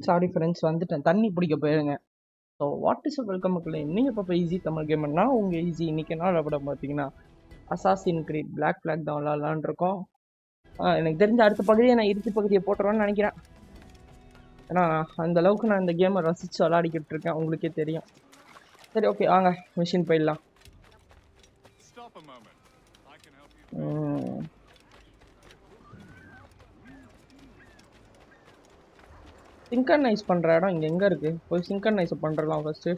Sorry friends, வந்துட்டேன். தண்ணி பிடிக்க போயிருங்க. ஸோ வாட் இஸ் வெல்கம் மக்களே. நீங்கள் இப்போ ஈஸி தமிழ் கேம்னா உங்கள் ஈஸி. இன்றைக்கி என்ன விளையாட பார்த்தீங்கன்னா அசாசின் கிரீட் பிளாக் ஃபிளாக் தான் விளாட்லான் இருக்கோம். எனக்கு தெரிஞ்ச அடுத்த பகுதியை நான் இறுதி பகுதியை போட்டுருவேன்னு நினைக்கிறேன். ஏன்னா அந்த அளவுக்கு நான் இந்த கேமை ரசித்து விளையாடிக்கிட்டு இருக்கேன், உங்களுக்கே தெரியும். சரி, ஓகே, வாங்க மிஷின் போயிடலாம். சிங்கர்னைஸ் பண்ணுற இடம் இங்கே எங்கே இருக்குது? போய் சிங்கர்னைஸ் பண்ணுறலாம் ஃபஸ்ட்டு.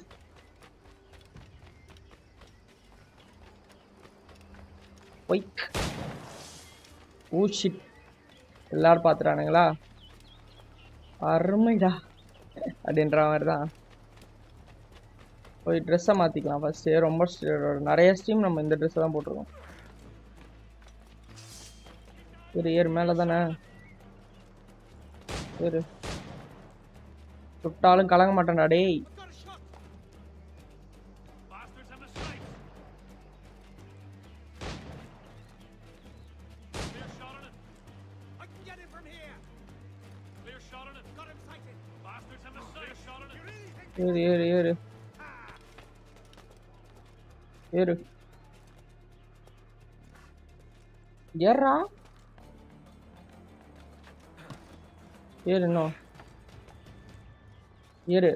ஒய்க் ஊஷிட் எல்லாரும் பார்த்துட்டானுங்களா? அருமைடா அப்படின்ற மாதிரி தான். போய் ட்ரெஸ்ஸை மாற்றிக்கலாம் ஃபஸ்ட்டு. ரொம்ப நிறைய ஸ்ட்ரீம் நம்ம இந்த ட்ரெஸ்ஸை தான் போட்டிருக்கோம். சரி, ஏறு மேலே தானே. சரி, சுட்டாலும் கலங்க மாட்டேன்டா டேய். ஏறு ஏறு ஏறு ஏறு ஏறா ஏறு இன்னும் ஏறு.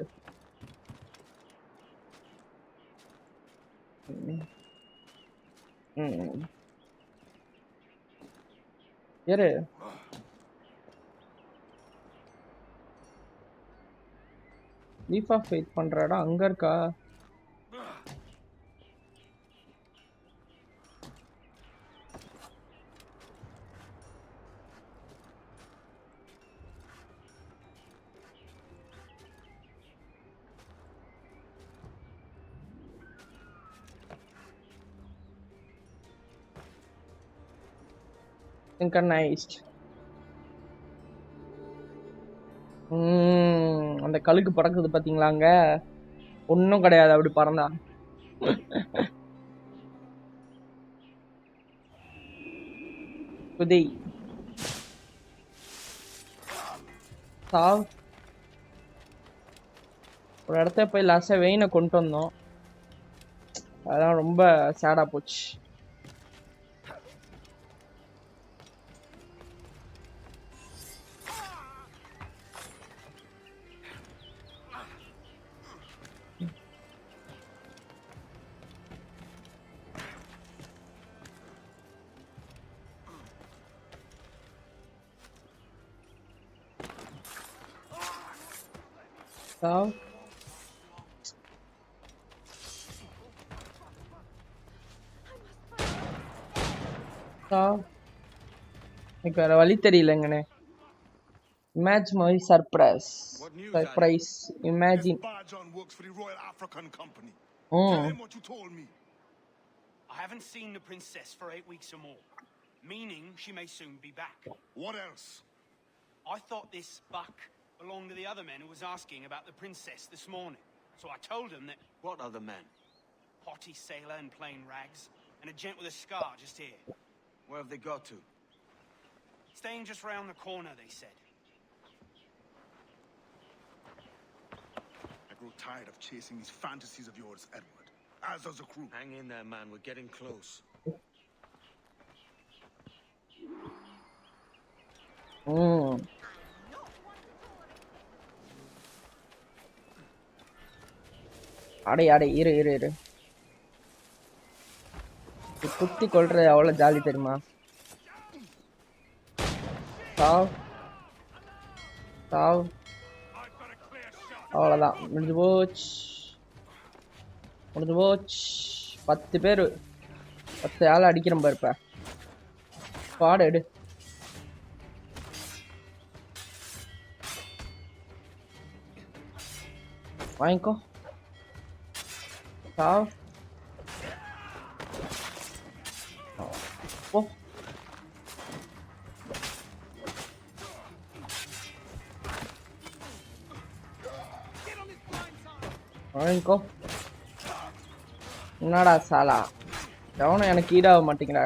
ஏறு. லீஃப் ஆஃப் ஃபெய்த் பண்ற இடம் அங்க இருக்கா? சிங்கர்னைஸ்ட். அந்த கழுக்கு பறக்குது பாத்தீங்களாங்க? ஒன்றும் கிடையாது, அப்படி பறந்தா. குதி சாவ். ஒரு இடத்த போய் லாஸ்டா வெயினை கொண்டு வந்தோம், அதான் ரொம்ப சேடா போச்சு. சாவ் சாவ். எனக்கு வேற வழி தெரியலங்கண்ணே. Imagine my surprise. Surprise. Imagine. Works for the Royal African Company. Tell him what you told me. I haven't seen the princess for 8 weeks or more, meaning she may soon be back. What else? I thought this buck belonged to the other men who was asking about the princess this morning. So I told him that... What other men? Potty sailor in plain rags, and a gent with a scar just here. Where have they got to? Staying just round the corner, they said. I grow tired of chasing these fantasies of yours, Edward. As does the crew. Hang in there, man. We're getting close. அடே அடே இரு இரு இரு. குத்தி கொள்றது அவ்வளோ jolly தெரியுமா? சாவ் சாவ். அவ்வளோதான், முடிஞ்சு போச்சு முடிஞ்சு போச்சு. 10 பேர் 10 ஆள் அடிக்கிறோம் பாருப்ப. பாடு எடு. வாங்கிக்கோ. சாவ். போ. வாங்கிக்கோ. என்னடா சாலா, எவனும் எனக்கு ஈடாக மாட்டேங்கிறா.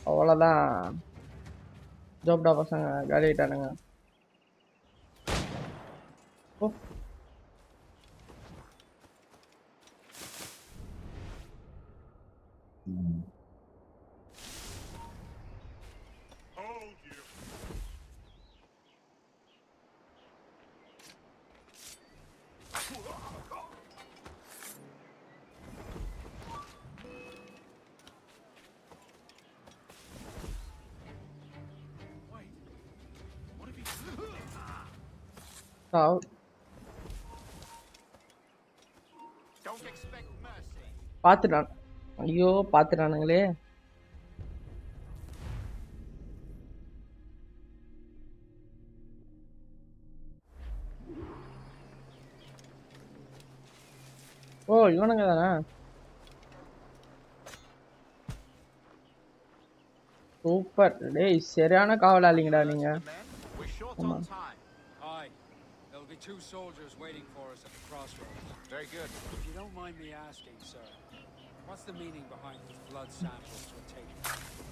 அவ்வளோதான். ஜோப்டா பசங்க காலி ஆயிட்டானுங்க. ஓ Hold you. Wait. What have you சாவ். Don't expect mercy. பாத்துட்டான். ஐயோ பாத்துட்டானுங்களே. ஓ இவனுங்க தானே. சூப்பர். டேய் சரியான காவலாளிங்கடா நீங்க. the men? We're short Come on on. time. Aye. There'll be 2 soldiers waiting for us at the crossroads. Very good. If you don't mind me asking, sir, what's the meaning behind these blood samples we're taking?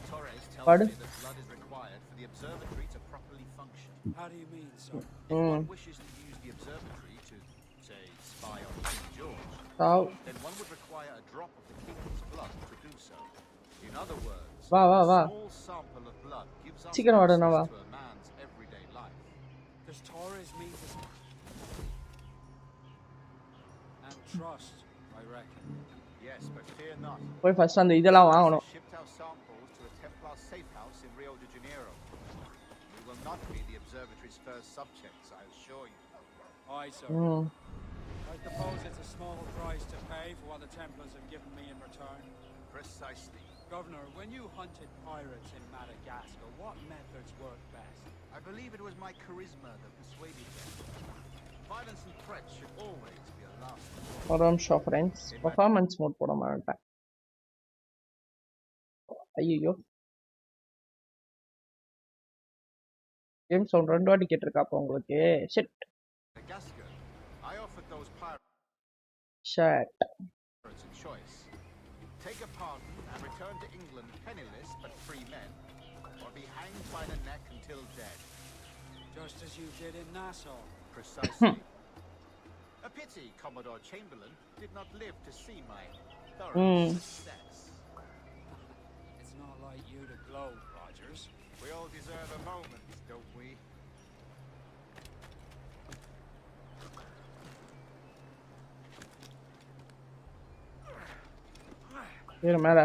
Torres tells Pardon? me that blood is required for the observatory to properly function. How do you mean, sir? If one wishes to use the observatory to, say, spy on King George, சாவ். then one would require a drop of the king's blood to do so. In other words, வா வா வா. a small sample of blood gives us சீக்கிரம் வாடா, access வா. to a man's everyday life. Does Torres mean to... And trust, I reckon. Yes, but fear not. போய் first அந்த இதெல்லாம் வாங்கணும். Shipped our samples to a Templar safe house in Rio de Janeiro. We will not be the observatory's first subjects, I assure you. Aye, sir. ம். I suppose it's a small price to pay for what the Templars have given me in return. Precisely. Governor, when you hunted pirates in Madagascar, what methods worked best? I believe it was my charisma that persuaded them. Violence and threats should always be a last resort. ஒரு நிமிஷம் friends. Performance mode போட மாட்டேன். ஐயோ game sound 2 வாட்டி கேட்டிருக்கா அப்போ உங்களுக்கு. Shit Madagascar, I offered those shut. pirates a choice. Take a pardon and return to England penniless but free men, or be hanged by the neck until dead. Just as you did in Nassau. Precisely. A pity Commodore Chamberlain did not live to see my thorough success. It's not like you to gloat, Rogers. We all deserve a moment, don't we? ஏறு மேல.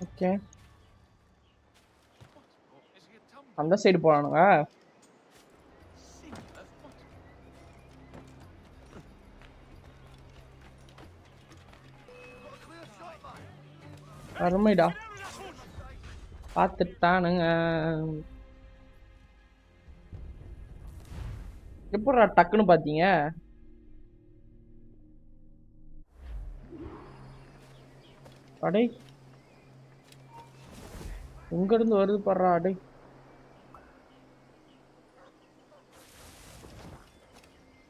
Okay அந்த side போறானுங்க. அருமைடா. பார்த்துட்டானுங்க. எப்படா டக்குன்னு பாத்தீங்க? அடே எங்க இருந்து வருது பாடுறா. அடே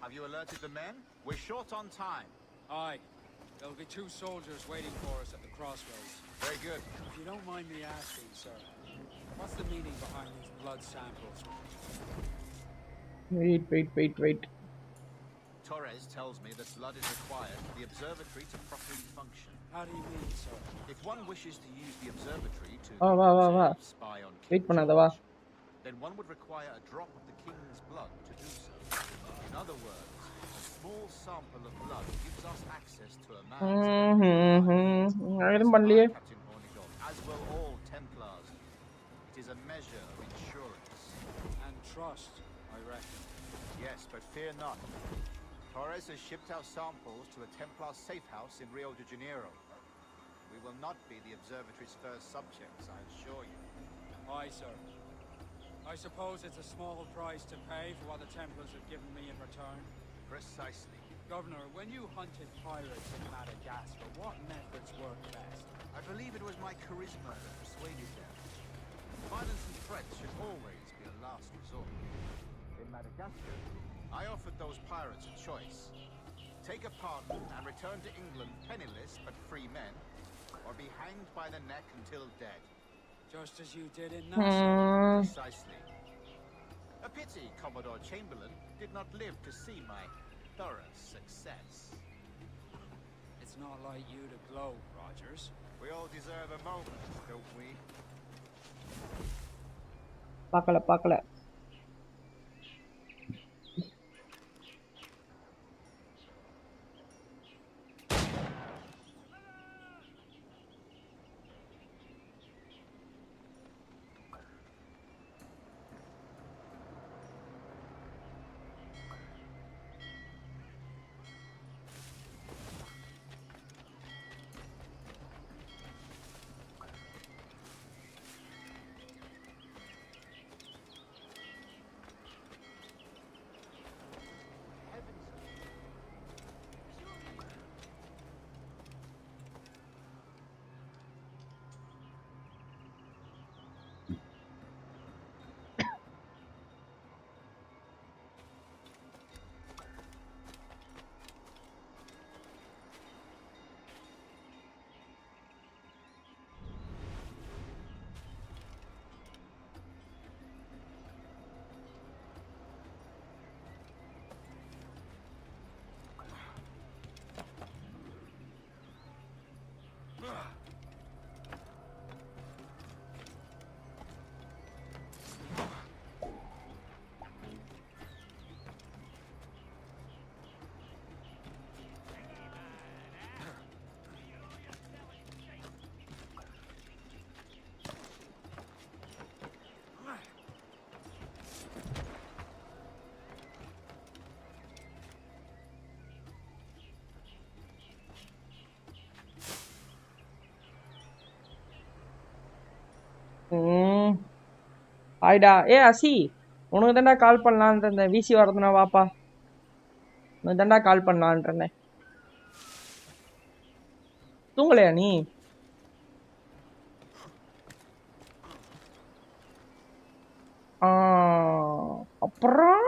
Have you alerted the men? We're short on time. Aye. There'll be 2 soldiers waiting for us at the crossroads. Very good. If you don't mind me asking, sir, what's the meaning behind these blood samples? Wait. Torres tells me that blood is required for the observatory to properly function. How do you mean, sir? If one wishes to use the observatory to வா. spy on King wait பண்ணாத வா. George, then one would require a drop of the king's blood to do so. In other words, A small sample of blood gives us access to a man's எதுவும் பண்ணலையே. Captain Hornigold, as will all Templars. It is a measure of insurance. And trust, I reckon. Yes, but fear not. Torres has shipped our samples to a Templar safe house in Rio de Janeiro. We will not be the observatory's first subjects, I assure you. Aye, sir. I suppose it's a small price to pay for what the Templars have given me in return. Precisely. Governor, when you hunted pirates in Madagascar, what methods worked best? I believe it was my charisma that persuaded them. Violence and threats should always be a last resort. In Madagascar, I offered those pirates a choice. Take a pardon and return to England penniless but free men, or be hanged by the neck until dead. Just as you did in Nassau. Precisely. A pity Commodore Chamberlain did not live to see my thorough success. It's not like you to gloat, Rogers. We all deserve a moment, don't we? பார்க்கல. ஆயிடா. அசி, உனக்கு தாண்டா கால் பண்ணலான் இருந்தேன். வீசி வரதுனா வாப்பா. உனக்கு தாண்டா கால் பண்ணலான் இருந்தேன். தூங்கலையா நீ? அப்புறம்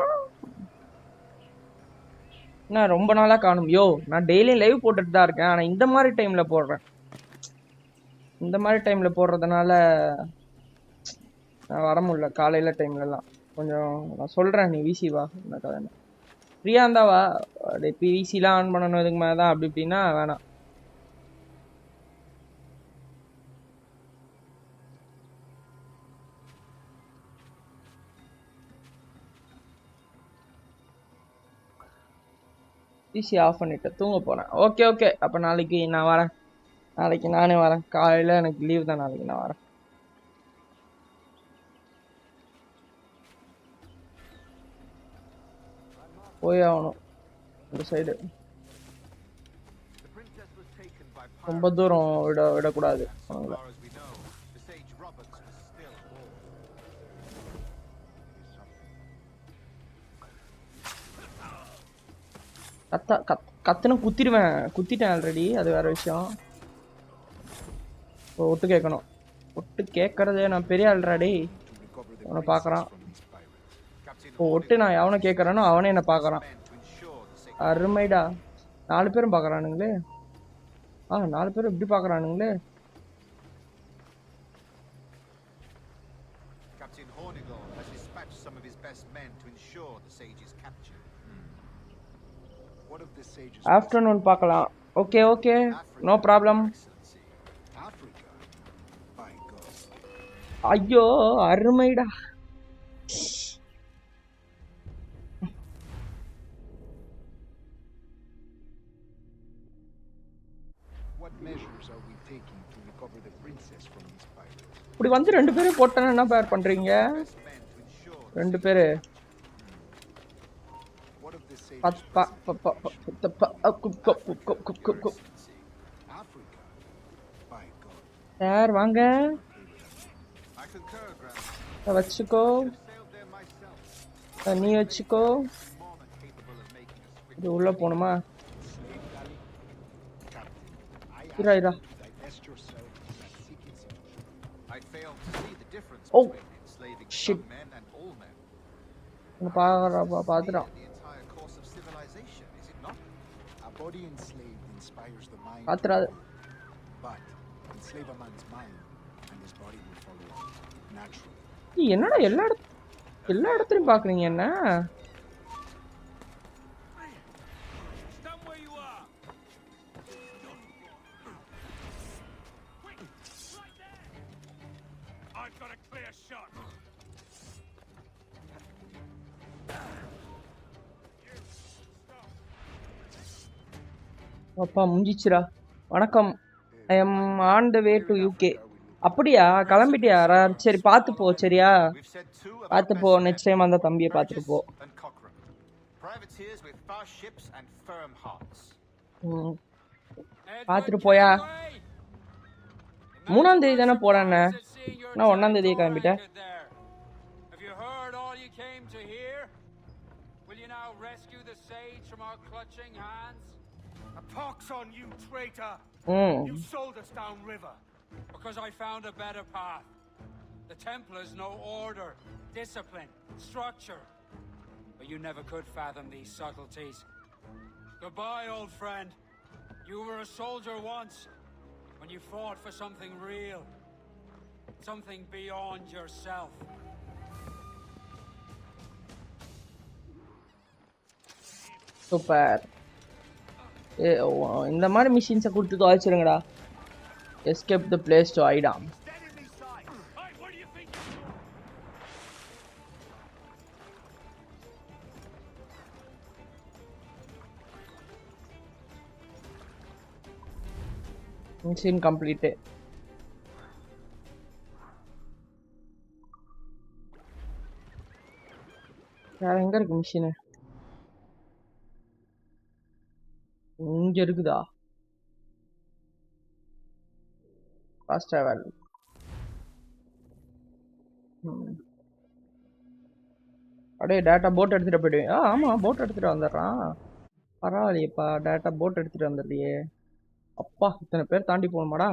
என்ன ரொம்ப நாளா காணும்? நான் டெய்லியும் லைவ் போட்டுட்டு தான் இருக்கேன். ஆனா இந்த மாதிரி டைம்ல போடுறேன். இந்த மாதிரி டைம்ல போடுறதுனால நான் வர முடியல. காலையில டைம்லலாம் கொஞ்சம் நான் சொல்றேன், நீ வீசி வா. ஃப்ரீயா இருந்தா வா. விசிலாம் ஆன் பண்ணணும் இதுக்கு மேலே தான் அப்படி இப்படின்னா வேணாம். பிசி ஆஃப் பண்ணிட்டு தூங்க போறேன். ஓகே அப்போ நாளைக்கு நான் வரேன். நாளைக்கு நானே வரேன். காலையில் எனக்கு லீவ் தான். நாளைக்கு நான் வரேன். போய் ஆகணும் இந்த சைடு. ரொம்ப தூரம் விடக்கூடாது. கத்துன்னு குத்திட்டேன் ஆல்ரெடி. அது வேற விஷயம். ஒட்டு கேட்கணும். ஒட்டு கேட்கறதே நான் பெரிய ஆல்ரெடி. அவனை பார்க்குறான். இப்போ ஒட்டு நான் எவனை கேட்குறேனோ அவனே என்னை பார்க்குறான். அருமைடா. 4 பேரும் பார்க்குறானுங்களே. 4 பேரும் இப்படி பார்க்குறானுங்களே. Captain Hornigold has dispatched some of his best men to ensure the sage's capture. What of the sage's Afternoon பார்க்கலாம். Okay. No problem. Africa? By God. ஐயோ அருமைடா. What measures are we taking to recover the princess from these pirates? இப்படி வந்து ரெண்டு பேரும் போட்டா என்ன பேர் பண்றீங்க? Best men to ensure ரெண்டு safety. பேரு What of the sailors ப- ப- present? ப- ப- ப- த- ப- அ- கு- கு- கு- கு- கு- கு- கு. Africa. By God. சார் வாங்க, I concur, Grandma. இத வச்சுக்கோ, Should have sailed there myself. நீ வச்சுக்கோ. More than capable of making us fit. இது உள்ள போணுமா? Slave galley? Captain, I ask Ira you Ira. to divest yourself of that seeking situation. I fail to see the difference Oh, between enslaving shit. some men and all men. பாத்துட்டான். The entire course of civilization, is it not? A body enslaved inspires the mind. பாத்துறாது. But enslave a man's mind, and his body will follow naturally. என்னடா எல்லா இடத்துலயும் பாக்குறீங்க என்ன? Stand where you are. Quick, right there. I've got a clear shot. அப்பா முடிஞ்சிச்சுடா. வணக்கம். I am on the way to UK. அப்படியா, கிளம்பிட்டியா? சரி பார்த்து போ, சரியா? We've said two of our பார்த்து போ, best நெக்ஸ்ட் டைம் அந்த தம்பியை பார்த்துட்டு போ. and Cochrane. Privateers with fast ships and firm hearts. ம், Edward, பார்த்துட்டு போயா. get away. 3ஆம் தேதி தானே போறானே. Surprised at seeing your நான் 1ஆம் தேதியே territory கிளம்பிட்டேன். anchored there. Have you heard all you came to hear? Will you now rescue the sage from our clutching hands? A pox on you, traitor! ம், You sold us downriver. Because I found a better path. The Templars know order, discipline, structure. But you never could fathom these subtleties. Goodbye, old friend. You were a soldier once, when you fought for something real. Something beyond yourself. Super. இந்த மாதிரி மிஷின்ஸை கொடுத்து தொலைச்சிருங்கடா. Escape the place to ஐடாம். Dead in me sight! Hey, where do you think you're going? Machine complete. வேற எங்க இருக்கு machine? இங்க இருக்குதா? Fast travel. அப்படியே டேட்டா போட் எடுத்துட்டு போயிடுவேன். ஆமா, போட் எடுத்துட்டு வந்துடுறான். பரவாயில்லையேப்பா, டேட்டா போட் எடுத்துட்டு வந்துடுறியே. அப்பா, இத்தனை பேர் தாண்டி போகணுமாடா?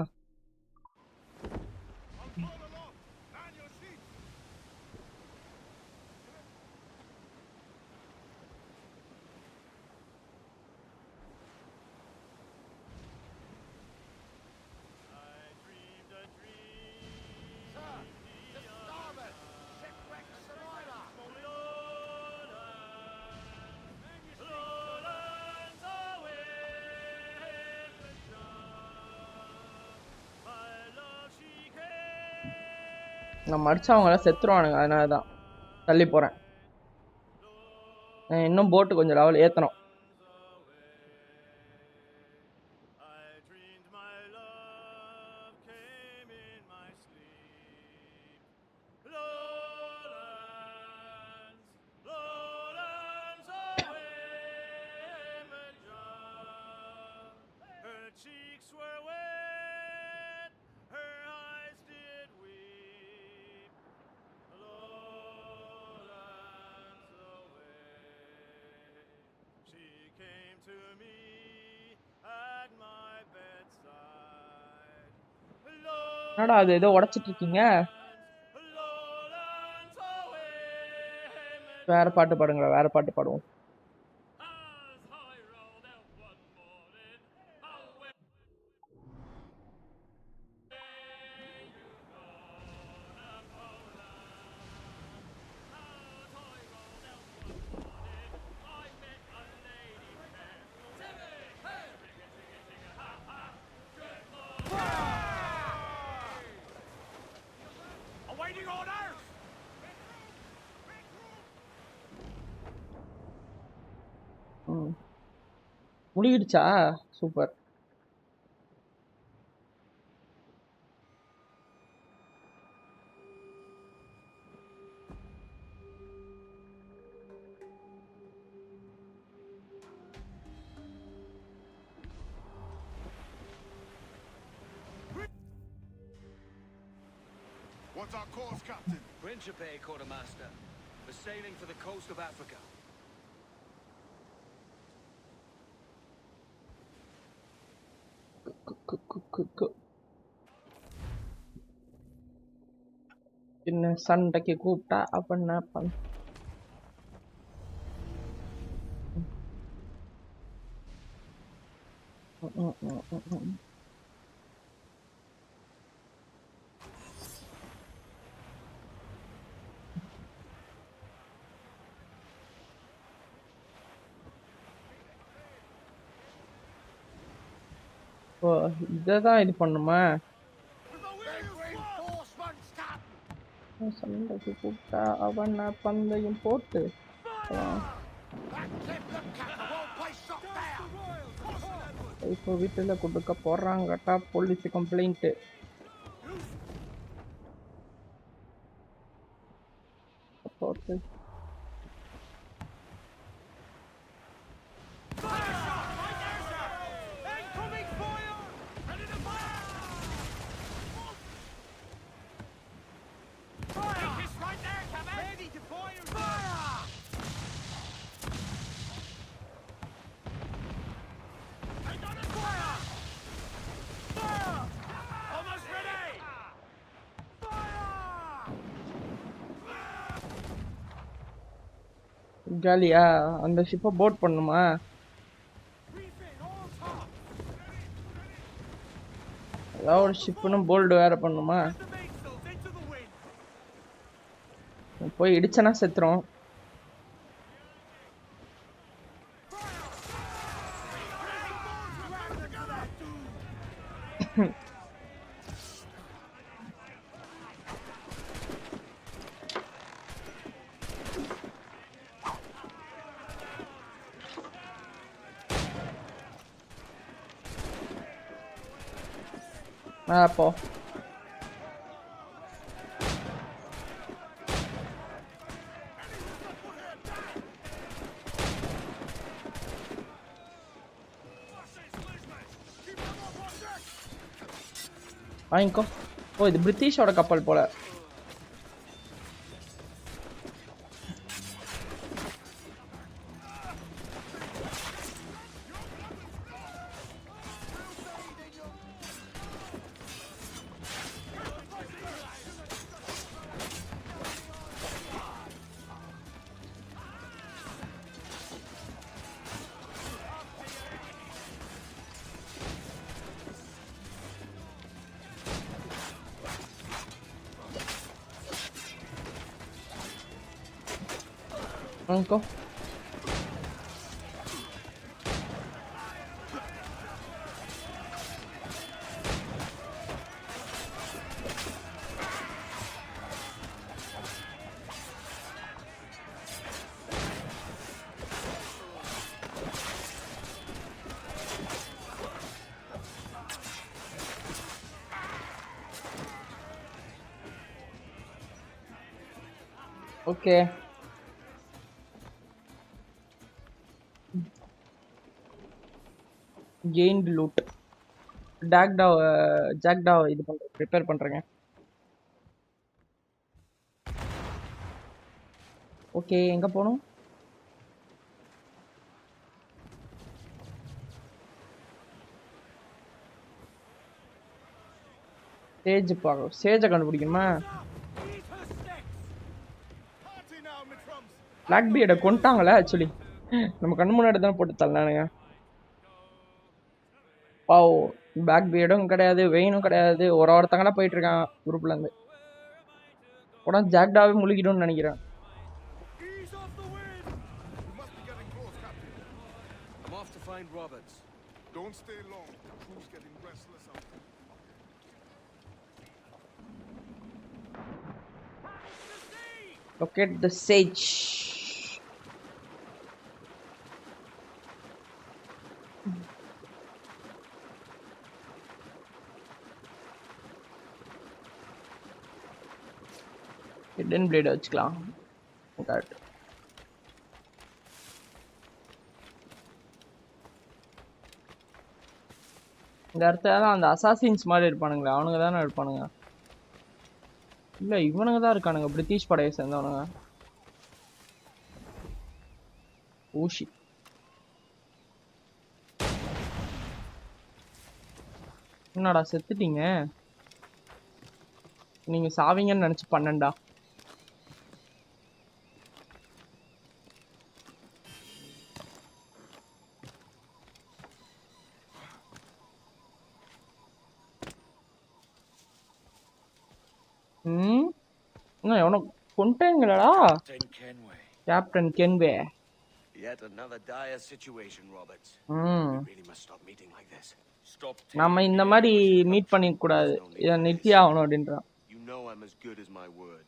நம்ம அடிச்சா அவங்களாம் செத்துருவானுங்க, அதனால தான் தள்ளி போகிறேன். இன்னும் போட்டு கொஞ்சம் லெவல் ஏற்றணும். என்னடா அது ஏதோ உடைச்சிட்டு இருக்கீங்க? வேற பாட்டு பாடுங்களா, வேற பாட்டு பாடுவோம். Awaiting orders! முடியிடுச்சா? Super. What's our course, Captain? Principe, quartermaster. We're sailing for the coast of Africa. என்ன சண்டைக்கு கூப்பிட்டா அப்ப என்ன பண்ண? ஓ இததான் இது பண்ணுமா? சண்டைக்கு கூப்பிட்டா அவன் பந்தயம் போட்டு இப்போ வீட்டுல கொடுக்க போறாங்கட்டா போலீஸ் கம்ப்ளைண்ட். போட்டு ஜாலியா அந்த ஷிப்பை போட் பண்ணுமா? ஏதாவது ஒரு ஷிப்புன்னு போல்டு வேற பண்ணுமா? போய் இடிச்சனா செத்துரும். போ வாங்கிக்கோ. ஓ இது பிரிட்டிஷோட கப்பல் போல. Go. Okay. Gained loot. Jackdaw இது பண்றேன், ப்ரிப்பேர் பண்றேங்க. ஓகே எங்க போணும்? சேஜ் பார்க்கணும். சேஜை கண்டுபிடிக்கணுமா? பிளாக் பீயர்டை கொண்டாங்களே ஆக்சுவலி. நம்ம கண்ணு முன்னாடி தான் போட்டு தள்ளானுங்க. பாவ் பேக் பீயர்டும் கிடையாது, வெயினும் கிடையாது, ஒருத்தங்களா போயிட்டு இருக்கான் குரூப்ல இருந்து. உடனே ஜாக்டாவே முழுகிடும்னு நினைக்கிறேன். Don't stay long. The crew's getting restless out there. Locate the sage. Hidden blade வச்சுக்கலாம். கரெக்ட். இந்த இடத்துல அந்த அசாசின்ஸ் மாதிரி இருப்பானுங்களே அவனுங்க தானே இருப்பானுங்க. இல்ல இவனுங்க தான் இருக்கானுங்க பிரிட்டிஷ் படையை சேர்ந்தவனுங்க. ஊஷி என்னடா செத்துட்டீங்க? நீங்க சாவீங்கன்னு நினைச்சு பண்ணண்டா. என்ன எவனோ கொண்டேங்களடா Captain Kenway. Captain Kenway. Yet another dire situation, Roberts. We really must stop meeting like this. Stop நம்ம telling இந்த me மாதிரி what you மீட் come பண்ணிக்க from. கூடாது, There's no need இதை for நிறுத்தி this. ஆகணும் அப்படின்றான். You know I'm as good as my word.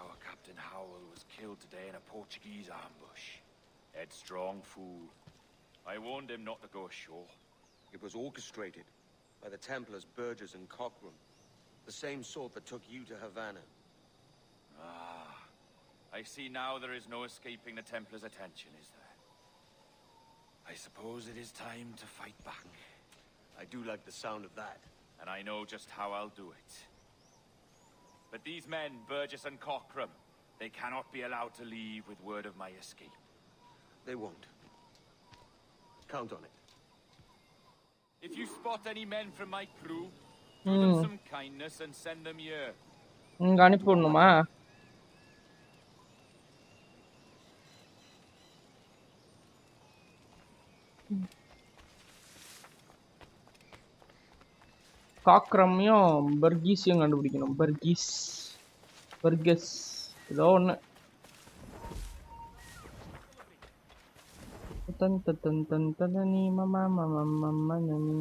Our Captain Howell was killed today in a Portuguese ambush. Headstrong fool. I warned him not to go ashore. It was orchestrated by the Templars Burgess and Cockram, the same sort that took you to Havana. Ah, I see now there is no escaping the Templars' attention, is there? I suppose it is time to fight back. I do like the sound of that. And I know just how I'll do it. But these men, Burgess and Cockram, they cannot be allowed to leave with word of my escape. They won't. Count on it. If you spot any men from my crew, do them some kindness and send them here. இங்க அனுப்பி விடணுமா? காக்ரமையும் பர்கீஸையும் கண்டுபிடிக்கணும். பர்கஸ் ஏதோ ஒன்று. தன் தன் தன் தனி மம மம மம நனி.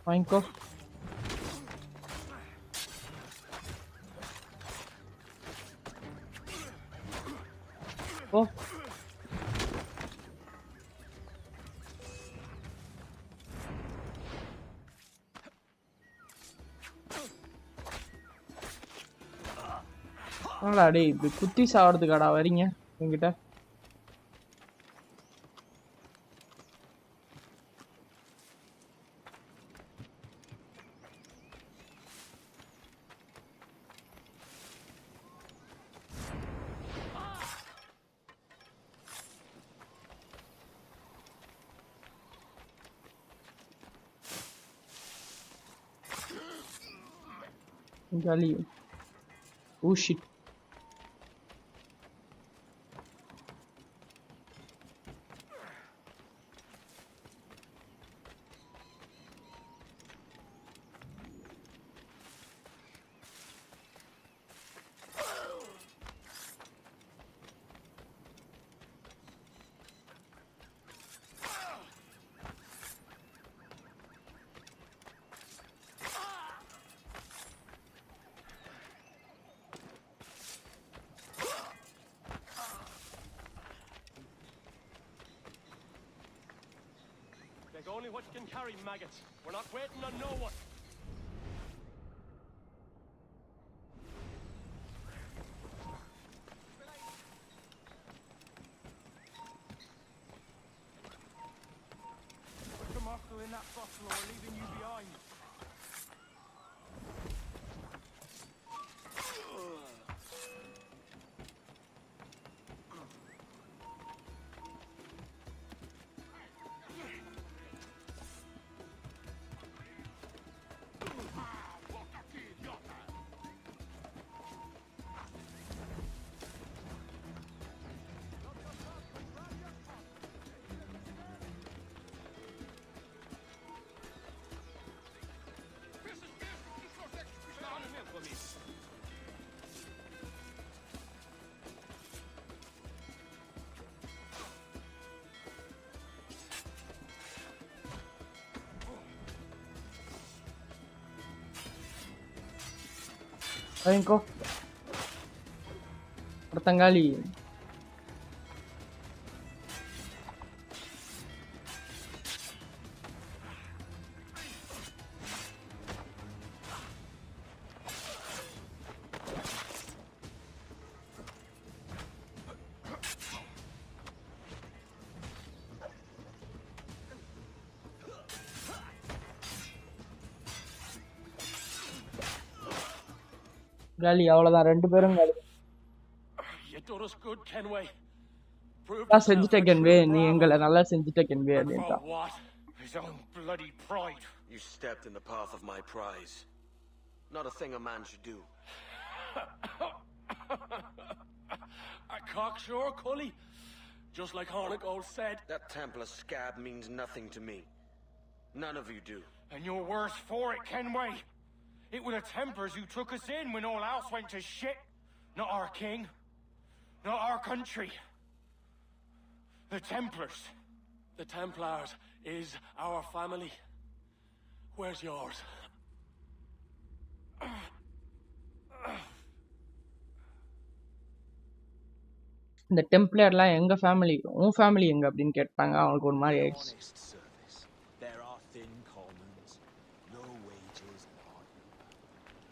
வாங்கிக்கோ. ஓ என்னடா டேய் இப்படி குத்தி சாவறதுக்காடா வரீங்க என்கிட்ட? Gali. Oh shit. Take only what you can carry, maggots. We're not waiting on no one. Put the muscle in that bottle or we're leaving you behind. வாங்கிக்கோ. தங்காளி காலி, அவ்வளவுதான். 2 பேரும் காலி. You done us good, Kenway. Proved நல்லா yourself செஞ்சுட்ட a Kenway, true நீ bravo. எங்களை நல்லா செஞ்சுட்ட Kenway For அப்படின்ட்டான். what? His own bloody pride. You stepped in the path of my prize. Not a thing a man should do. A cocksure, Cully. Just like Hornigold said. That Templar scab means nothing to me. None of you do. And you're worse for it, Kenway. It were the Templars who took us in when all else went to shit. Not our king. Not our country. The Templars. The Templars is our family. Where's yours? இந்த டெம்ப்ளர்லாம் எங்க family, உன் family எங்க அப்படின்னு கேட்டாங்க. அவனுக்கு ஒரு மாதிரி ஆயிடுச்சு. Honest service. There are thin commons, no wages and hard labor.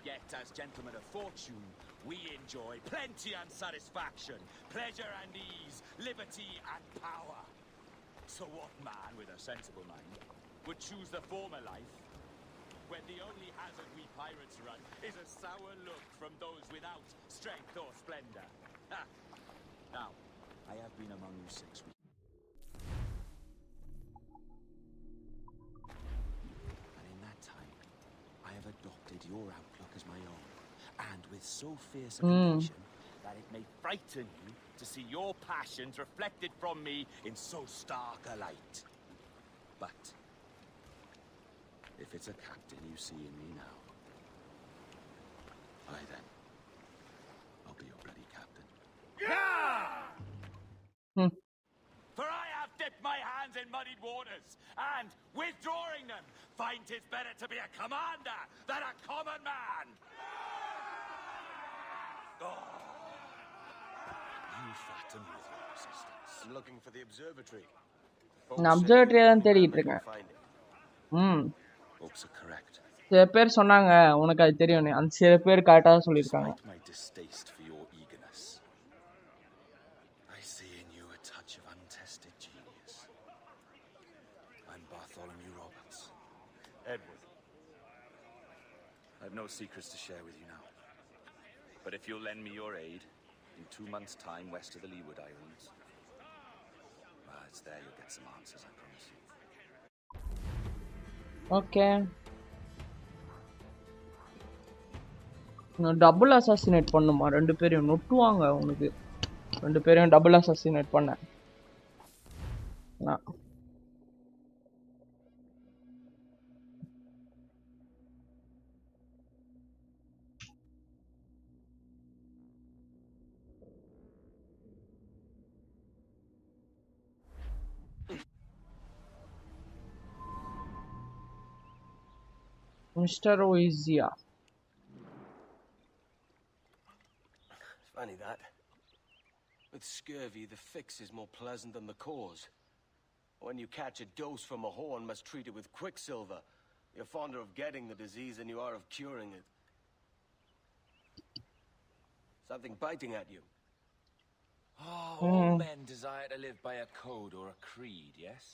Yet, as gentlemen of fortune, we enjoy plenty and satisfaction, pleasure and ease, liberty and power. So what man with a sensible mind would choose the former life, when the only hazard we pirates run is a sour look from those without strength or splendor? Ha! Now, I have been among you 6 weeks. And in that time, I have adopted your outlook as my own, and with so fierce a conviction that it may frighten you to see your passions reflected from me in so stark a light. But if it's a captain you see in me now, I then, I'll be your bloody captain. For I have dipped my hands in muddied waters, and, withdrawing them, find 'tis better to be a commander than a common man. You fatten with your resistance. I'm looking for the observatory. நான் அப்சர்வேட்டரியா தான் தேடிட்டு இருக்கேன். Find it. Hopes are correct. சில பேர் சொன்னாங்க உனக்கு அது தெரியும், அந்த சில பேர் கரெக்டாக தான் சொல்லியிருக்காங்க. Despite my distaste for your eagerness, I see in you a touch of untested genius. I'm Bartholomew Roberts. Edward. I've no secrets to share with you now. But if you'll lend me your aid, in 2 months' time west of the Leeward Islands, well, it's there you'll get some answers, I promise you. Okay, நான் double assassinate பண்ணுமா? 2 பேரையும் நொட்டுவாங்க உனக்கு. 2 பேரையும் double assassinate பண்ணேன். Mister ஓய்ஸியா. Funny that. With scurvy, the fix is more pleasant than the cause. When you catch a dose from a horn, must treat it with quicksilver. You're fonder of getting the disease than you are of curing it. Something biting at you. All men desire to live by a code or a creed, yes?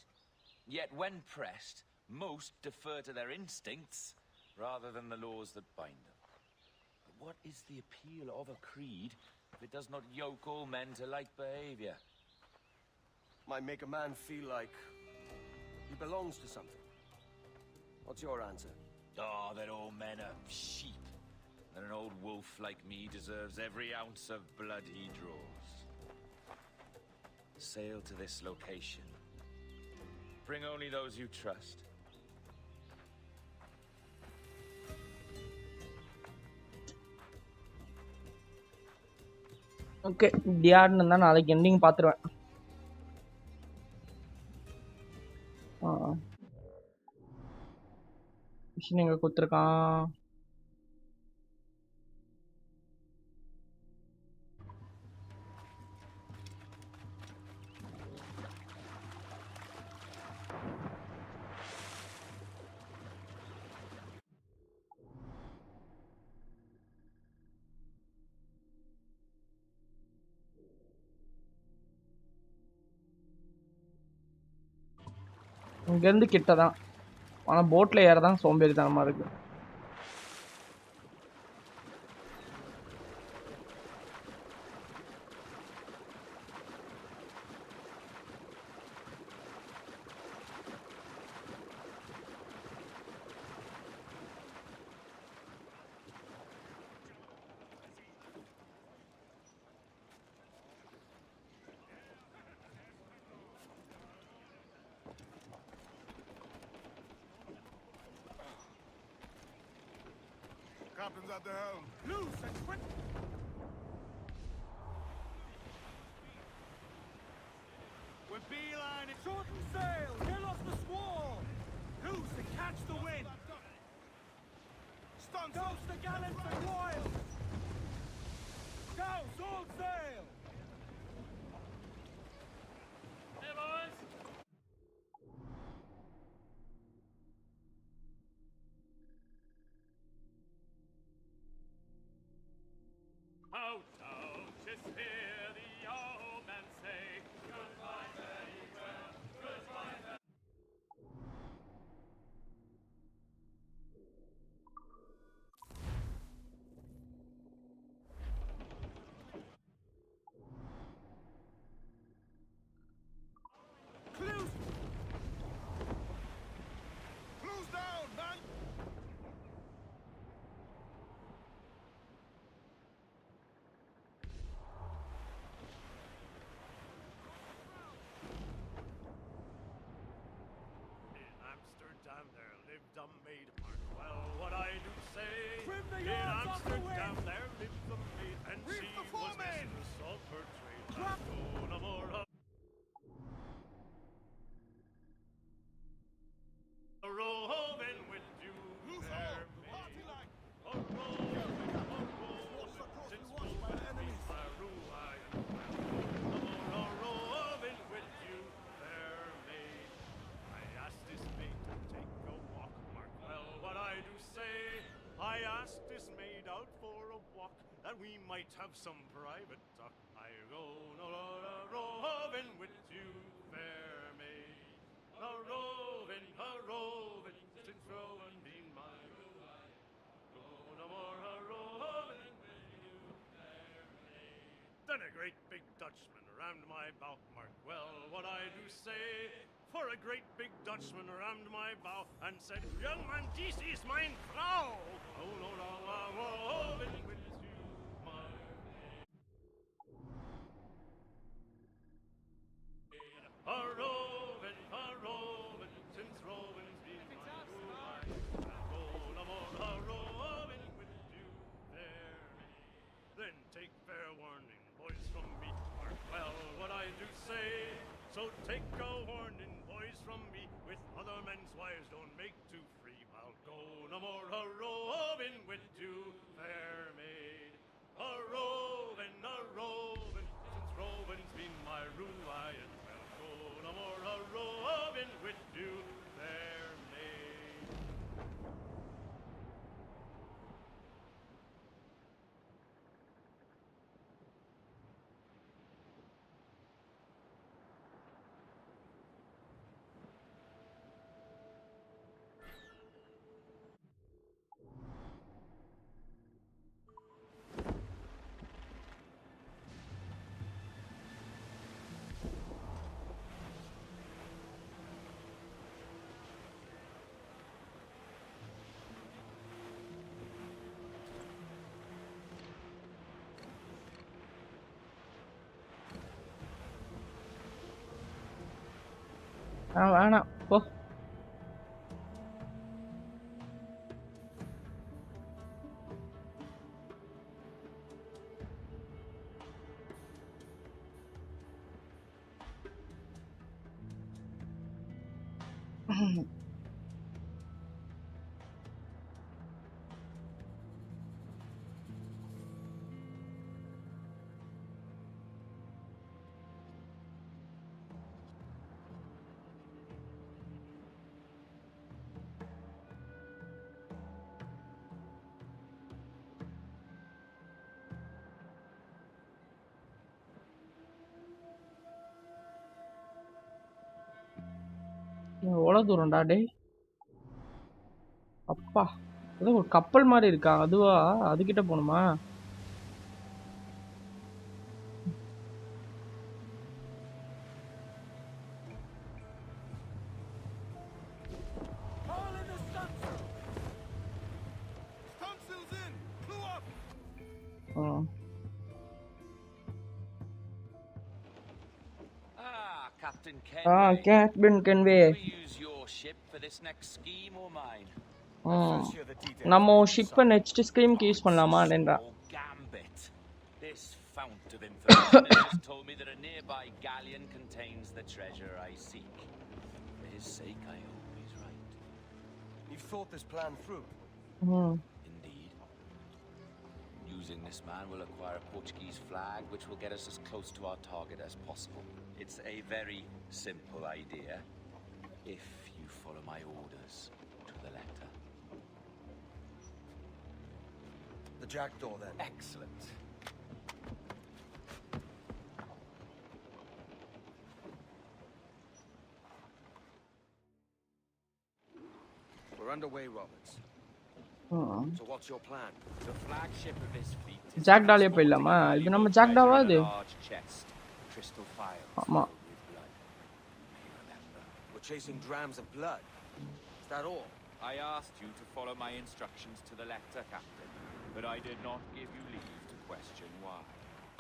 Yet when pressed, most defer to their instincts rather than the laws that bind them. But what is the appeal of a creed if it does not yoke all men to like behavior? Might make a man feel like he belongs to something. What's your answer? Oh, that all men are sheep. That an old wolf like me deserves every ounce of blood he draws. Sail to this location. Bring only those you trust. Okay, டியார்னு தான் நாளைக்கு ending பார்த்துருவேன். Machine எங்கே கொடுத்துருக்கான்? இங்கேருந்து கிட்ட தான். ஆனால் போட்டில் ஏற தான் சோம்பேறித்தனமாக இருக்குது. Captain's at the helm. Loose and quick! We're beelining. Shorten sail! Get off the squall! Loose and catch the wind! Douse the gallants and royals! Douse all sail! Hey, boys! Out, out, just hear the old man say, goodbye, very well, goodbye, very Clues! Clues down, man! In Amsterdam there lived a maid apart. Well, what I do say, Trim the in yards off the Amsterdam wind. there lived a maid, and Reef she the was foreman. mistress of her trade. Drop. Oh, no more of a roving with you, Loose fair all, maid. party like. A roving, since Watched by the enemies. my ruin. No more a roving with you, fair maid. I asked this maid to take a walk, mark well what I do say. I asked this maid out for a walk, that we might have some private talk. I go no roving with you, fair maid. A roving, since roving be my ruin. Go no more a roving with you, fair maid. Then a great big Dutchman rammed my bow, mark well what I do say. For a great big Dutchman rammed my bow and said, young man, this is mine Frau. Oh no, no, I'm roving with you, my maid. A roving, since roving's been my ruin. Oh no more a roving with you, fair maid. Then take fair warning, boys, from me, mark well what I do say. So take a warning, boys, from me, with other men's wives don't make too free. I'll go no more a roving with you, fair maid. A roving, since roving's been my ruin. I'll go no more a roving with you, fair maid. வேணாம் போ. எவ்வளோ தூரம்டா டே அப்பா ஏதோ ஒரு கப்பல் மாதிரி இருக்கா அதுவா அதுகிட்ட போகணுமா Captain Kenway. Captain Kenway. Should we use your ship for this next scheme or mine? நம்ம ஷிப்பை நெக்ஸ்ட் ஸ்கீம்க்கு யூஸ் பண்ணலாமான்றா Gambit. This fount of information has just told me that a nearby galleon contains the treasure I seek. For his sake, I hope he's right. You've thought this plan through? Indeed. Using this man will acquire a Portuguese flag, which will get us as close to our target as possible. It's a very simple idea, if you follow my orders to the letter. The jackdaw, then. Excellent. We're underway, Roberts. So what's your plan? The flagship of this fleet is ஜாக்டாலே போயிடலாமா இது நம்ம ஜாக்டாவா இது large chest, crystal files ஆமா with blood. We're chasing drams of blood. Is that all? I asked you to follow my instructions to the letter, Captain, but I did not give you leave to question why.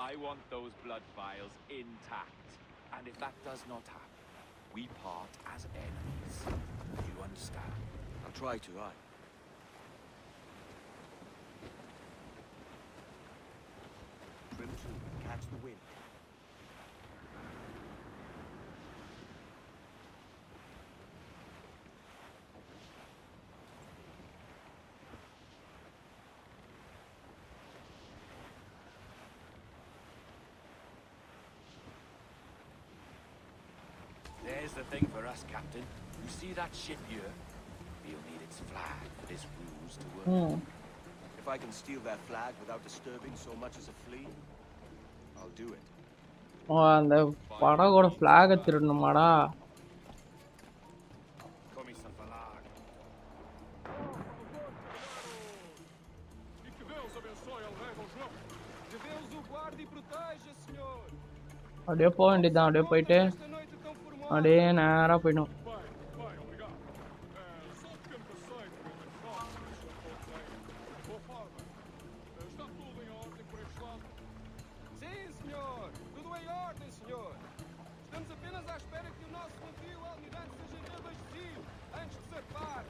I want those blood vials intact, and if that does not happen, we part as enemies. Do you understand? I'll try to, aye. Trim to, catch the wind. There's the thing for us, Captain. You see that ship here? We'll need its flag for this ruse to work. If I can steal that flag without disturbing so much as a flea, I'll do it. அந்த படகோட ஃபிளாக திருடணுமாடா Começa a falar. E que Deus abençoe ao rei Dom João. Que Deus o guarde e proteja, senhor. அப்படியே போக வேண்டியதுதான் அப்படியே போயிட்டு Esta noite tão formosa. அப்படியே நேராக போயிடும் Vai, obrigado. Só um pequeno passeio por entre nós, Sr. Conselheiro. Boa forma. Está tudo em ordem por este lado? Sim, senhor. Tudo em ordem, senhor. Estamos apenas à espera que o nosso navio almirante seja reabastecido antes de zarpar.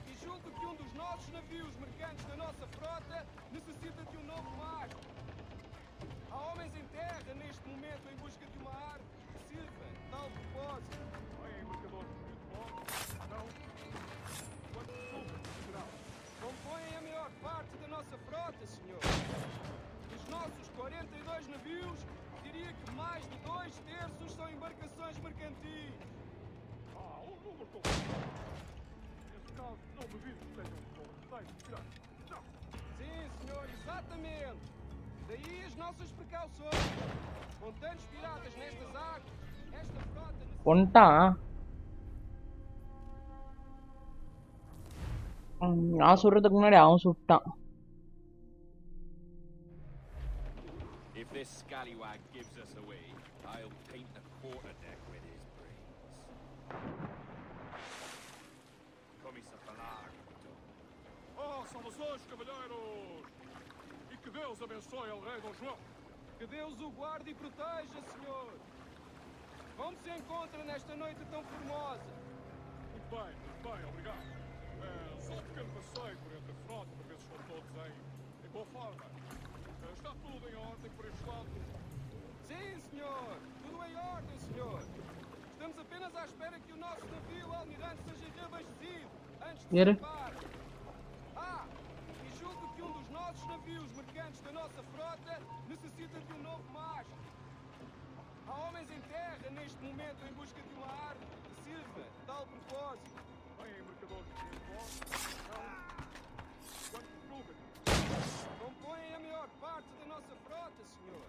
E julgo que um dos nossos navios mercantes da nossa frota necessita de um novo mastro. Há homens em terra neste momento em busca de uma arte que sirva de tal propósito. Vai, embarcador. Muito bom. Não. Quanto suco, general? Compõem a maior parte da nossa frota, senhor. Dos nossos 42 navios, diria que mais de 2/3 são embarcações mercantis. Número correto. Nesse caso, não duvido que sejam corretos piratas. Não. Sim, senhor, exatamente. Daí as nossas precauções. Com tantos piratas nestas águas, esta frota... கொண்டான் நான் சொல்றதுக்கு முன்னாடி அவன் சுட்டான் If this scallywag gives us away, I'll paint the quarterdeck with his brains. Começa a falar, Capitão. Saudações, cavalheiros! E que Deus abençoe ao rei Dom João. Que Deus o guarde e proteja, senhor. Como se encontra nesta noite tão formosa? Muito bem, obrigado. Só um pequeno passeio por entre a frota para ver se estão todos em boa forma. Está tudo em ordem por este lado? Sim, senhor. Tudo em ordem, senhor. Estamos apenas à espera que o nosso navio almirante seja reabastecido antes de zarpar. E julgo que um dos nossos navios mercantes da nossa frota necessita de um novo mastro. Há homens em terra neste momento em busca de uma arte que sirva de tal propósito. Bem, embarcador. Quanto número? Compõem a maior parte da nossa frota, senhor.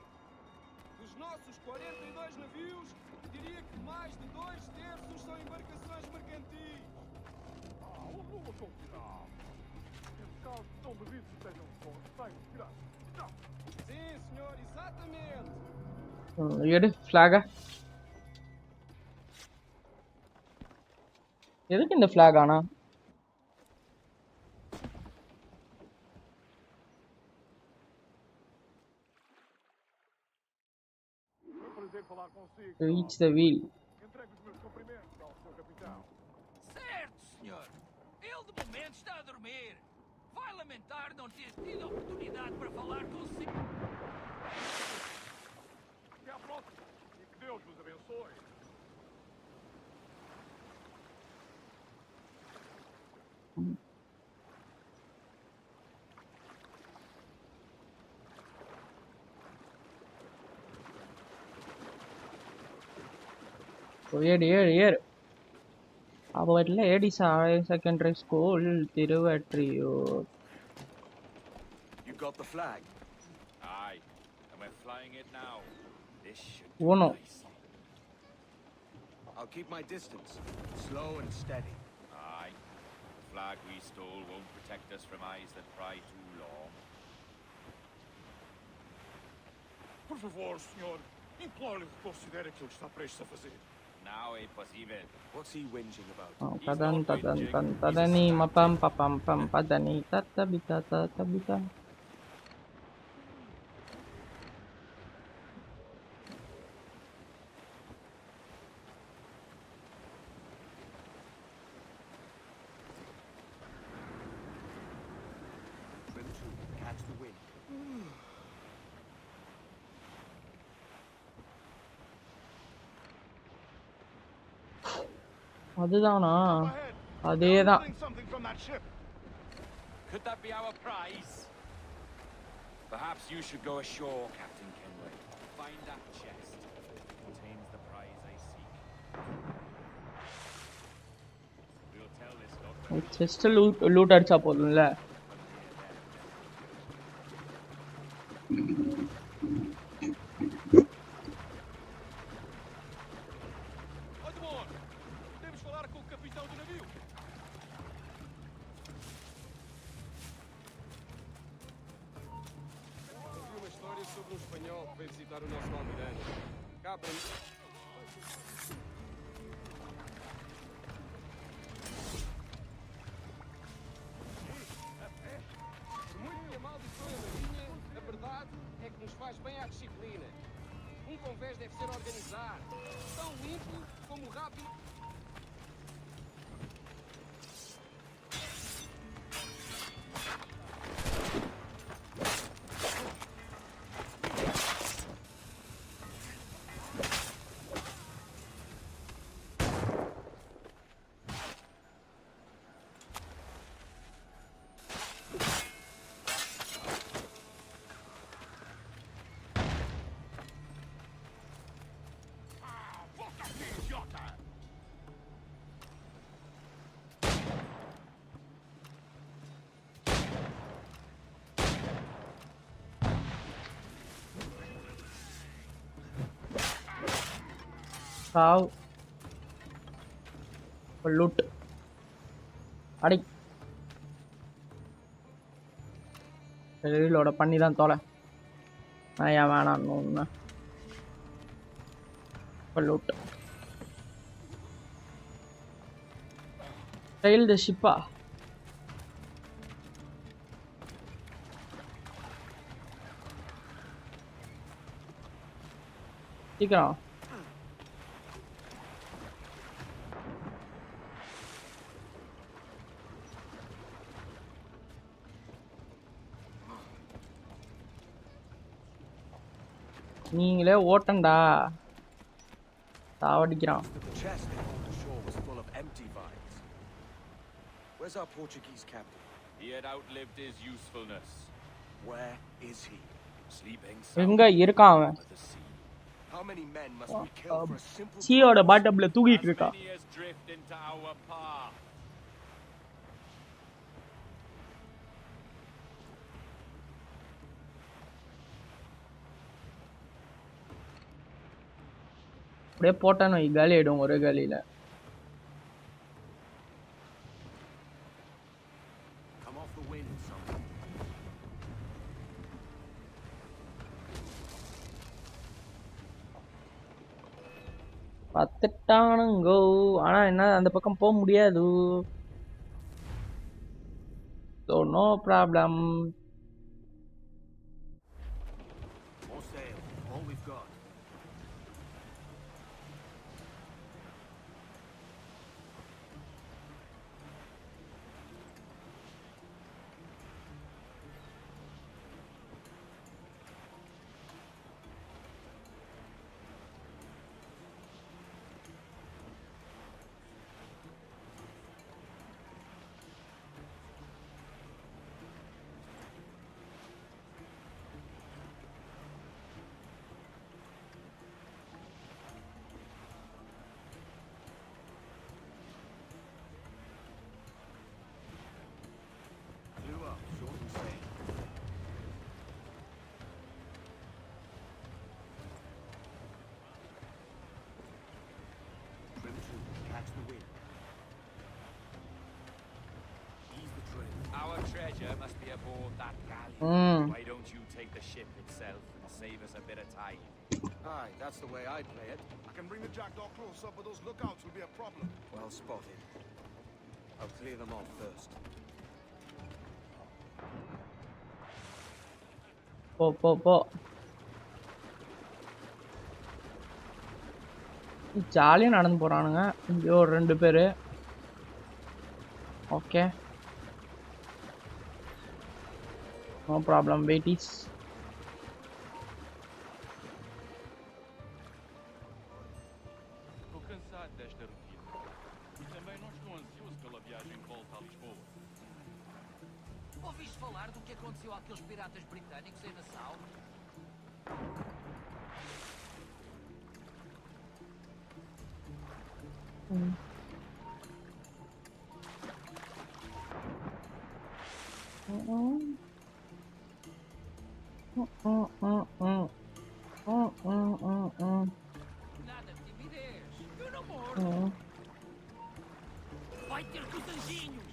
Dos nossos 42 navios, diria que mais de 2/3 எடு ஃபிளாக. எதுக்கு இந்த flag ஆனா? Reach the wheel. Certo, senhor. Ele de momento está a dormir. Vai lamentar não ter tido a oportunidade para falar consigo. Até à próxima. E que Deus vos abençoe. ஏறு. அப்போ வீட்டில் ஏடிசா secondary school Thiruvottiyur. You got the flag? Aye, and we're flying it now. This should Oh no. nice. I'll keep my distance. Slow and steady. Aye. The flag we stole won't protect us from eyes that pry too long. Por favor, senhor. Imploro-lhe que considere aquilo que está prestes a fazer. Now ain't possible. What's he whinging about? Tadani mapam papam pam padani tatabita. Trim true. Catch the wind. அதுதானா? அதேதான். Something from that ship. Could that be our prize? Perhaps you should go ashore, Captain Kenway. Find that chest. It contains the prize I seek. We'll tell this lot. Just loot அடிச்சா போதும்ல. Temos falar com o capitão do navio. Ouvi uma história sobre um espanhol que veio visitar o nosso almirante. Cabra. Por muito que amaldiçoe a marinha, a verdade é que nos faz bem à disciplina. Um convés deve ser organizado, tão limpo como rápido. சாவ். Loot. அடி. ரீலோட பண்ணி தான் தொலை. ஏன் வேணாம் ஒன்று. Loot. Sail the ship. சீக்கிரம். நீங்களே ஓட்டண்டா. சாவடிக்கிறான். The chest they hauled ashore was full of empty vials. Where's our Portuguese captain? He had outlived his usefulness. Where is he? Sleeping எங்க இருக்கான் அவன்? of the sea. How many men must we kill for a simple சீயோட பாட்டம்ல தூங்கிட்டு As இருக்கா. many as drift into our path. அப்படியே போட்டான்னு காலி ஆயிடும் ஒரே காலியில. பார்த்துட்டானுங்கோ. ஆனா என்ன அந்த பக்கம் போக முடியாது. So no problem. All sail. All we've got. Clew up, short and sail. Trim true, catch the wind. Ease the trail. Our treasure must be aboard that galley. Why don't you take the ship itself and save us a bit of time? Aye, that's the way I'd play it. I can bring the jackdaw closer, but those lookouts will be a problem. Well spotted. I'll clear them off first. போ ஜாலியாக நடந்து போகிறானுங்க. இங்கே ஒரு 2 பேர். Okay no problem. வெயிட்டிஸ் Estou cansado desta rotina. E também não estou ansioso pela viagem de volta a Lisboa. Ouviste falar do que aconteceu àqueles piratas britânicos em Nassau? Nada de timidez. Eu não mordo. Vai ter com os anjinhos.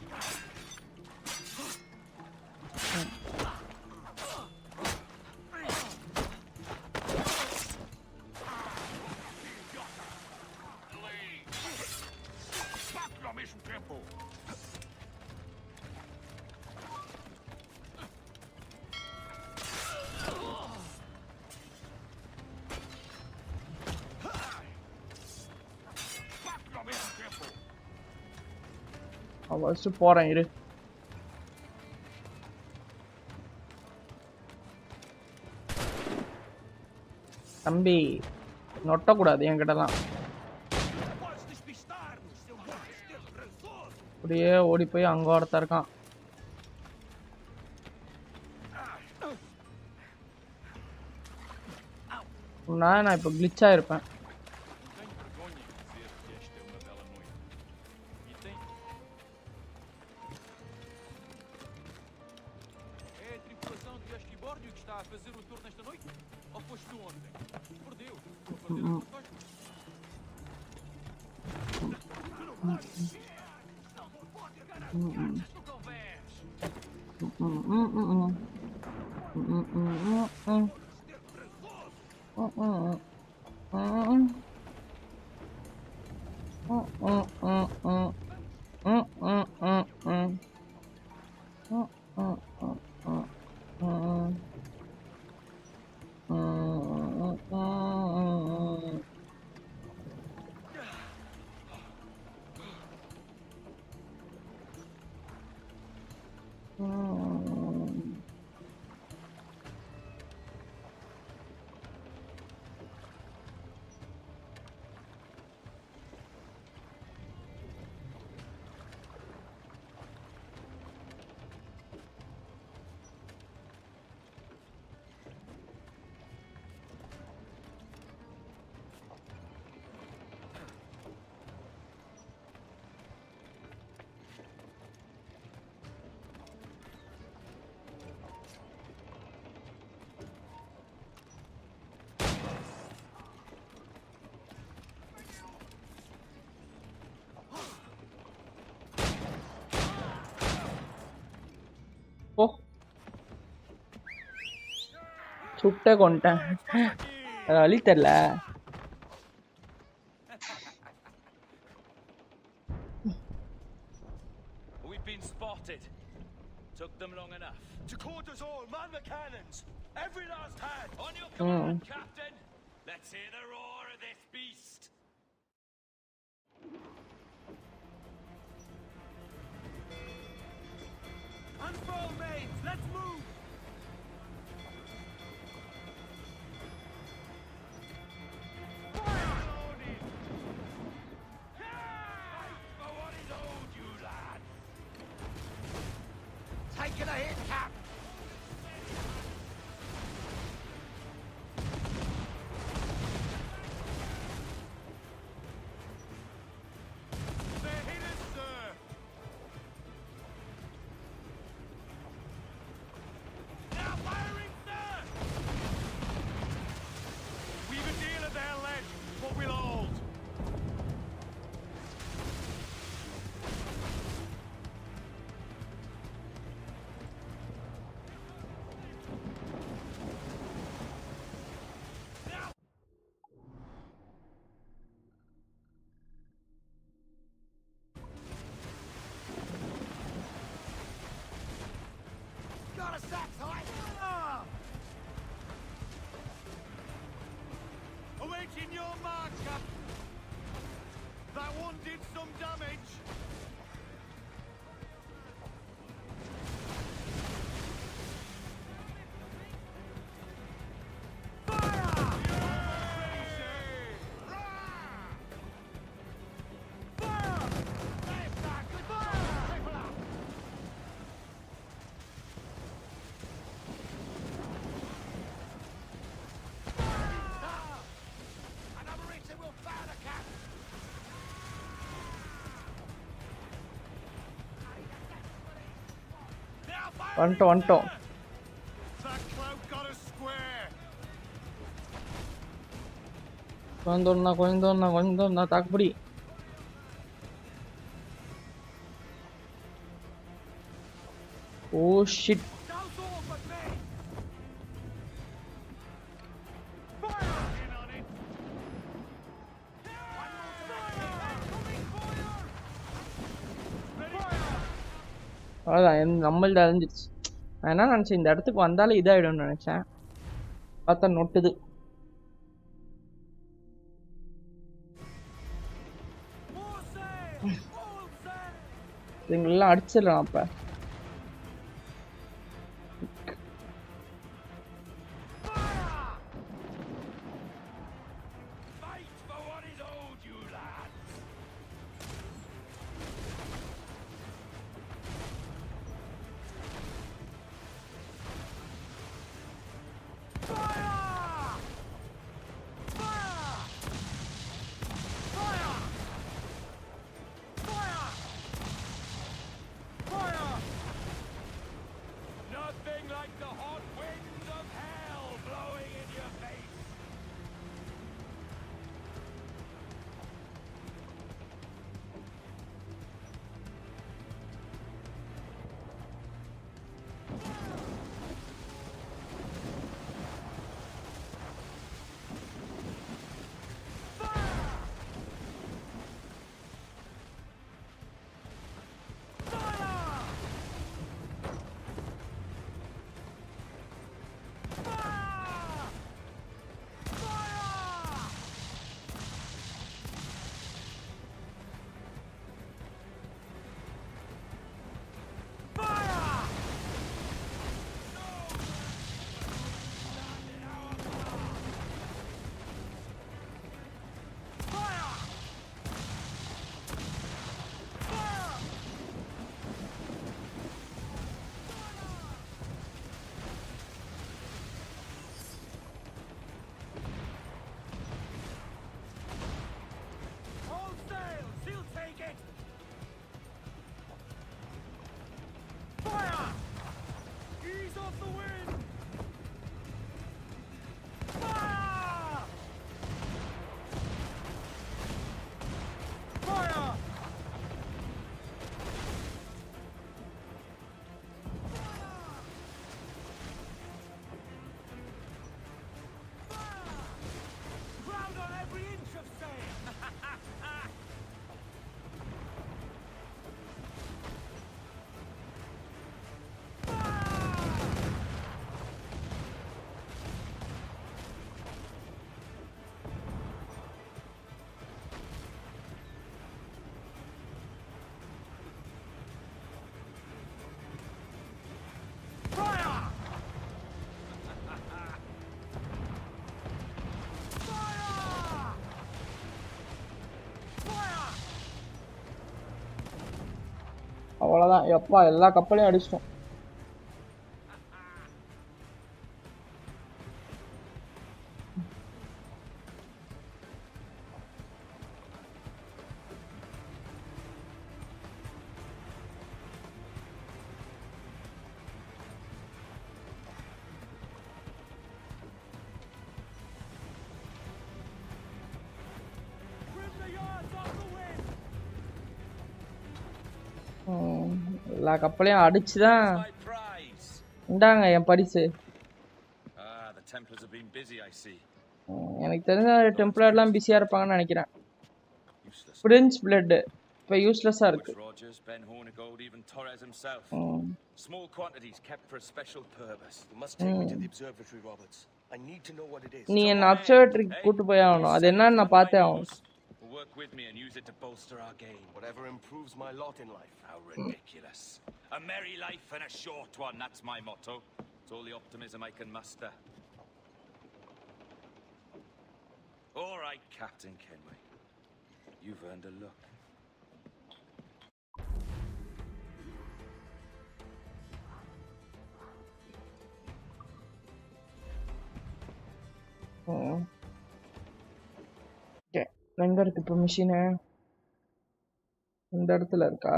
Quatro ao mesmo tempo! Quatro ao mesmo tempo! First போகிறேன் இரு. தம்பி நொட்டக்கூடாது என்கிட்டலாம். Podes despistar-nos, seu monstro preguiçoso! அப்படியே ஓடி போய் அங்கே ஒருத்தன் இருக்கான். நான் இப்போ கிளிச்சாக இருப்பேன். Não tenho vergonha em dizer que esta é uma bela noite. E tem. É a tripulação de Asquibórdio que está a fazer o tour nesta noite? Ou foste tu ontem? Por Deus, estou a fazer a tua coisa. ஓ சுட்ட கொண்டேன். வழி தெரில. We've been spotted. Took them long enough. To quarters all, man the cannons! Every last hand! On your command, Captain! Let's hear the roar of this beast! Unfurl mains! Let's move! Fire! Loaded! Fight for what is owed you, lad! Taking a hit, Cap! They're hit us, sir! Now firing, sir! We've a deal at their ledge, but we'll hold. Got a sack tight! Awaiting your mark, Cap. That one did some damage. வந்துட்டோம் That clout got us square. கொஞ்சம் தோணா தாக்குப்பிடி. Oh shit. That's all but me. Fire! In on it. அவ்வளோதான் நம்மள்ட்ட அழிஞ்சிருச்சு. நான் என்ன நினச்சேன், இந்த இடத்துக்கு வந்தாலே இதாகிடும்னு நினச்சேன். பார்த்தா நொட்டுது. இதுங்களெல்லாம் அடிச்சிடலாம் அப்போ. Fire! அவ்வளோதான் எப்பா எல்லா கப்பலையும் அடிச்சிட்டோம். எல்லா கப்பலையும் அடிச்சுதான் My prize. இந்தாங்க என் பரிசு. Ah, the Templars have been busy, I see. எனக்கு தெரிஞ்ச டெம்ப்ளர்லாம் பிஸியா இருப்பாங்கன்னு நினைக்கிறேன். Useless. பிரின்ஸ் பிளட் இப்போ யூஸ்லெஸ்ஸா இருக்கு. Which Rogers, Ben Hornigold, even Torres himself. Small quantities kept for a special purpose. You must take me to the observatory, Roberts. I need to know what it is. நீ என்ன அப்சர்வேட்டரிக்கு கூட்டு போய் ஆகணும். அது என்னன்னு நான் பார்த்தே ஆகணும். Work with me and use it to bolster our game. Whatever improves my lot in life. How ridiculous. A merry life and a short one, that's my motto. It's all the optimism I can muster. All right, Captain Kenway. You've earned a look. எங்க இருக்கு இப்போ machine? இந்த இடத்துல இருக்கா?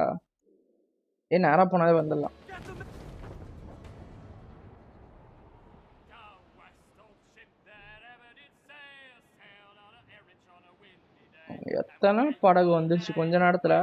நேரா போனாலே வந்துடலாம். எத்தனை படகு வந்துருச்சு கொஞ்ச நேரத்துல.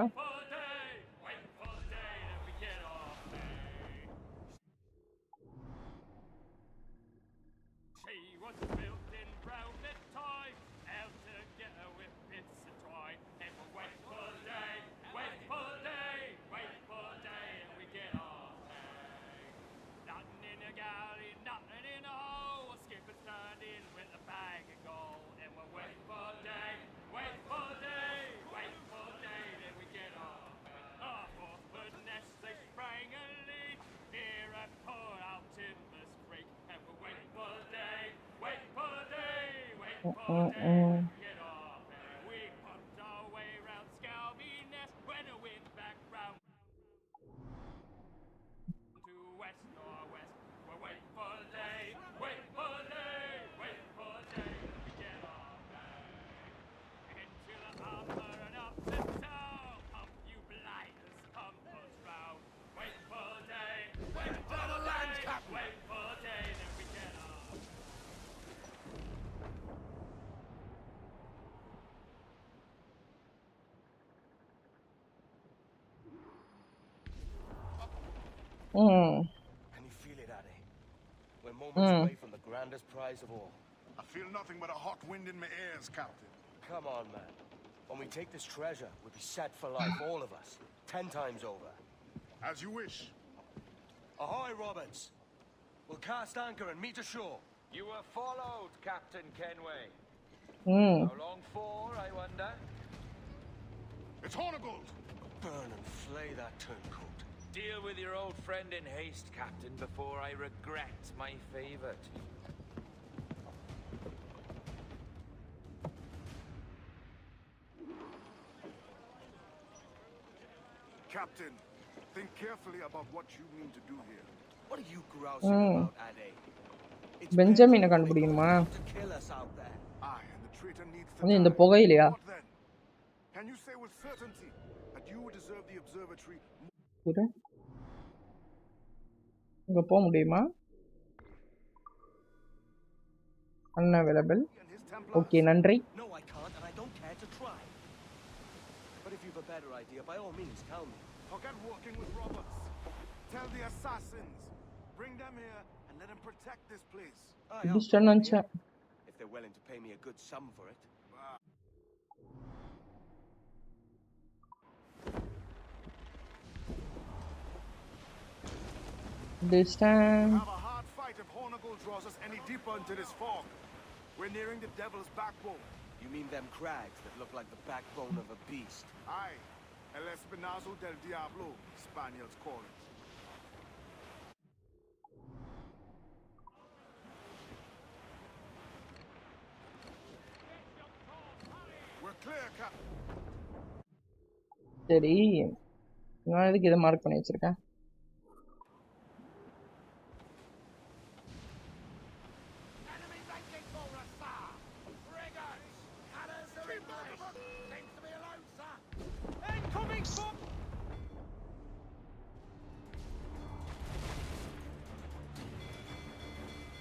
Can you feel it, Addy? We're moments away from the grandest prize of all. I feel nothing but a hot wind in my ears, Captain. Come on, man. When we take this treasure, we'll be set for life, all of us. 10 times over. As you wish. Ahoy, Roberts! We'll cast anchor and meet ashore. You were followed, Captain Kenway. How long for, I wonder? It's Hornigold! Burn and flay that turncoat. Deal with your old friend in haste, Captain, before I regret my favor to you. Captain, think carefully about what you mean to do here. What are you grousing about, Addy? பெஞ்சமினை கண்டுபிடிக்கணுமா? To kill us out there. Aye, and the traitor needs to இந்த die. புகையிலையா? What then? Can you say with certainty that you would deserve the observatory? இங்க போக முடியுமா? Unavailable. Okay, நன்றி. No, I can't, and I don't care to try. But if you've a better idea, by all means, tell me. Forget working with Roberts. Tell the assassins. Bring them here and let them protect this place. Distract நினைச்சேன். If they're willing to pay me a good sum for it. This time. Have a hard fight if Hornigold draws us any deeper into this fog. We're nearing the devil's backbone. You mean them crags that look like the backbone of a beast? Aye. El Espinazo del Diablo, Spaniards call it. We're clear, Captain. சரி நான் எதுக்கு இதை mark பண்ணி வச்சிருக்கேன்? Enemy making for us, sir! Frigates! Cutters are English! Seems to be alone, sir! Incoming for...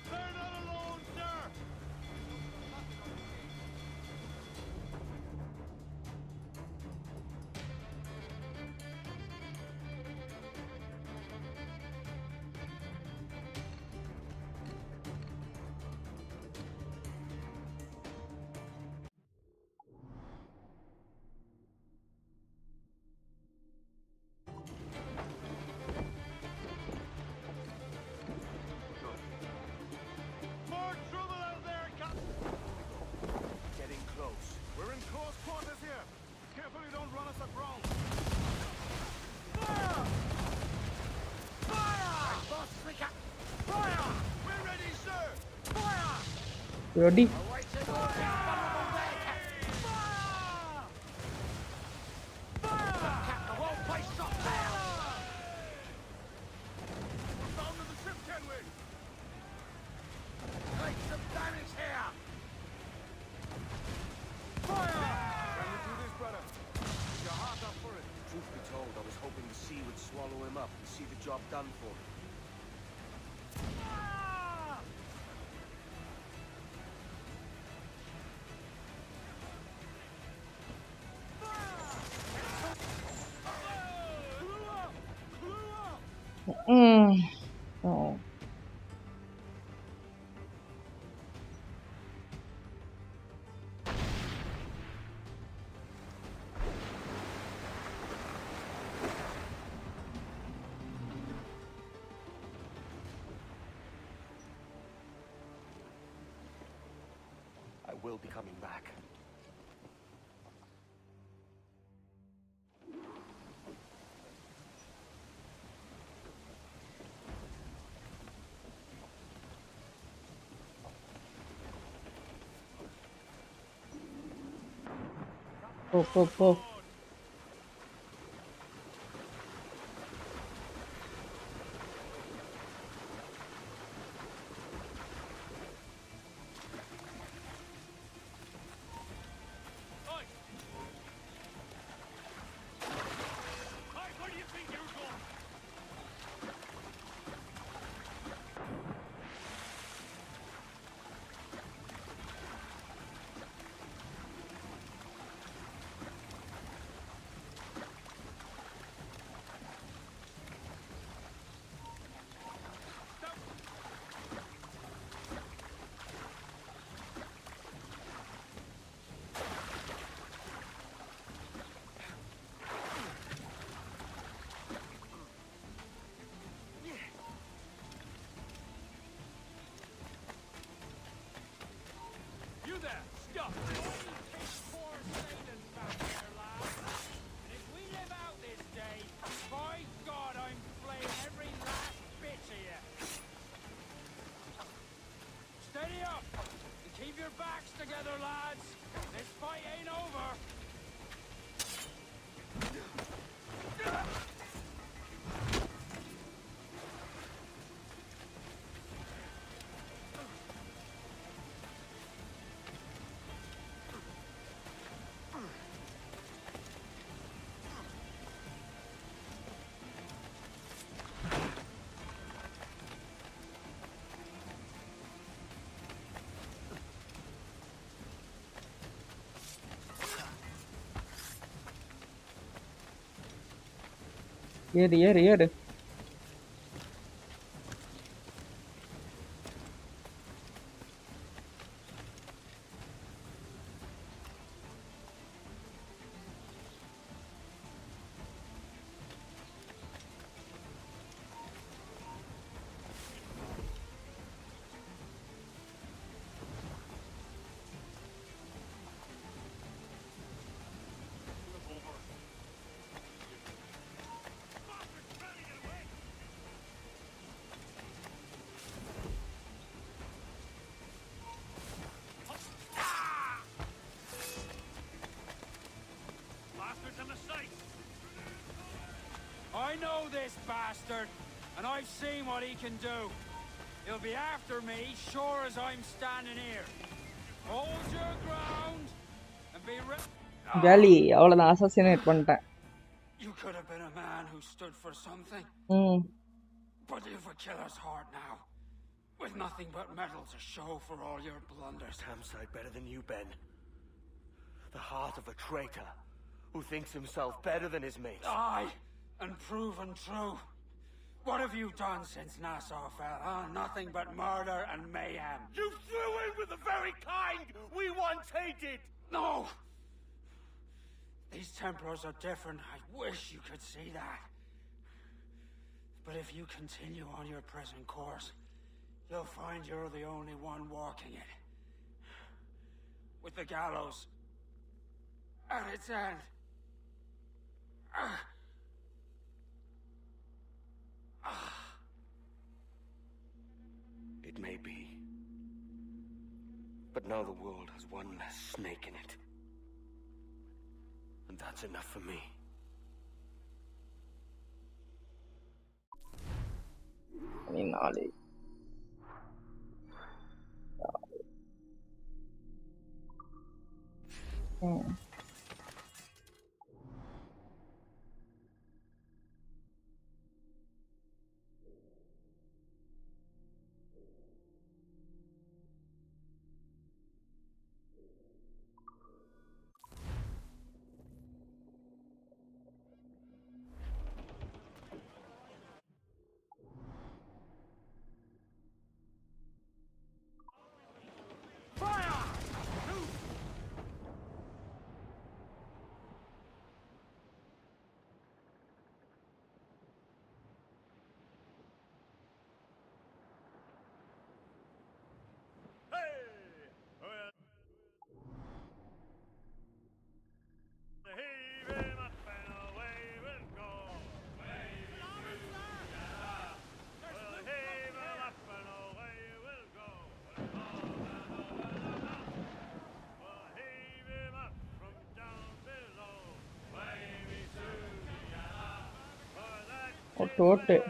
They're not alone, sir! More trouble out there, Captain! Getting close. We're in close quarters here! Careful you don't run us aground! Fire! Fire! Boss, we can... Fire! We're ready, sir! Fire! Ready? Awaiting orders, vulnerable there, Captain! Fire! Fire! Cap, the whole place shot down! We're bound to the ship, can we? Take some damage here! Fire! Can you do this, brother? Is your heart up for it? Truth be told, I was hoping the sea would swallow him up and see the job done for me. Fire! Oh. I will be coming back. Go. Where do you think you're going? You there, stop! Poor sailors back there, lads. And if we live out this day, by God, I'm flaying every last bit of you. Steady up and keep your backs together, lads. This fight ain't over. ஏறு. I know this bastard, and I've seen what he can do. He'll be after me, sure as I'm standing here. Hold your ground, and be ready. Gally, அவ்வளவுதான் assassinate பண்ணிட்டேன். You could have been a man who stood for something. But you've a killer's heart now, with nothing but metal to show for all your blunders. Damn sight better than you, Ben. The heart of a traitor who thinks himself better than his mates. Aye, and proven true. What have you done since Nassau fell, huh? Nothing but murder and mayhem. You threw in with the very kind we once hated! No! These Templars are different. I wish you could see that. But if you continue on your present course, you'll find you're the only one walking it. With the gallows at its end. It may be. But now the world has one less snake in it. And that's enough for me. Tote.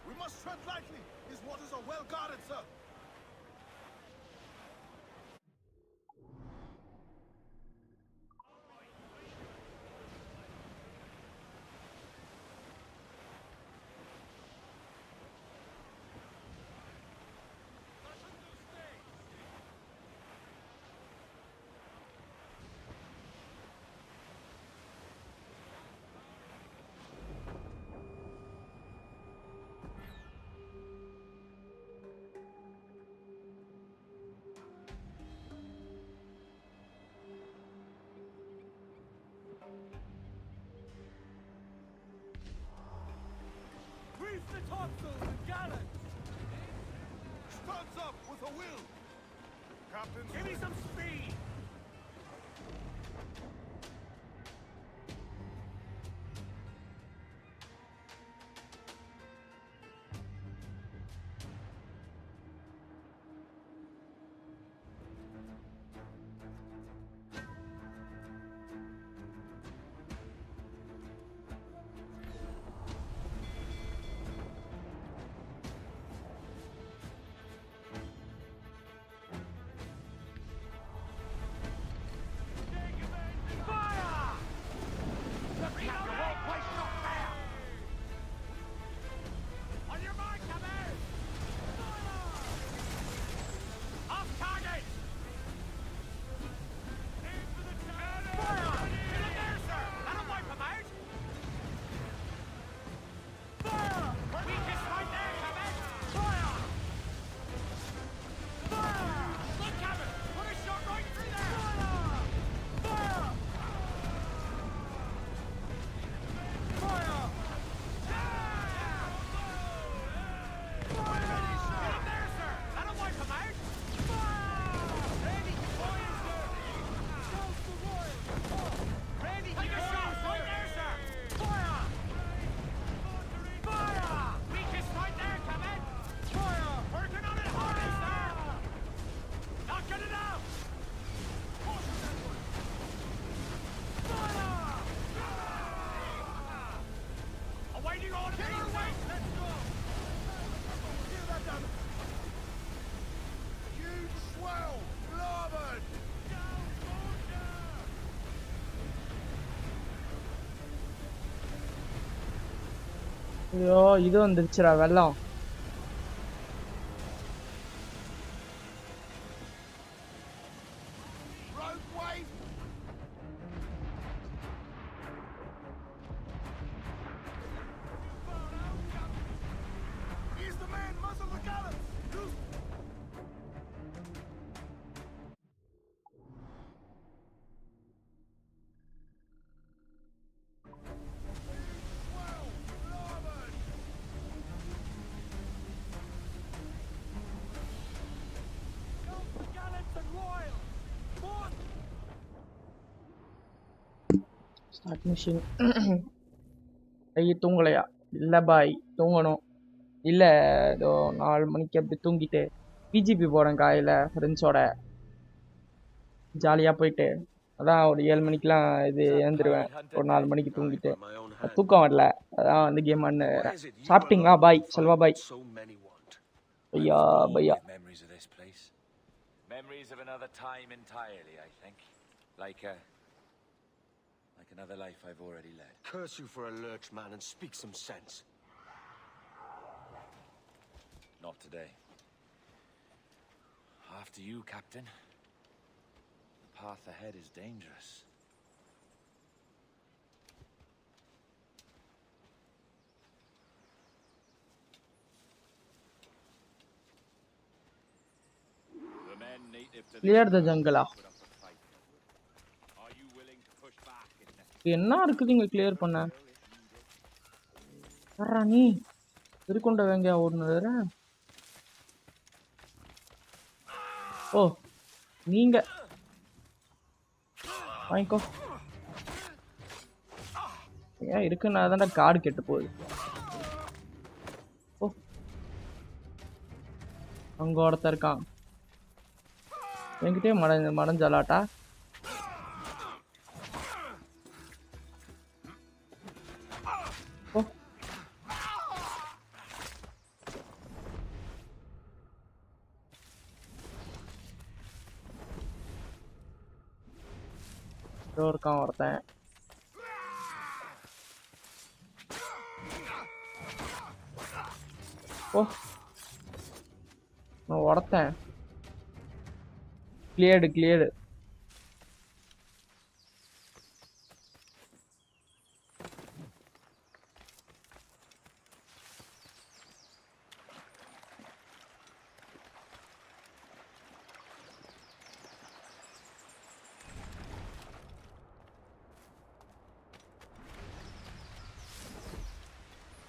We must tread lightly. These waters are well guarded, sir. Reef the topsails and gallants! Studs up with a will! Captain, Give me some speed! ஐயோ இது வந்துருச்சுடா வெள்ளம். Rogue wave! He's the man! Muzzle the gallows! Start machine. ஐயோ தூங்கலையா? இல்லை பாய் தூங்கணும். இல்லை ஏதோ 4 மணிக்கு அப்படி தூங்கிட்டு பிஜிபி போகிறேன் காலையில் ஃப்ரெண்ட்ஸோட ஜாலியாக போயிட்டு அதான் ஒரு 7 மணிக்கெலாம் இது ஏந்துருவேன். ஒரு 4 மணிக்கு தூங்கிட்டு தூக்கம் வரல, அதான் வந்து கேம் ஆடுறேன். சாப்பிட்டீங்களா பாய்? செல்வா பாய். ஐயா பையா. Memories of this place. Memories of another time entirely, I think. Like another life I've already led. Curse you for a lurch, man, and speak some sense. Not today. After you, Captain. The path ahead is dangerous. The men native to Clear the jungle. Are you willing to push back in என்ன இருக்குது இங்க clear பண்ண? வர்றா நீ திருக்கொண்ட வேங்க ஓடுனது. ஓ நீங்க வாங்கிக்கோ. ஏன் இருக்குன்னா தான்டா கார்டு கெட்டு போகுது. ஓ அங்க ஒருத்தர் இருக்கான். என்கிட்டே மடஞ்சாலாட்டா. ஓ இருக்கான் ஒருத்தன். ஓ நான் ஒருத்தன் கிளியர்டு.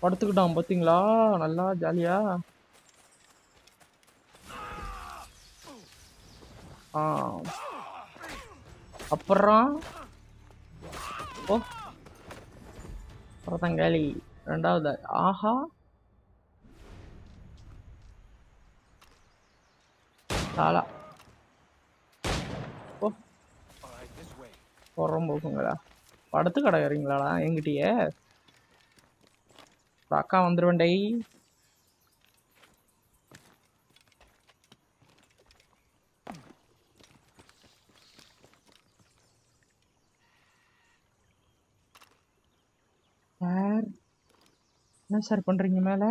படுத்துக்கிட்டான் பார்த்தீங்களா, நல்லா ஜாலியா. அப்புறம் ஓ ஒருத்தங்காலி ரெண்டாவது. ஆஹா தாளா. ஓ புறம் போகுங்களா? படுத்து கிடக்குறீங்களாடா எங்கிட்டயே? அக்கா வந்துருவேண்டை. சார் என்ன சார் பண்றீங்க மேல?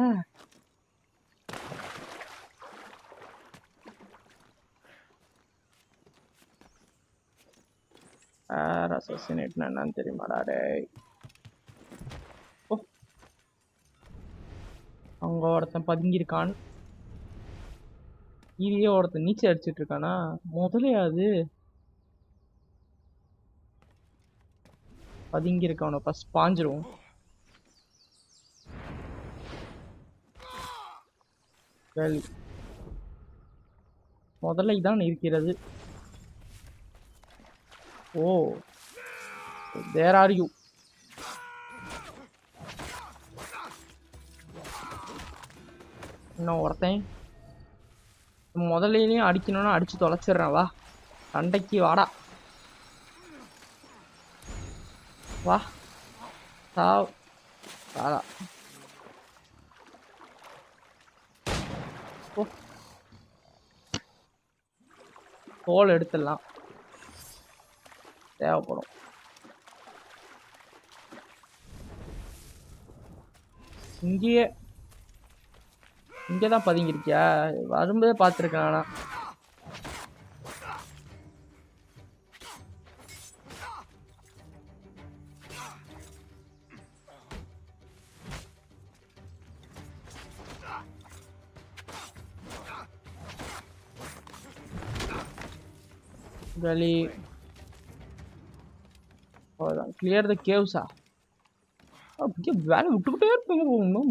அசாசினேட்னா என்னன்னு தெரியுமாடா டேய்? ஓ அங்க ஒருத்தன் பதுங்கியிருக்கான். இதையே ஒருத்தன் நீச்சல் அடிச்சிட்டு இருக்கானா? முதலே அது பதுங்கியிருக்கான ஃபர்ஸ்ட் பாஞ்சிரும். கேள்வி முதல்ல இதான் இருக்கிறது. ஓ வேர் ஆர் யூ? இன்னும் ஒருத்தன் முதல்லையும் அடிக்கணும்னா அடிச்சு தொலைச்சிடுறேன். வா சண்டைக்கு வாடா. வா சாவ் வாடா. ஓ தோல் எடுத்துடலாம், தேவைப்படும். இங்கேயே இங்கதான் பதுங்கிருக்கியா? வரும்போதே பார்த்துருக்கேன். ஆனா கலி கிளியர் த கேவ்ஸா? அப்படியே வேலை விட்டுக்கிட்டே இருப்பீங்க. இன்னும்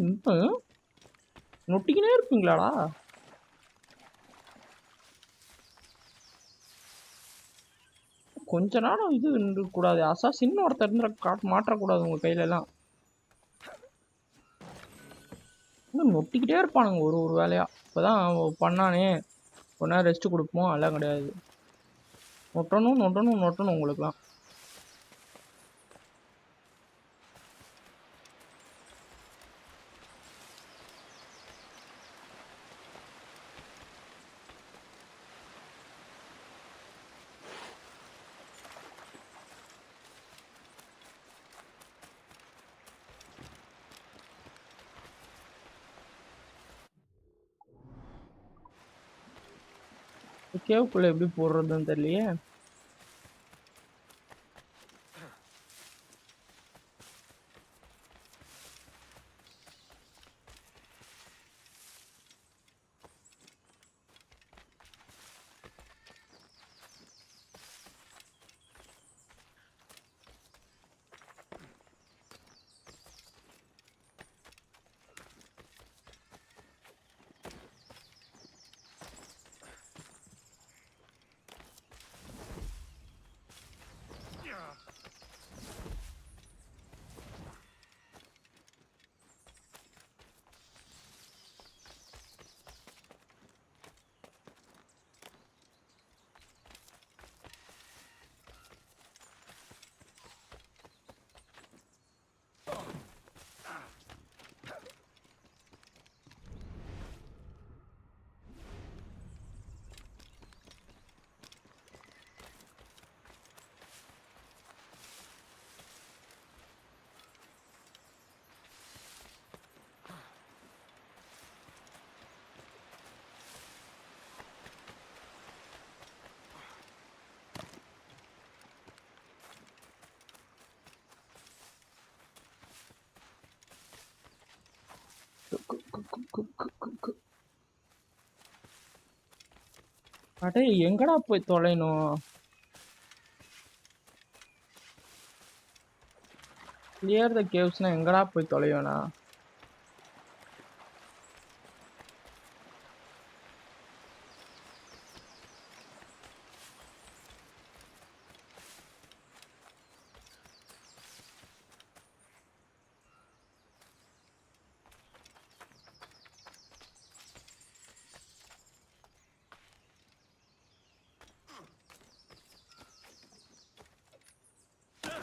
நொட்டிக்கினே இருப்பீங்களாடா? கொஞ்ச நேரம் இது இருக்கக்கூடாது. அசாசின்னு ஒருத்தர் இருந்து மாற்றக்கூடாது உங்க கையில எல்லாம். இன்னும் நொட்டிக்கிட்டே இருப்பானுங்க ஒரு ஒரு வேலையா. இப்பதான் பண்ணானே கொஞ்ச நேரம் ரெஸ்ட் கொடுப்போம். அதெல்லாம் கிடையாது. நொட்டணும் நொட்டணும் நொட்டணும் உங்களுக்குலாம். கேவுக்குள்ள எப்படி போடுறதுன்னு தெரியலையே. அடே எங்கடா போய் தொலைணும்? கிளியர் த கேவ்ஸ்னா எங்கடா போய் தொலைவேனா?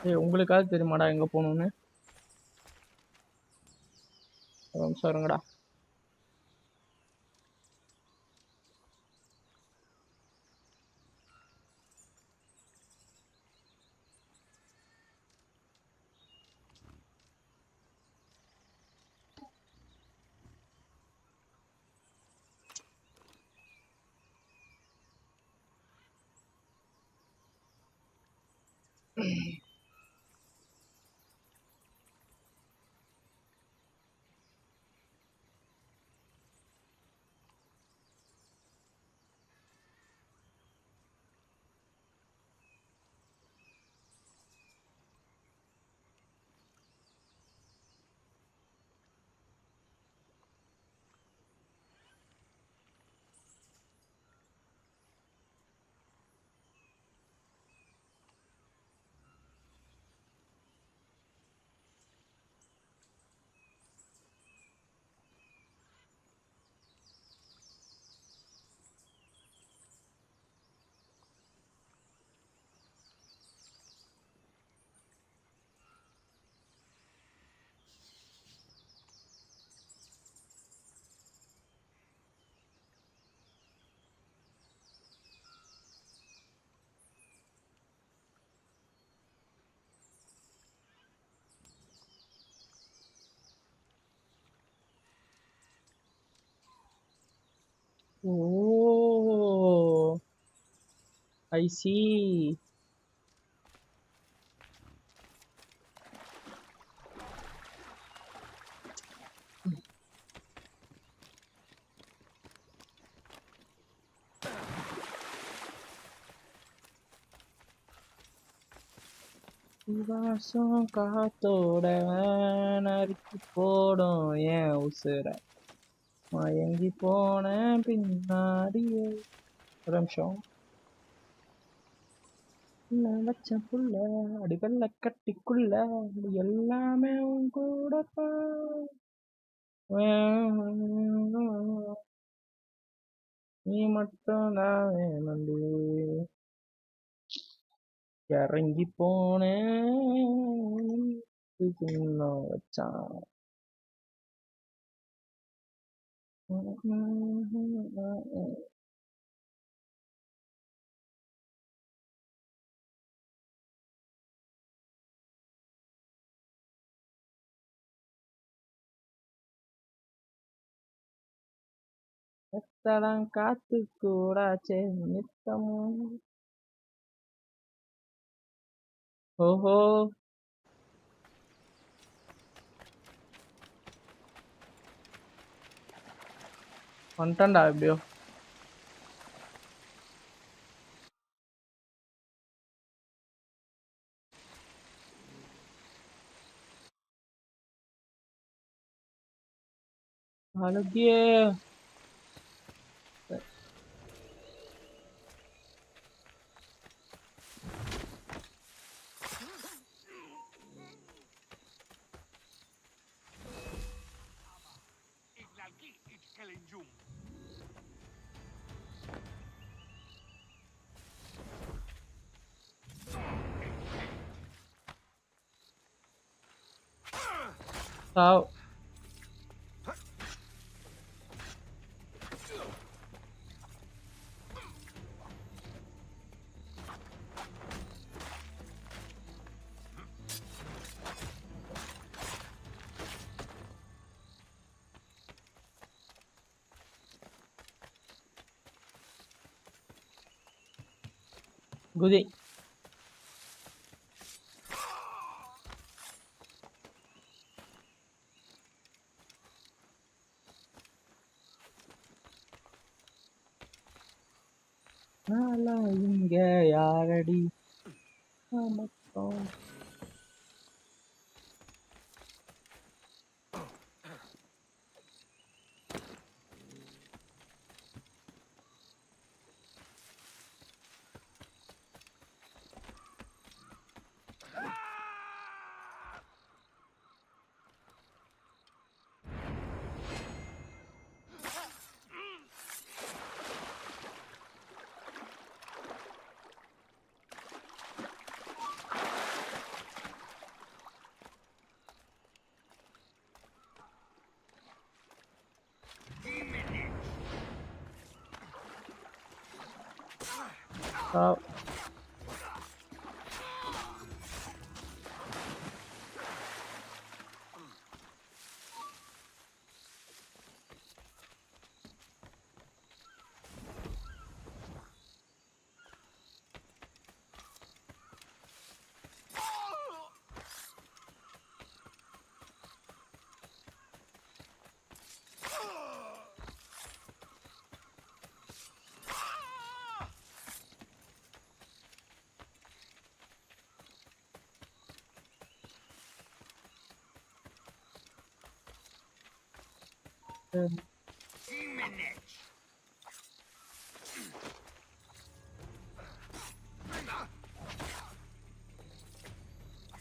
ஏய் உங்களுக்காவது தெரியுமாடா எங்க போகணும்னு? சொல்லுங்கடா. Oh, I see. வாசம் காத்தோட நறுக்கி போடும் ஏன் உசுர மயங்கி போன பின்னாடியே ஒரு நிமிஷம் வச்ச புள்ள அடி வெள்ள கட்டிக்குள்ள எல்லாமே உன் கூட நீ மட்டும் நான் வேணுண்டி இறங்கி போனேன் வச்சான் எத்தடம் காத்து கூடாச்சே நித்தமும் ஓஹோ வந்துட்டான்டா எப்படியோ அழகியே சாவ் குதி இங்க யாரடி மொத்தம் சாவ்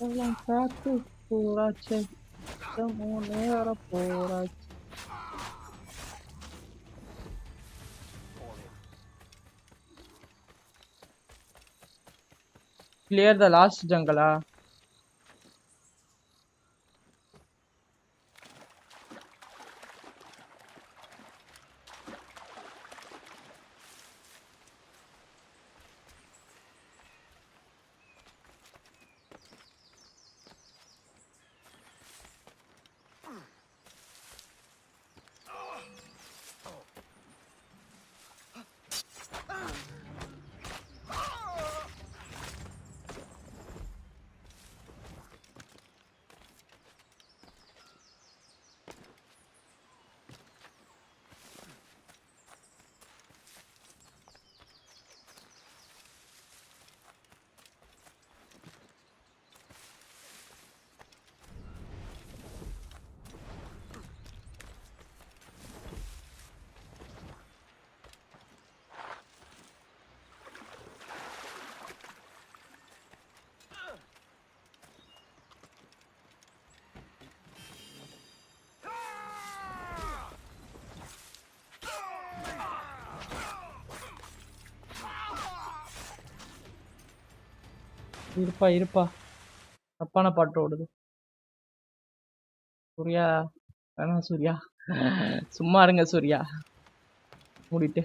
எல்லாம் காத்து போராச்சே நேர போராச்சு கிளியர் த லாஸ்ட் ஜங்கலா இருப்பா இருப்பா, தப்பான பாட்டு ஓடுது. சூர்யா வேணாம் சூர்யா, சும்மா இருங்க சூர்யா மூடிட்டு.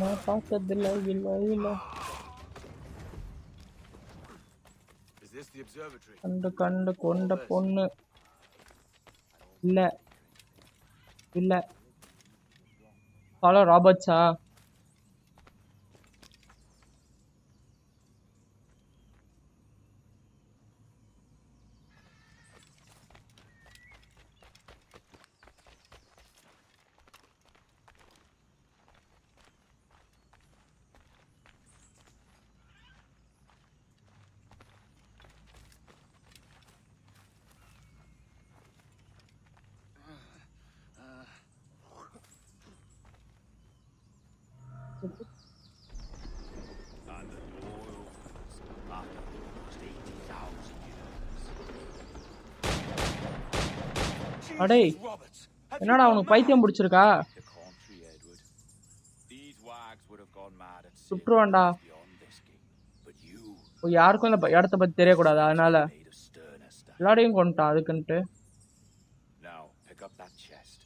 நான் பார்த்ததில்ல இல்ல இல்ல. Is this the observatory? கண்டு கண்டு கொண்ட பொண்ணு. இல்ல இல்ல, hello ராபர்ட்ஸா? And the door opens after almost 80,000 years. அடே Jesus, Roberts, have you என்னடா gone அவனுக்கு பைத்தியம் mad? பிடிச்சிருக்கா? The contrary, Edward. These wags would have gone mad at sailing சுற்றுவான்டா. beyond this gate. But you யாருக்கும் இந்த இடத்த பத்தி தெரியக்கூடாது, அதனால made of sterner stuff. எல்லாரையும் கொண்டுட்டான் அதுக்குன்ட்டு. Now pick up that chest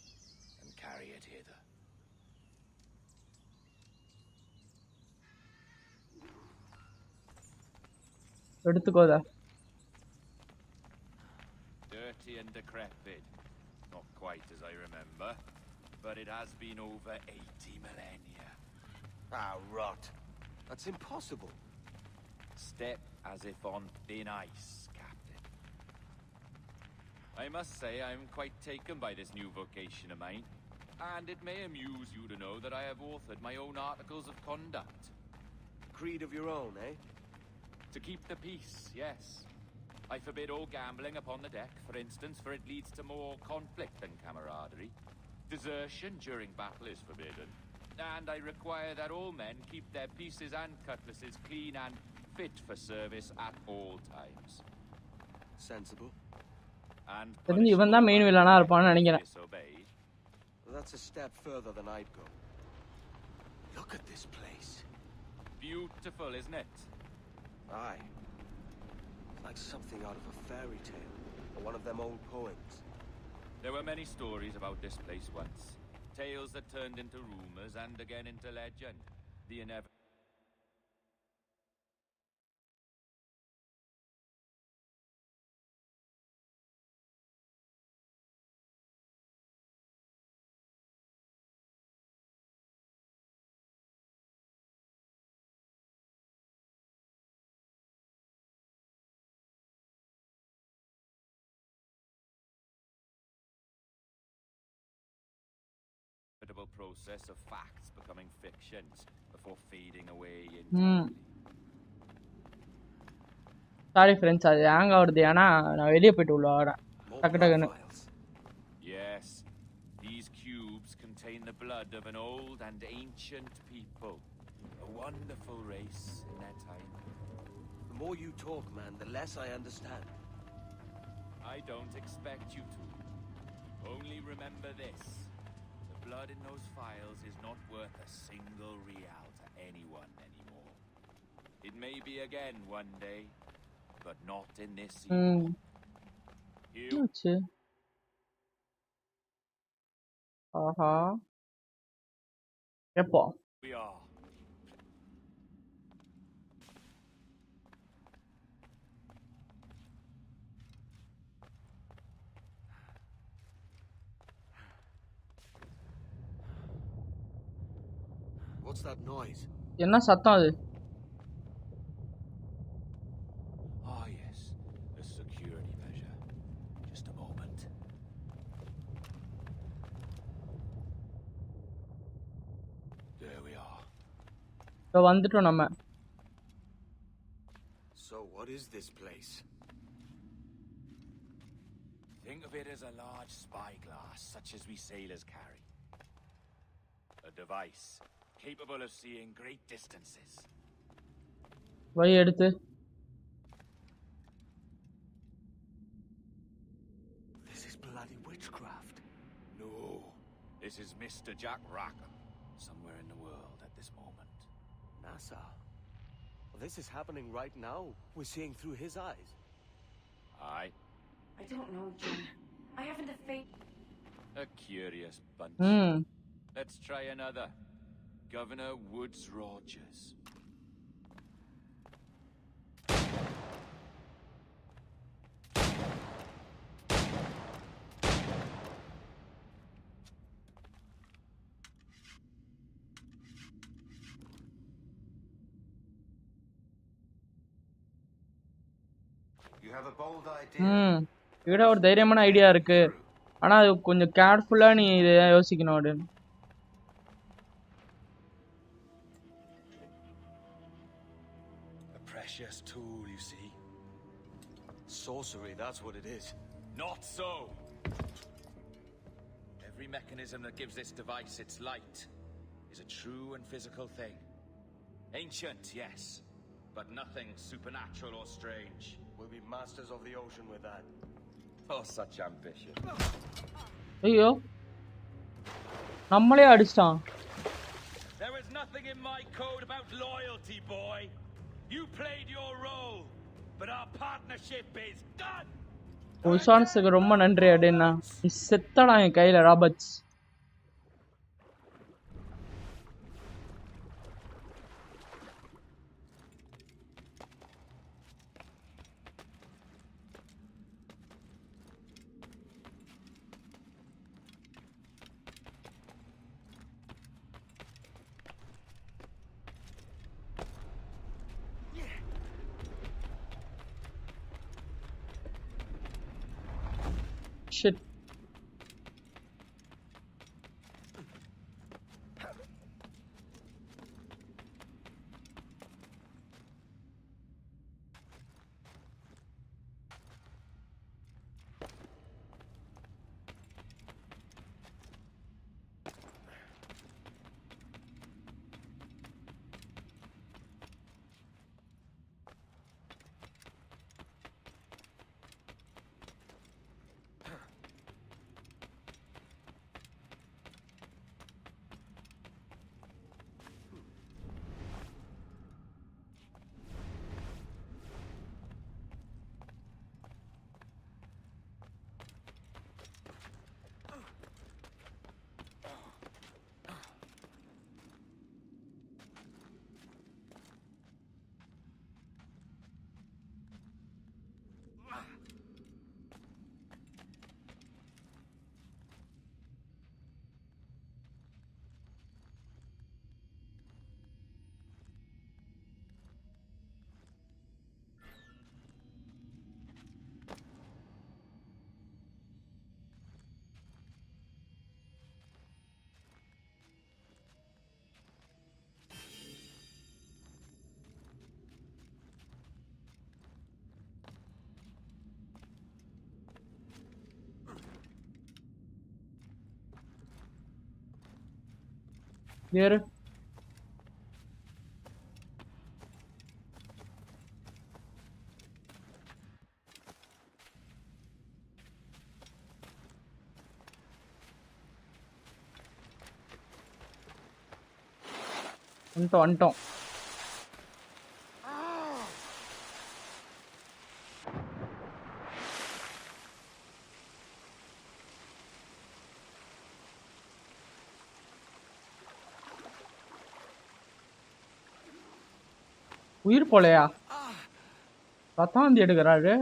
and carry it hither. எடுத்துக்கோத. Dirty and decrepit. Not quite as I remember, but it has been over 80 millennia. Ah, rot. That's impossible. Step as if on thin ice, Captain. I must say I'm quite taken by this new vocation of mine, and it may amuse you to know that I have authored my own articles of conduct. Creed of your own, eh? To keep the peace, yes. I forbid all gambling upon the deck, for instance, for it leads to more conflict than camaraderie. Desertion during battle is forbidden. And I require that all men keep their pieces and cutlasses clean and fit for service at all times. Sensible. And தெரிஞ்சு இவன் தான் main வில்லனா இருப்பான்னு நினைக்கிறேன். disobeyed. Well, that's a step further than I'd go. Look at this place. Beautiful, isn't it? Aye. Like something out of a fairy tale, or one of them old poems. There were many stories about this place once. Tales that turned into rumors and again into legend. The inevitable. Process of facts becoming fictions before fading away entirely. Sorry friends, அது hang ஆகுது. ஏன்னா நான் வெளியே போயிட்டு உள்ள வரேன் டக்கு டக்குன்னு. Yes, these cubes contain the blood of an old and ancient people, a wonderful race in their time. The more you talk, man, the less I understand. I don't expect you to. Only remember this. Blood in those files is not worth a single real to anyone anymore. It may be again one day, but not in this epoch. ஆஹா எப்போ We are. What's that noise? என்ன சத்தம் அது? Ah, yes. A security measure. Just a moment. There we are. இப்போ வந்துட்டோம் நம்ம. So what is this place? Think of it as a large spyglass, such as we sailors carry. A device capable of seeing great distances. வழி எடுத்து. This is bloody witchcraft. No, this is Mr. Jack Rackham, somewhere in the world at this moment. NASA. Well, this is happening right now. We're seeing through his eyes. Aye, I don't know, Jim. I haven't a faint. a curious bunch. Let's try another. Governor Woods Rogers. You have a bold idea. இவட ஒரு தைரியமான idea இருக்கு. ஆனா அது கொஞ்சம் கேர்ஃபுல்லா நீ இதை யோசிக்கணும் அப்படின்னு. A precious tool, you see. Sorcery, that's what it is. Not so. Every mechanism that gives this device its light is a true and physical thing. Ancient, yes, but nothing supernatural or strange. We'll be masters of the ocean with that. Oh, such ambition. ஐயோ நம்மளே அடிச்சிட்டான். There was nothing in my code about loyalty, boy. You played your role, but our partnership is done. விசாரணைக்கு ரொம்ப நன்றி அப்படின்னா செத்தடா என் கையில Roberts. Shit. ஏறு. வந்துட்டோம். உயிர் போலையா? ரத்தாந்தி எடுக்கிறாரு.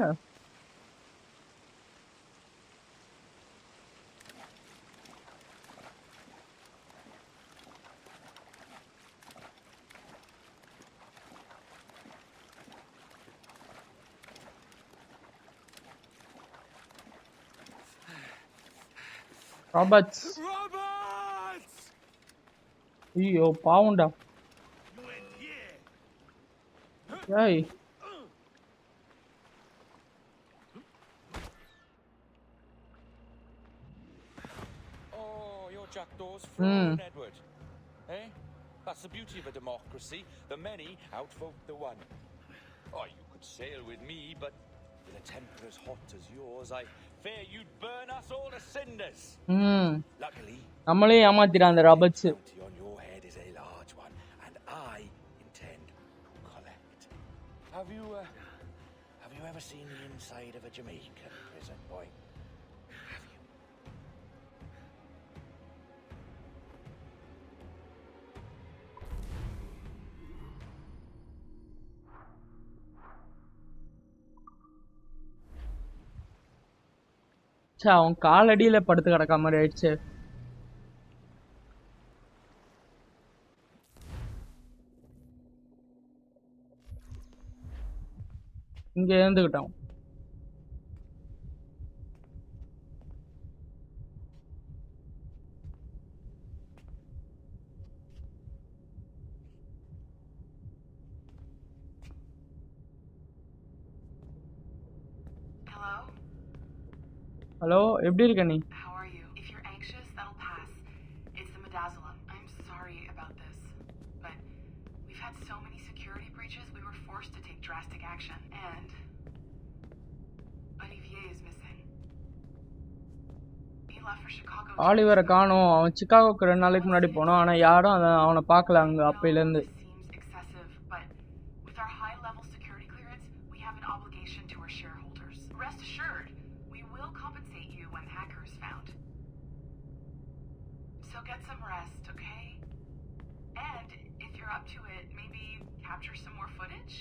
ராபர்ட்ஸ். ஐயோ பாவுண்டா. ஏய் Oh, your jackdaws thrown, Edward. Eh? That's the beauty of a democracy. The many outvote the one. Oh, you could sail with me, but with a temper as hot as yours, I fear you'd burn us all to cinders. Luckily, நம்மளே ஏமாத்திரான் அந்த Roberts. bounty on your head is a large one, and I intend to collect. Have you ever seen the inside of a Jamaican prison, boy? Have you? அவன் காலடியில படுத்து கிடக்க மாதிரி ஆயிடுச்சு. இங்க இருந்துகிட்டான். Hello, எப்படி இருக்க நீ? How are you? If you're anxious, that'll pass. It's the midazolam. I'm sorry about this, but we've had so many security breaches, we were forced to take drastic action, and Olivier is missing. He left for Chicago. ஆலிவரை காணோம். அவன் சிகாகோக்கு 2 நாளைக்கு முன்னாடி போனான். ஆனா யாரும் அவனை பார்க்கல அங்க அப்பையில இருந்து. Seems excessive, but with our high-level security clearance, we have an obligation to our shareholders. Rest assured, we will compensate you when the hacker is found. So get some rest, okay? And if you're up to it, maybe capture some more footage?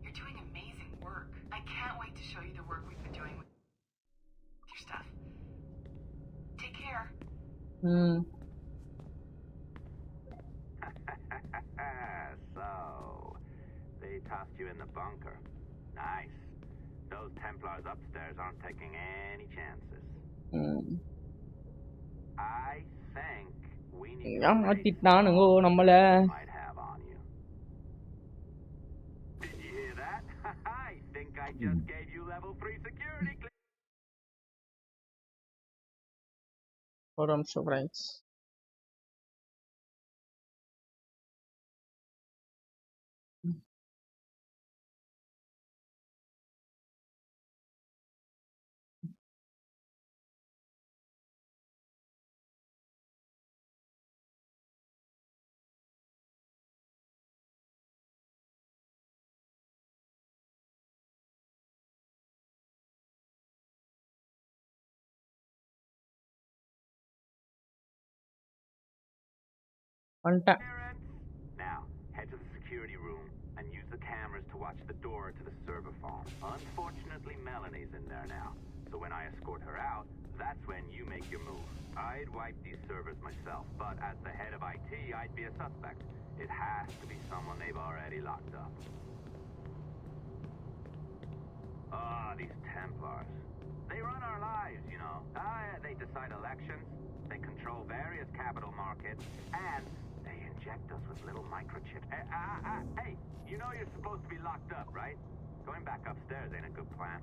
You're doing amazing work. I can't wait to show you the work we've been doing with your stuff. Take care. So, they tossed you in the bunker. Nice. Those Templars upstairs aren't taking any chances. I think we need to ஏமாத்திட்டானுங்கோ நம்மள. might have on you. Did you hear that? I think I just gave you level 3 security clearance. ஒரு நிமிஷம் friends. வந்துட்டேன். Now, head to the security room and use the cameras to watch the door to the server farm. Unfortunately, Melanie's in there now. So when I escort her out, that's when you make your move. I'd wipe these servers myself, but as the head of IT, I'd be a suspect. It has to be someone they've already locked up. These Templars. They run our lives, you know. They decide elections, they control various capital markets, and they inject us with little microchips. Hey, you know you're supposed to be locked up, right? Going back upstairs ain't a good plan.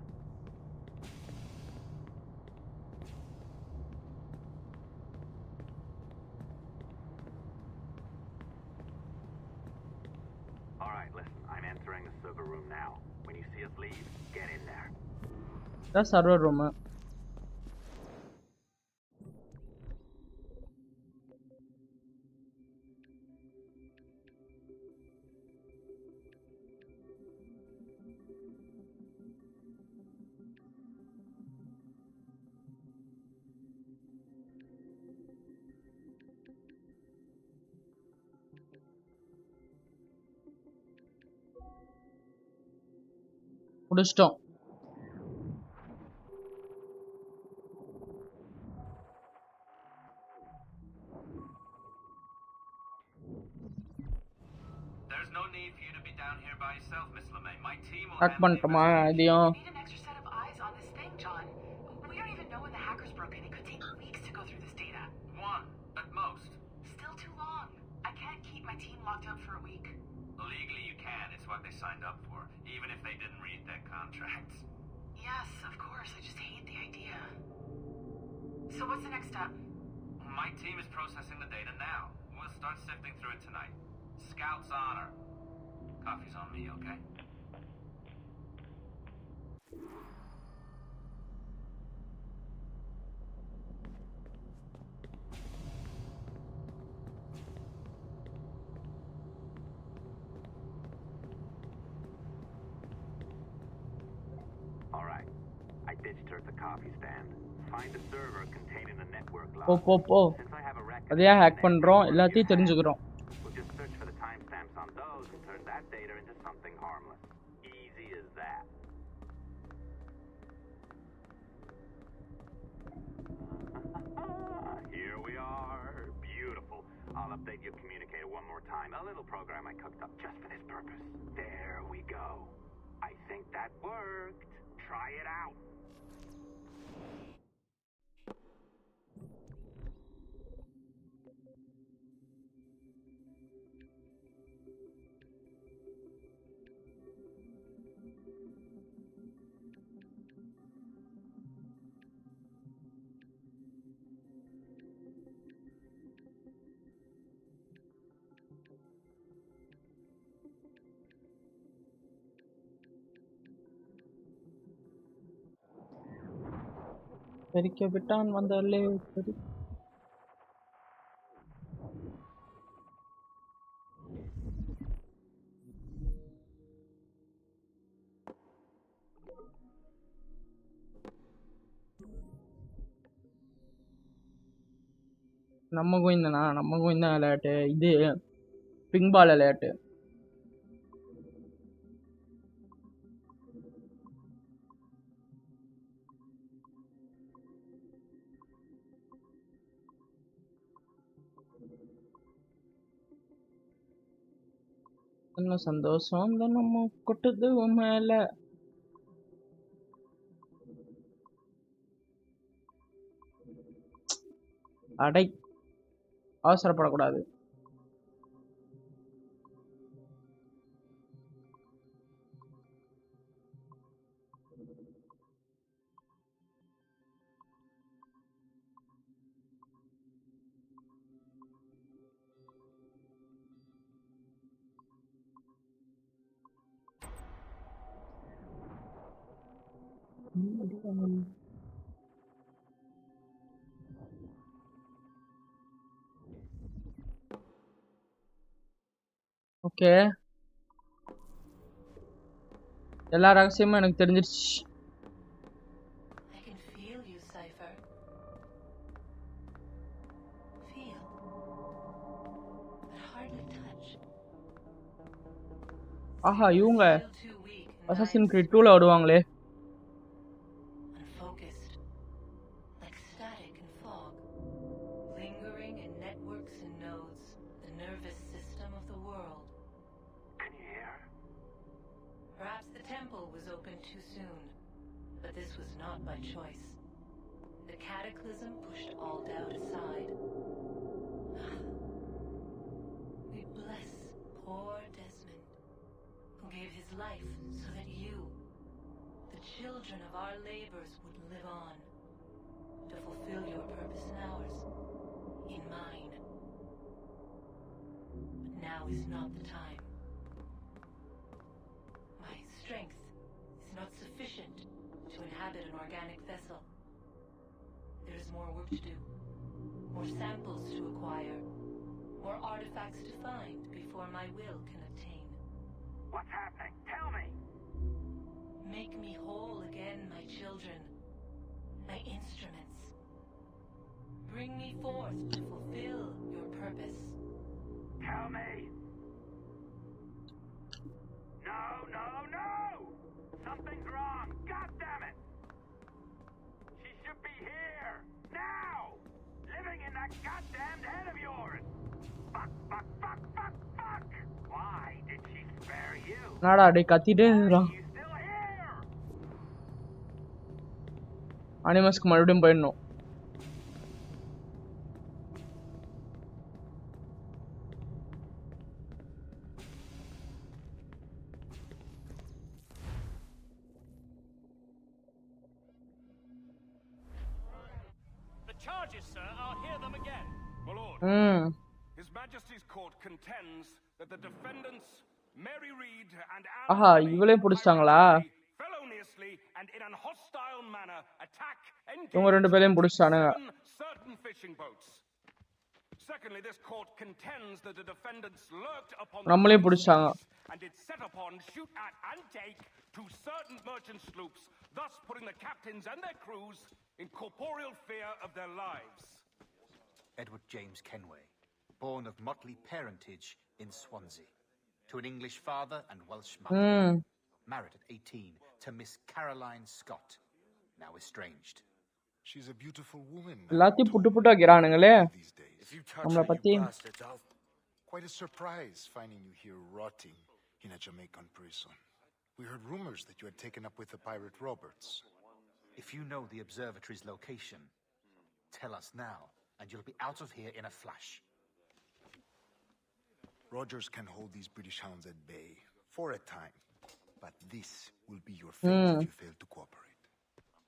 Alright, listen, I'm entering the server room now. When you see us leave, get in there. இதான் server room. முடிச்சிட்டோம். There's no need for you to be down here by yourself, Miss LeMay. My team will hack handle the பண்ணிட்டோமா investigation. இதையும்? We need an extra set of eyes on this thing, John. We don't even know when the hackers broke in. It could take weeks to go through this data. One, at most. Still too long. I can't keep my team locked up for a week. Legally you can. It's what they signed up for, even if they didn't read their contracts. Yes, of course. I just hate the idea. So what's the next step? My team is processing the data now. We'll start sifting through it tonight. Scout's honor. Coffee's on me, okay? All right. I ditched her at the coffee stand. Find a server containing the network போ log. போ போ. Since I have a record, அதையா hack பண்றோம், எல்லாத்தையும் தெரிஞ்சுக்கிறோம். we'll just search for the timestamps on those and turn that data into something harmless. Easy as that. Here we are. Beautiful. I'll update your communicator one more time. A little program I cooked up just for this purpose. There we go. I think that worked. Try it out. தெரிக்க விட்டான் வந்தாலே சரி. நம்ம கோயிந்தா விளையாட்டு இது ping பால் விளையாட்டு. என்ன சந்தோஷம் இந்த நம்ம கொட்டுது உன் மேல. அடை அவசரப்படக்கூடாது. ஓகே, எல்லா ரகசியமும் எனக்கு தெரிஞ்சிருச்சு. I can feel you, Cypher. Feel, but hardly touch. ஆஹா, இவங்க Still too weak. Assassin Creed 2ல வருவாங்களே. Unfocused, like static and fog, lingering in networks and nodes, the nervous system of the world. Can you hear? Perhaps the temple was opened too soon, but this was not by choice. The cataclysm pushed all doubt aside. We bless poor Desmond, who gave his life so that you, the children of our labors, would live on, to fulfill your purpose in ours, in mine. But now is not the time. My strength is not sufficient to inhabit an organic vessel. There is more work to do, more samples to acquire, more artifacts to find before my will can obtain. What's happening? Tell me! Make me whole again, my children, my instruments. Bring me forth to fulfill your purpose. Tell me! No, no, no! Something's wrong. God damn it! She should be here now, living in that goddamned head of yours. Fuck! Why did she spare you? நாடா டேய் கத்திட்டே இருக்கறான். அனிமஸ்க்கு மறுபடியும் போயிடணும். The charges, sir, I'll hear them again. My lord, His Majesty's court contends that the defendants Mary Reed and ஆஹா இவளே புடிச்சாங்களா? feloniously and in an hostile manner attack இவங்க ரெண்டு பேரையும் புடிச்சானுங்க. certain fishing boats. Secondly, this court contends that the defendants lurked upon நம்மளையும் புடிச்சாங்க. and did set upon, shoot at and take to certain merchant sloops, thus putting the captains and their crews in corporeal fear of their lives. Edward James Kenway, born of motley parentage in Swansea, to an English father and Welsh mother, married at 18 to Miss Caroline Scott, now estranged. She's a beautiful woman. எல்லாத்தையும் புட்டு புட்டு வைக்கிறானுங்களே. நம்மள பத்தி Quite a surprise finding you here rotting in a Jamaican prison. We heard rumors that you had taken up with the pirate Roberts. If you know the observatory's location, tell us now, and you'll be out of here in a flash. Rogers can hold these British hounds at bay for a time, but this will be your fate if you fail to cooperate.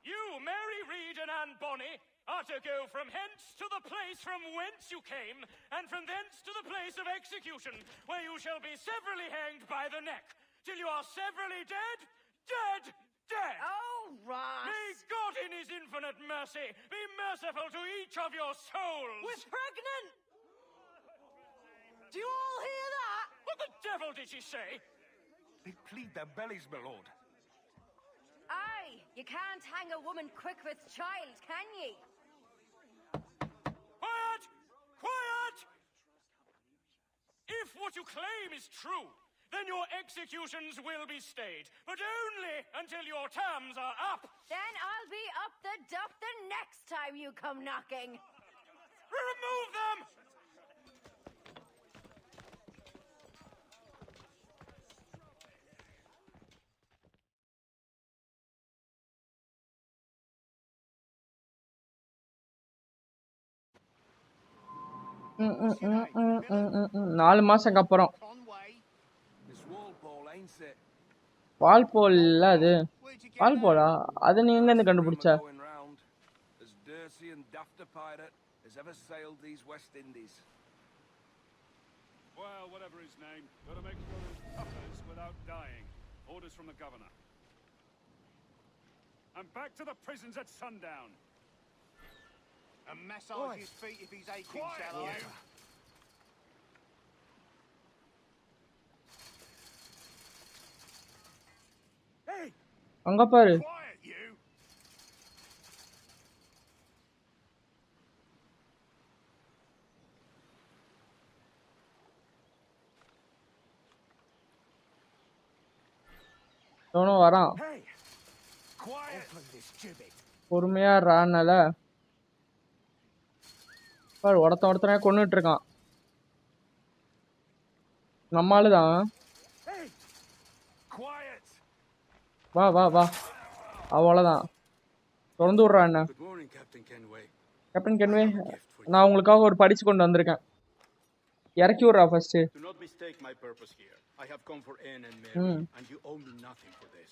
You, Mary Reed and Anne Bonny, are to go from hence to the place from whence you came, and from thence to the place of execution, where you shall be severally hanged by the neck, till you are severally dead. Oh, Ross! May God in his infinite mercy be merciful to each of your souls! We're pregnant! Do you all hear that? What the devil did she say? They plead their bellies, my lord. Aye, you can't hang a woman quick with child, can ye? Quiet! Quiet! If what you claim is true, then your executions will be stayed, but only until your terms are up. Then I'll be up the duck the next time you come knocking. Remove them! நாலு மாசம் அப்புறம் Walpole இல்ல அது வால்போலா அது நீ எங்க இருந்து கண்டுபிடிச்ச Well, whatever his name, gotta make sure his suffers without dying. Orders from the governor. I'm back to the prisons at sundown. And massage his feet if he's aching, shall I? Hey! அங்க பாரு Quiet, you! அவனும் வரான் Hey! Quiet! Open this gibbet. பொறுமையா ரானால பாரு ஒருத்தனே கொன்னுட்டு இருக்கான் நம்மாலுதான் Hey! Quiet! வா வா வா அவ்வளவுதான் திறந்து விடுறா என்ன Good morning, Captain Kenway. Captain Kenway நான் உங்களுக்காக ஒரு படிச்சு கொண்டு வந்திருக்கேன் இறக்கி விடுறா first Do not mistake my purpose here. I have come for Anne and Mary, and you owe me nothing for this.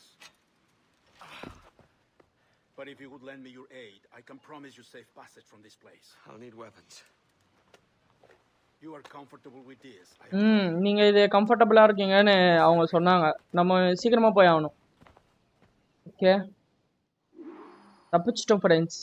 But if you would lend me your aid, I can promise you safe passage from this place. I'll need weapons. You are comfortable with this. நீங்க இது கம்ஃபர்ட்டபிளா இருக்கீங்கன்னு அவங்க சொன்னாங்க நம்ம சீக்கிரமா போய் ஆகணும் okay தப்பிச்சிட்டோம் friends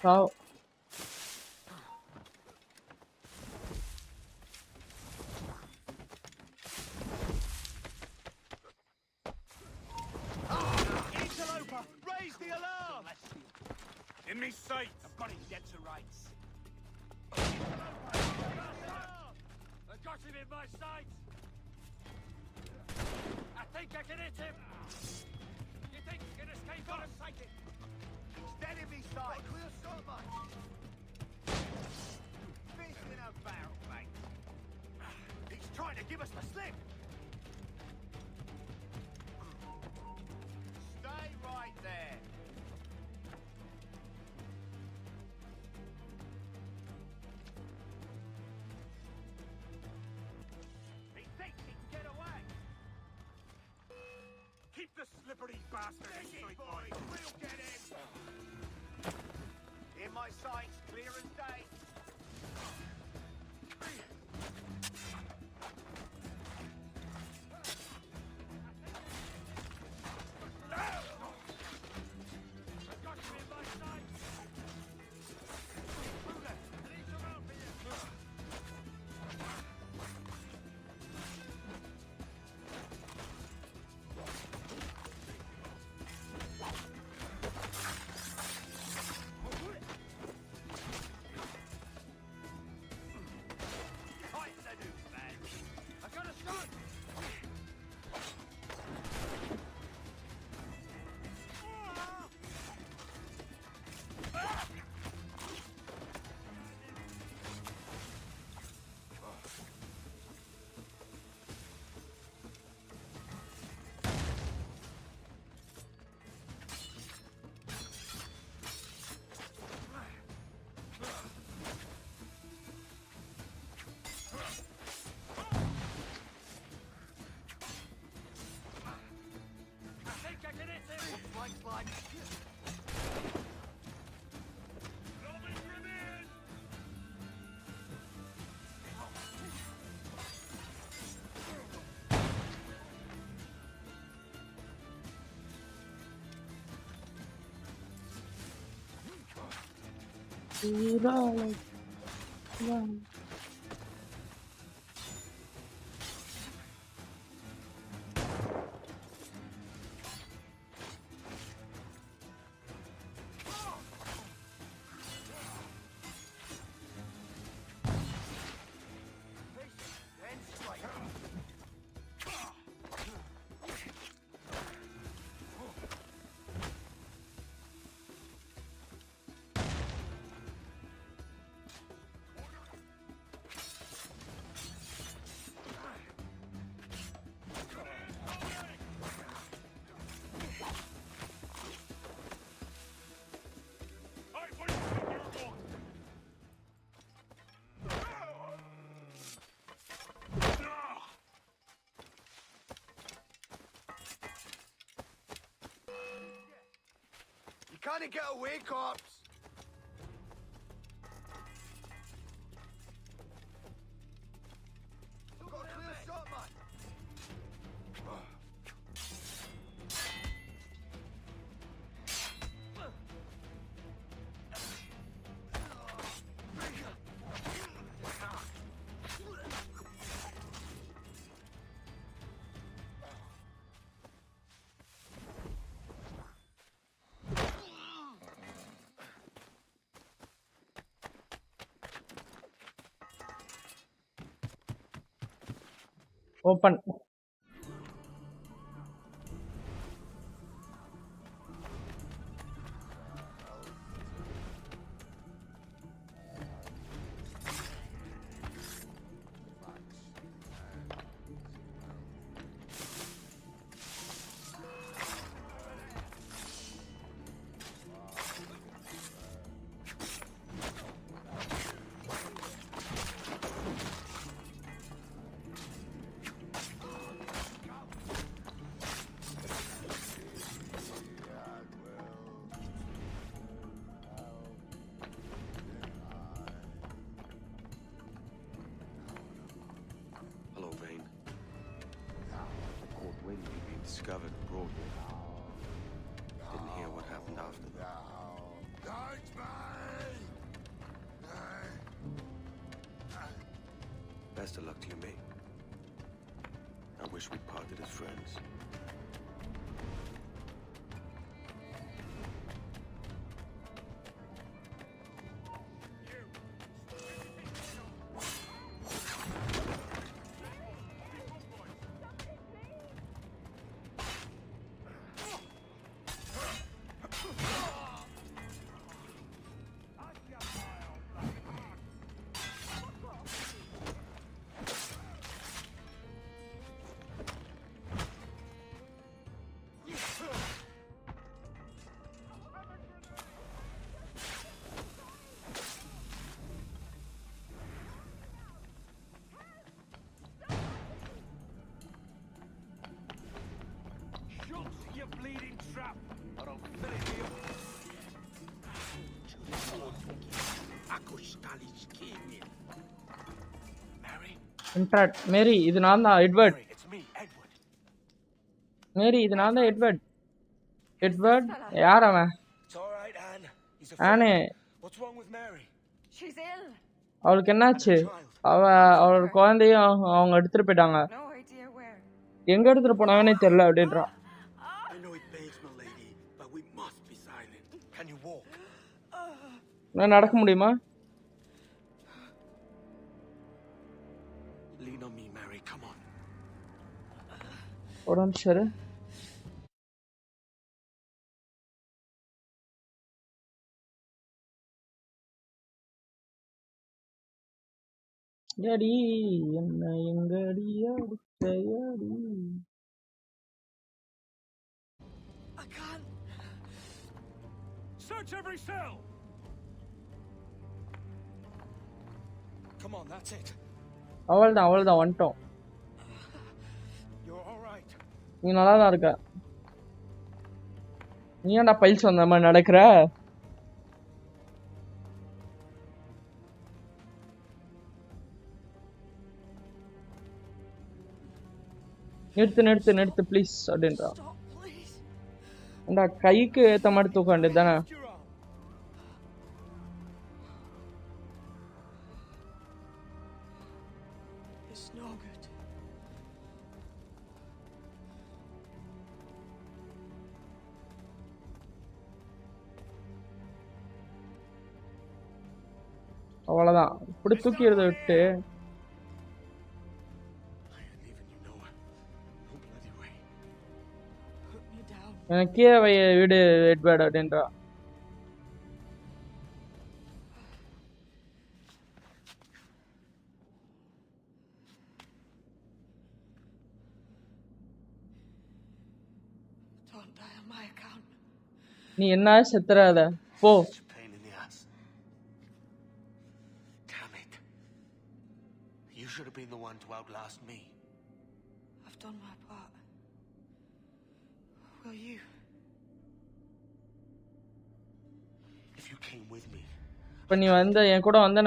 Wow. Interloper, raise the alarm! In me sights! I'm running dead to rights. I got him in my sights! I think I can hit him! You think you can escape on a sighting? He's dead in me sight. Clear shot, mate. Fish in a barrel, mate. He's trying to give us the slip! Stay right there. He thinks he can get away! Keep the slippery bastard in sight, boys! We'll get him. In my sights, clear as day. Can't get away, corpse! Got a clear shot, man. Open. Discovered and brought here. Didn't hear what happened after that. Best of luck to you, mate. I wish we'd parted as friends. Interact மேரி இது நான் தான் Edward. மேரி இது நான் தான் Edward. Edward யார் அவன்? ஆனே அவளுக்கு என்னாச்சு? அவளோட குழந்தையும் அவங்க எடுத்துட்டு போயிட்டாங்க. எங்க எடுத்துட்டு போனாங்கன்னே தெரியல அப்படின்றான். நடக்க முடியுமா? ஒரு நிமிஷம். டாடி என்ன எங்கடி அடுத்தையடி? I can't. Search every cell. Come on, that's it. அவ்வளவுதான் வந்துட்டோம். You're all right. நீ நல்லா தான் இருக்க. நீ ஏன்டா பைல்ஸ் வந்த மாதிரி நடக்கிற? நிறுத்து ப்ளீஸ் அப்படின்றா. இந்த கைக்கு ஏற்ற மாதிரி தூக்க வேண்டியது தானே? அவ்வளவுதான். இப்படி தூக்கிறத விட்டு எனக்கே வீடு எட்வர்ட் அப்படின்றா. நீ என்ன செத்துறாத போ. You should have been the one to outlast me. I've done my part. Will you? If you came with me. இப்ப நீ வந்து என் கூட வந்த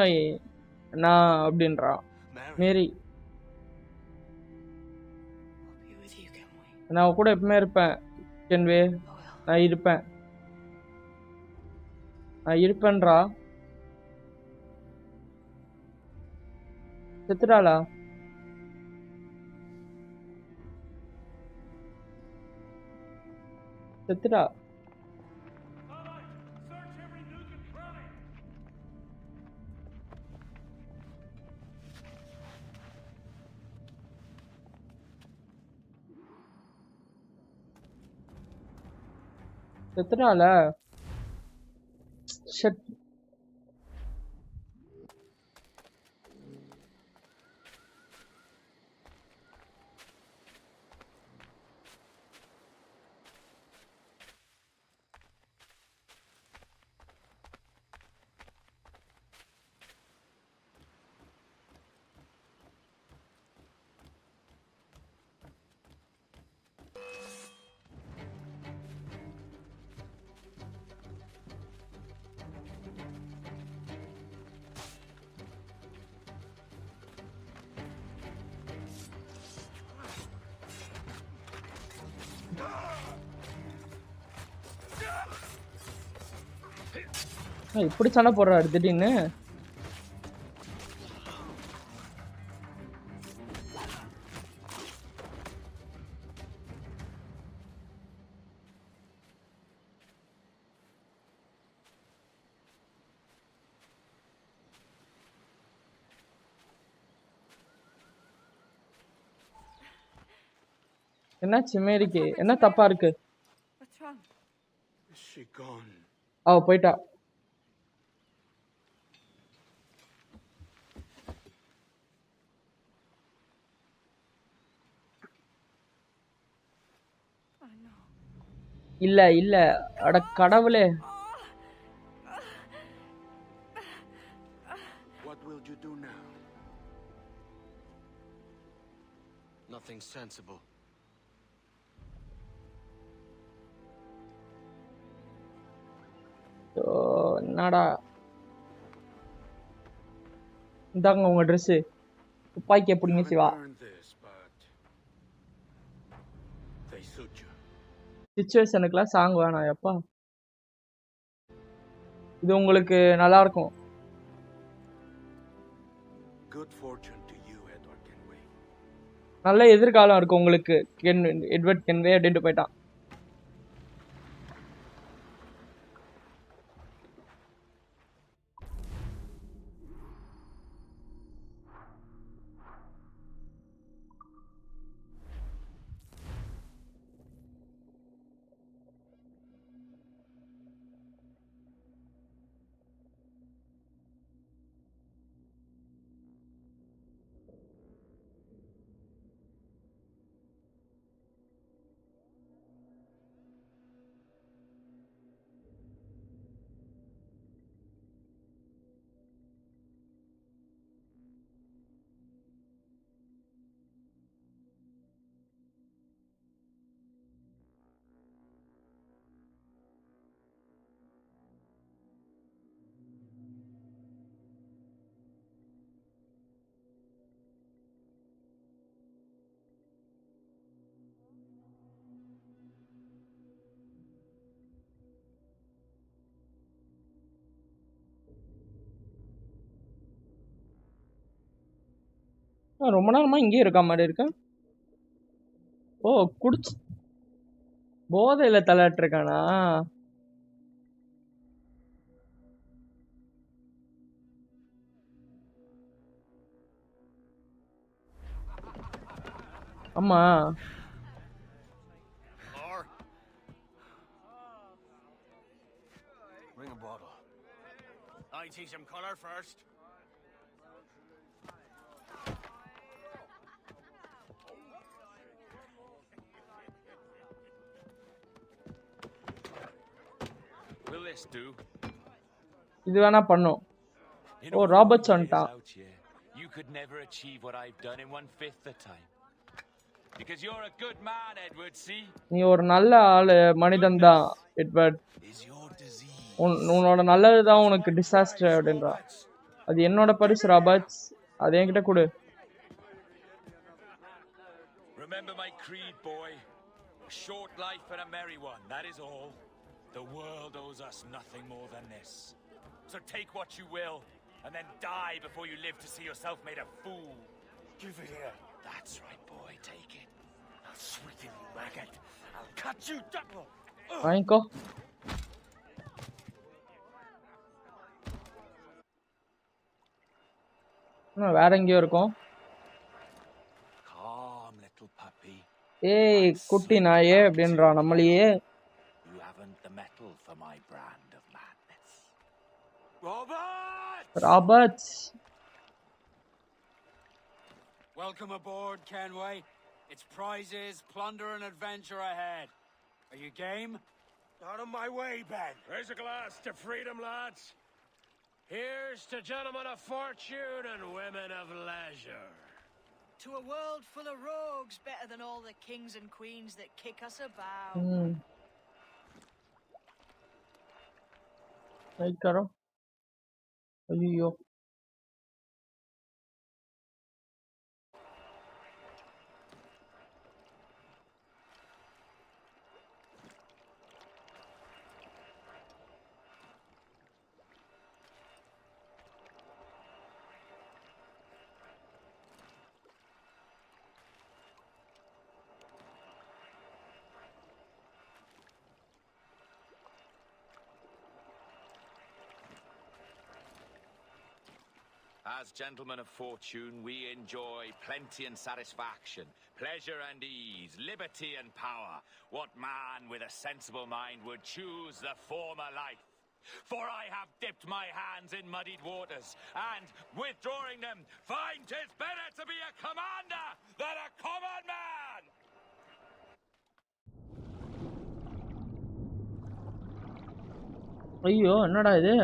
நான் அப்படின்றா மேரி. நான் கூட எப்பவுமே இருப்பேன் கென்வே. நான் இருப்பேன்றா. செத்துட்டாளா? செத்துட்டா. செத்துட்டாள? ஷட். இப்படி சண்டை போடுறாரு திடீர்னு. என்னாச்சு மேரிக்கு? என்ன தப்பா இருக்கு? அவ போயிட்டா. இல்ல அட கடவுளே. What will you do now? Nothing sensible. என்னடா இந்தாங்க உங்க ட்ரெஸ். துப்பாக்கியை பிடிங்க Siva. Earned this, but they suit you. சிச்சுவேஷனுக்குலாம் சாங் வேணாம் எப்பா. இது உங்களுக்கு நல்லா இருக்கும். Good fortune to you, Edward Kenway. நல்ல எதிர்காலம் இருக்கு உங்களுக்கு. எட்வர்ட் கென்வே அப்படின்ட்டு போயிட்டான். ரொம்ப நேரமா இங்கேயே இருக்க மாதிரி இருக்கு. ஓ குடிச்சு போதையில தள்ளாட்டு இருக்கானா? ஆமா. Bring a bottle. I teach him color first. Will this do? இது வேணா பண்ணும். ஓ ராபர்ட்ஸ் வந்துட்டான். You could never achieve what I've done in 1/5 the time. Because you're a good man, Edward, see? நீ ஒரு நல்ல ஆளு, மனிதன் தான் எட்வர்ட். உன்னோட நல்லது தான் உனக்கு டிசாஸ்டர் அப்படின்றா. அது என்னோட பரிசு ராபர்ட்ஸ். அது என்கிட்ட கொடு. Remember my creed, boy. A short life and a merry one, that is all. The world owes us nothing more than this. So take what you will, and then die before you live to see yourself made a fool. Give it here. That's right, boy, take it. I'll sweeten you, maggot. I'll cut you down. வாங்கிக்கோ. வேற எங்கேயோ இருக்கும். Calm, little puppy. ஏய் குட்டி நாயே அப்படின்றா நம்மளையே. You haven't the metal for my brand of madness. Roberts. Welcome aboard, Kenway. It's prizes, plunder, and adventure ahead. Are you game? Out of my way, Ben. Raise a glass to freedom, lads. Here's to gentlemen of fortune and women of leisure. To a world full of rogues, better than all the kings and queens that kick us about. Wait करो. अयो. As gentlemen of fortune, we enjoy plenty and satisfaction, pleasure and ease, liberty and power. What man with a sensible mind would choose the former life? For I have dipped my hands in muddied waters, and, withdrawing them, find 'tis better to be a commander than a common man! ஐயோ என்னடா இது?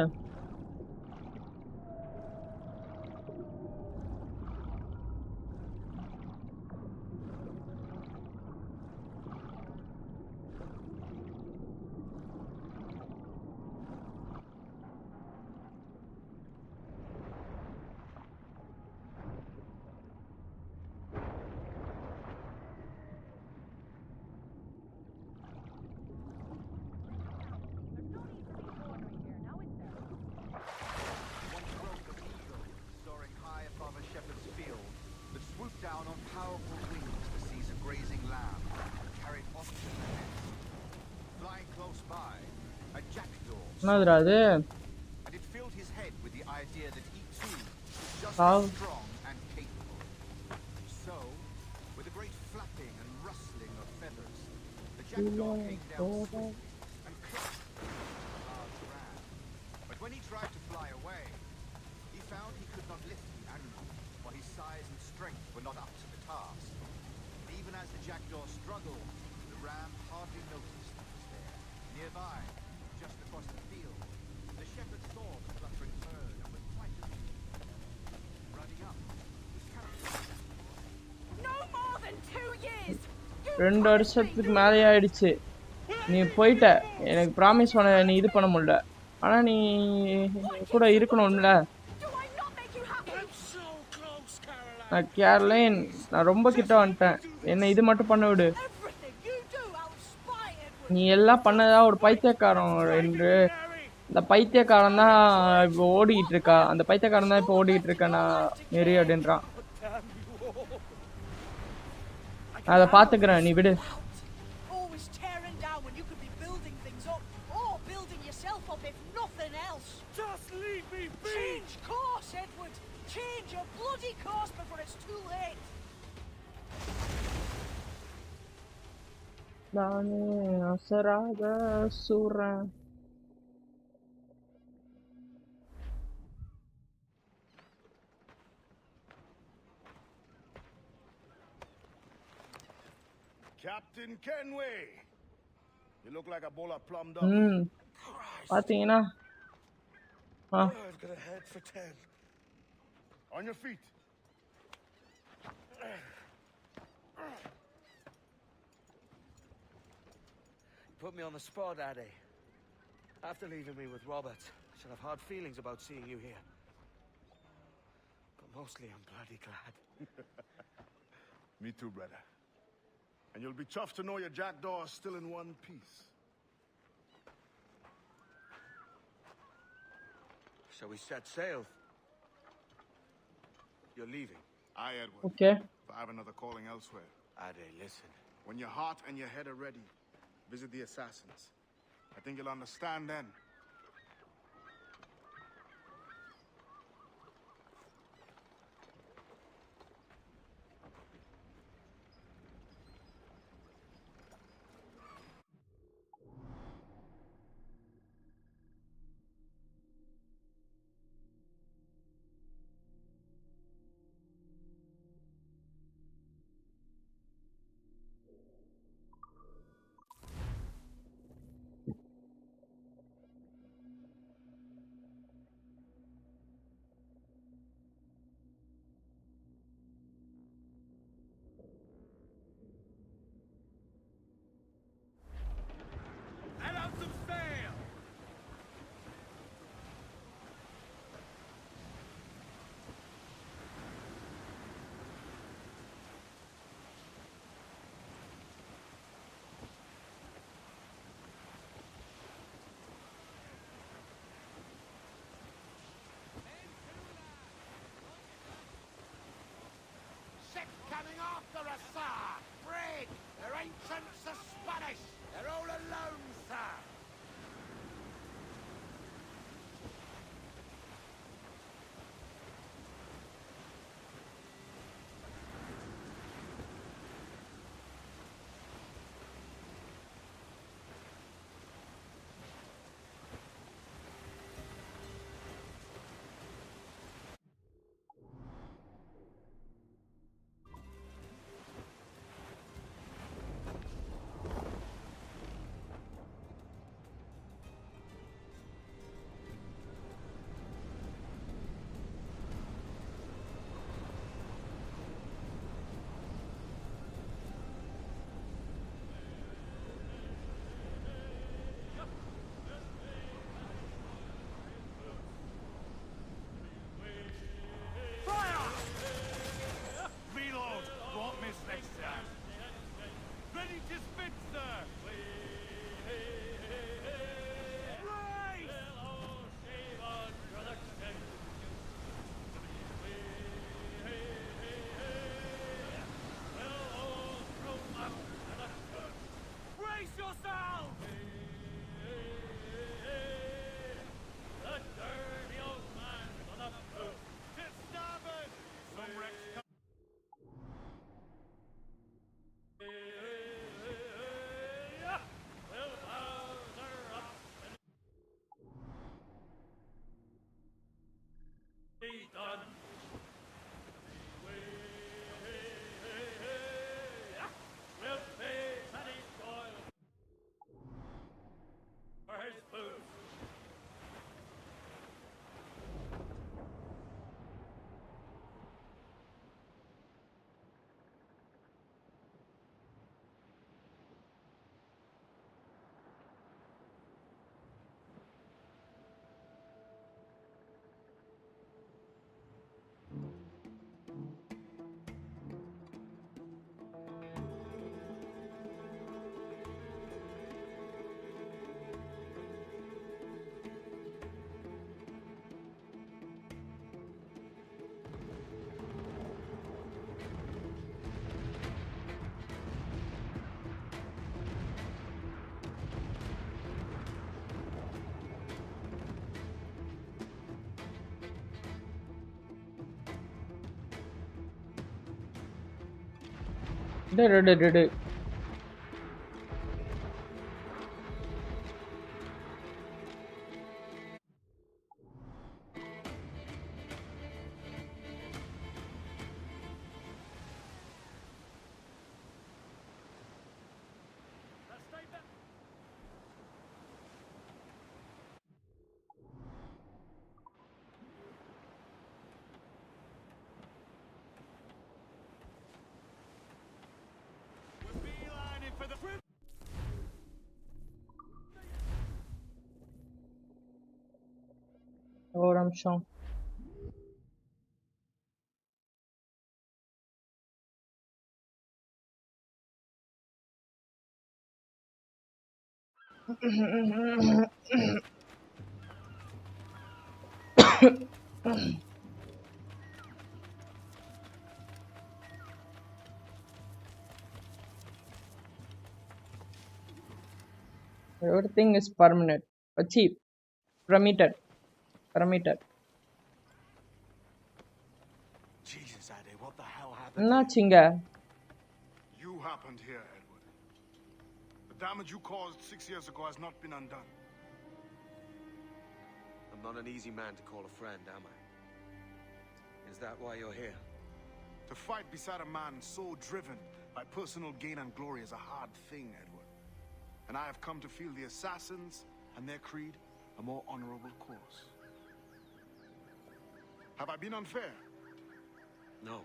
off to the nest. Flying close by, a jackdaw என்னதுடா அது? and it filled his head with the idea that he too was just How? as strong and capable. So, with a great flapping and rustling of feathers, the jackdaw came down swiftly and clutched the large ram. But when he tried to fly away, he found he could not lift the animal, for his size and strength were not up to the task. And even as the jackdaw struggled, the ram hardly noticed it was there. Nearby, just across the field, the shepherd saw the fluttering bird and was quite amused. Running up, he captured the jackdaw. No more than 2 years! 2 வருஷத்துக்கு மேலே ஆயிடுச்சு. நீ போயிட்ட. எனக்கு promise பண்ண நீ இது பண்ண முடியல. ஆனா நீ கூட இருக்கணும்ல. நான் கேர்லைன், நான் ரொம்ப கிட்ட வந்துட்டேன். என்ன இது மட்டும் பண்ண விடு. நீ எல்லாம் பண்ணதா ஒரு பைத்தியக்காரன் என்று இந்த பைத்தியக்காரன் தான் இப்போ ஓடிக்கிட்டு இருக்கா. அந்த பைத்தியக்காரன் தான் இப்போ ஓடிக்கிட்டு இருக்கா. நான் நெறி அப்படின்றான். நான் அதை பாத்துக்கிறேன், நீ விடு. Always tearing down when you could be building things up, or building yourself up if nothing else. Just leave me be! Change course, Edward! Change your bloody course before it's too late! நானே அசராத சூரன். Captain Kenway! You look like a bowl of plum duff. பாத்தீங்கன்னா I've got a head for 10. On your feet. Put me on the spot, Daddy. After leaving me with Robert, I should have hard feelings about seeing you here. But mostly I'm bloody glad. Me too, brother. And you'll be tough to know your jackdaw is still in one piece. Shall we set sail? You're leaving. Aye, Edward. Okay. But I have another calling elsewhere. Ade, listen. When your heart and your head are ready, visit the assassins. I think you'll understand then. Let out some sail! Ship coming after us, sir! Brig! Their ancients are Spanish! They're all alone, sir! டே. ஒரு நிமிஷம். Everything is permanent. Achieve. Permitted. Jesus, Ade, what the hell happened? என்னாச்சுங்க? You happened here, Edward. The damage you caused 6 years ago has not been undone. I'm not an easy man to call a friend, am I? Is that why you're here? To fight beside a man so driven by personal gain and glory is a hard thing, Edward. And I have come to feel the assassins and their creed a more honorable course. Have I been unfair? No.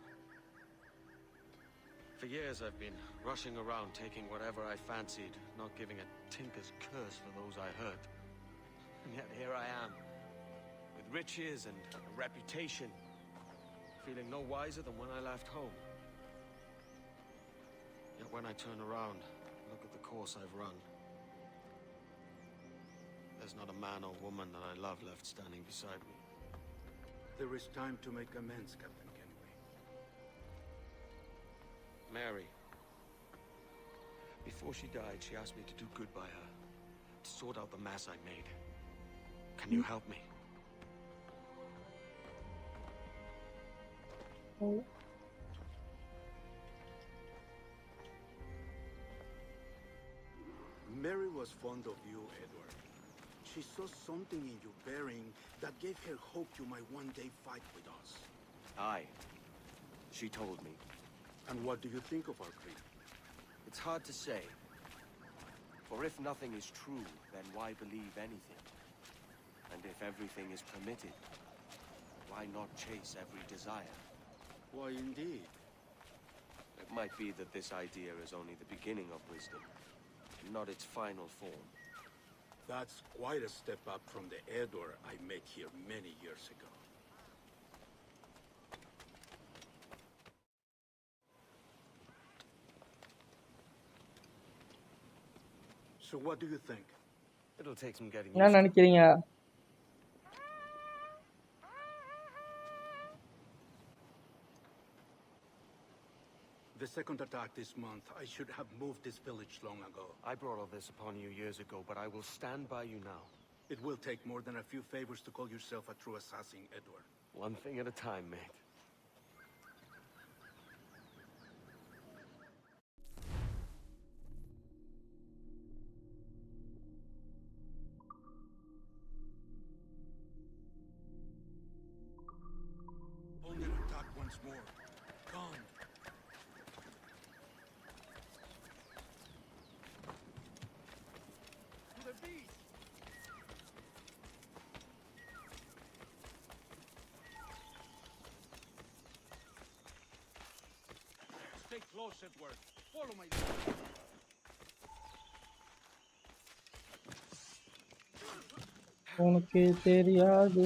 For years I've been rushing around taking whatever I fancied, not giving a tinker's curse for those I hurt. And yet here I am, with riches and a reputation, feeling no wiser than when I left home. Yet when I turn around, look at the course I've run, there's not a man or woman that I love left standing beside me. There is time to make amends, Captain Kenway. Mary. Before she died, she asked me to do good by her, to sort out the mess I made. Can you help me? Mary was fond of you, Edward. She saw something in your bearing that gave her hope you might one day fight with us. Aye. She told me. And what do you think of our creed? It's hard to say. For if nothing is true, then why believe anything? And if everything is permitted, why not chase every desire? Why, indeed. It might be that this idea is only the beginning of wisdom, not its final form. That's quite a step up from the Edward I met here many years ago. So what do you think? It'll take some getting என்ன used to. நினைக்கிறீங்க? The second attack this month, I should have moved this village long ago. I brought all this upon you years ago, but I will stand by you now. It will take more than a few favors to call yourself a true assassin, Edward. One thing at a time, mate. Only an attack once more. Come. To the beast! Stay close, Edward. Follow my lead. உனக்கு தெரியாது.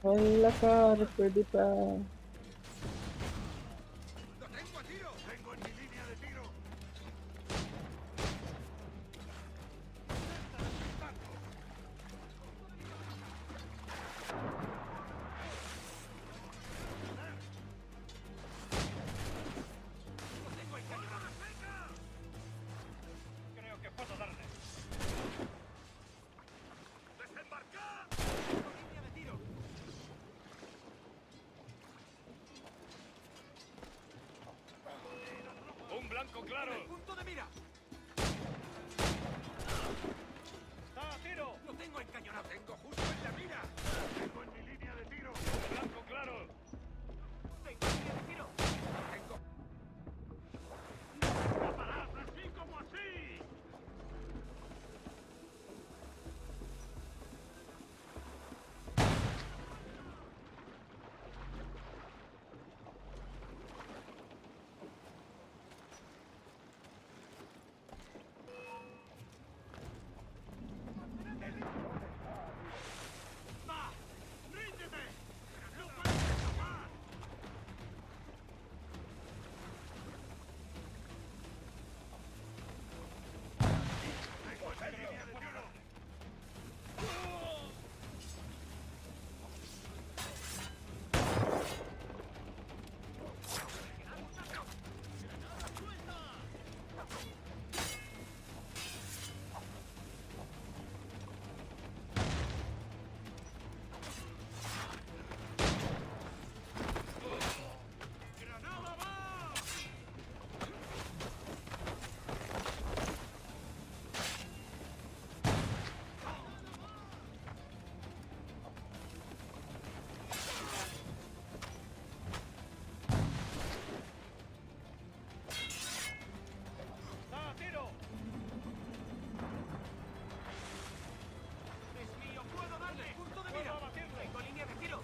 வெள்ளக்கார பிடிப்ப ¡Lo tengo a tiro! ¡Tengo en mi línea de tiro! ¡Lo tengo encañonado! Creo que puedo darle. ¡Desembarcar! Línea de tiro. Un blanco claro. ¡Punto de mira! Está a tiro. ¡Lo tengo encañonado! ¡Tengo justo en la mira! ¡Tengo en mi línea de tiro! Un blanco claro. ¡Tengo línea de tiro! ¡Tengo! ¡No parad así como así! ¡Va! ¡Ríndete! ¡No puedes escapar! ¡Tengo esa línea de tiro! ¡Granada va! Está a tiro. ¡Es mío! ¡Puedo darle! ¡Punto de mira! Puedo abatirle. ¡Tengo línea de tiro!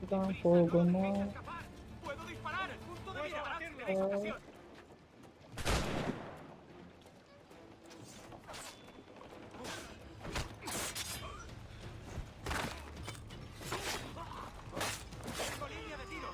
tampoco no. ¡Escapar! ¡Puedo disparar! ¡Punto de Puedo mira! abatirle. ¡Tenéis ocasión! ¡Tengo línea de tiro!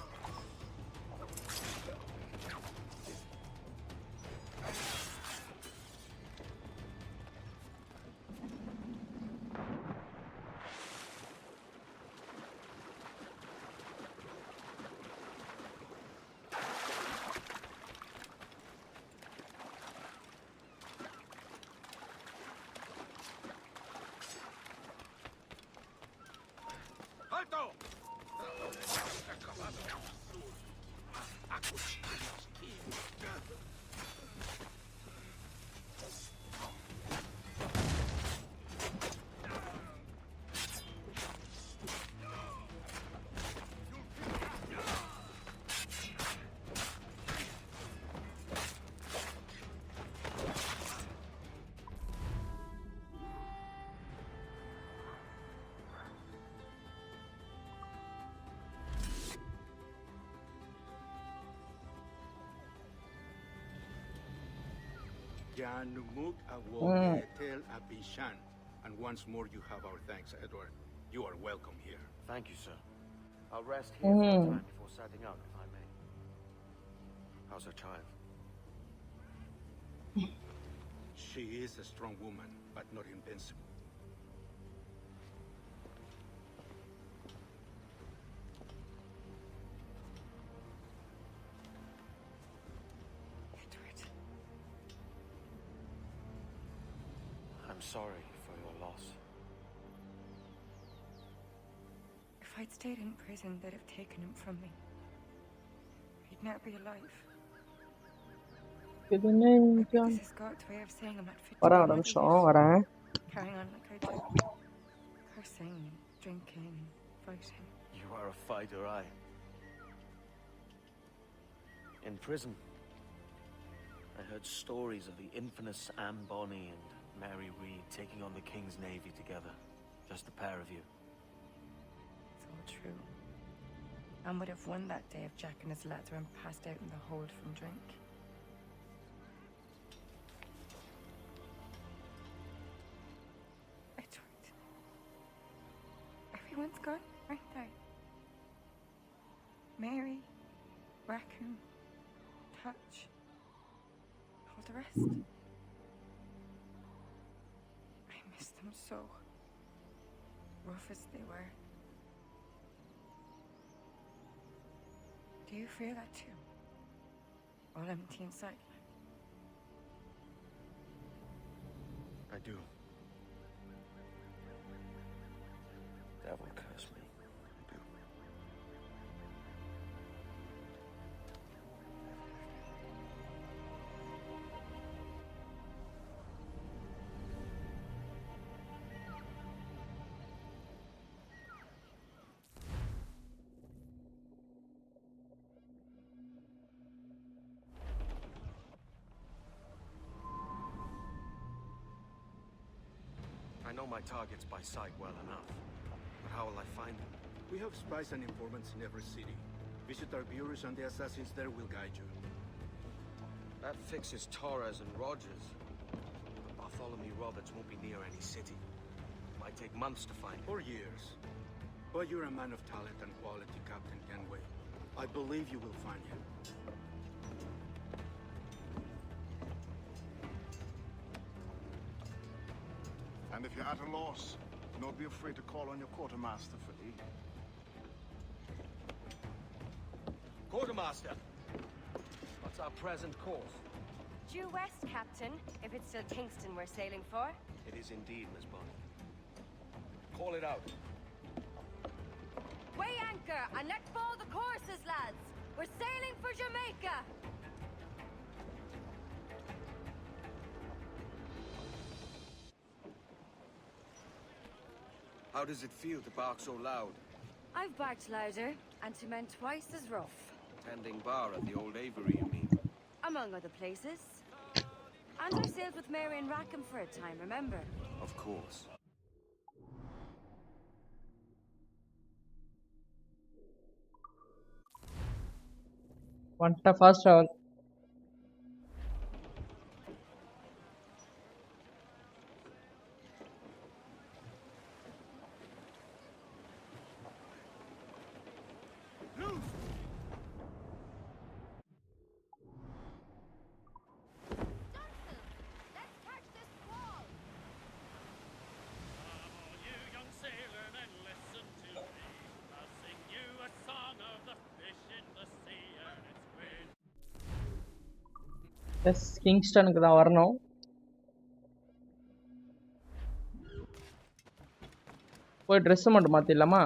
¡Alto! ¡A cuchillos, Janumuk Awogetel Abishan. And once more you have our thanks, Edward. You are welcome here. Thank you, sir. I'll rest here for a time before setting out, if I may. How's her child? She is a strong woman, but not invincible. I'm sorry for your loss. If I'd stayed in prison, they'd have taken him from me. He'd never be alive. Good name, John. This is God's way of saying I'm not fit to வரேன் be ஒரு mother நிமிஷம் yet. வரேன். Carrying on like I do. Cursing, drinking, fighting. You are a fighter, aye. In prison, I heard stories of the infamous Anne Bonny and Mary Read taking on the King's Navy together. Just the pair of you. It's all true. Anne would have won that day if Jack and his lads weren't passed out in the hold from drink. Everyone's gone, aren't they? Mary, Raccoon, Touch, all the rest. I miss them so. Rough as they were. Do you feel that too? All empty inside. I do. Devil curse me. I do. I know my targets by sight well enough. But how will I find them? We have spies and informants in every city. Visit our bureaus and the assassins there will guide you. That fixes Torres and Rogers. But Bartholomew Roberts won't be near any city. Might take months to find him. Or years. But you're a man of talent and quality, Captain Kenway. I believe you will find him. And if you're at a loss, do not be afraid to call on your quartermaster for aid. Quartermaster! What's our present course? Due west, Captain, if it's still Kingston we're sailing for. It is indeed, Miss Bonnie. Call it out. Weigh anchor and let fall the courses, lads. We're sailing for Jamaica. How does it feel to bark so loud? I've barked louder, and to men twice as rough. Tending bar at the old Avery, you mean? Among other places. And I sailed with Mary and Rackham for a time, remember? Of course. Want a fast travel. Yes கிங்ஸ்டனுக்கு தான் வரணும். போய் dress மட்டும் மாத்திடலாமா?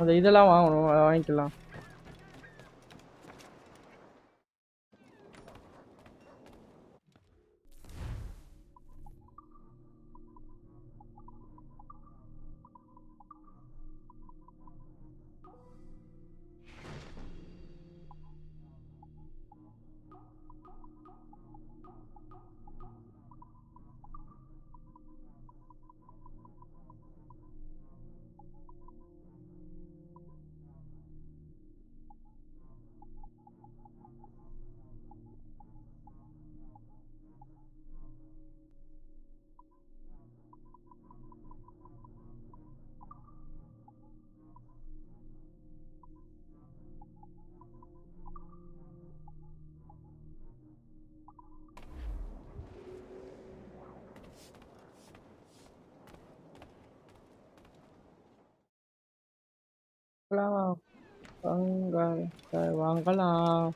அந்த இதெல்லாம் வாங்கணும், வாங்கிக்கலாம். வாங்கலாம்.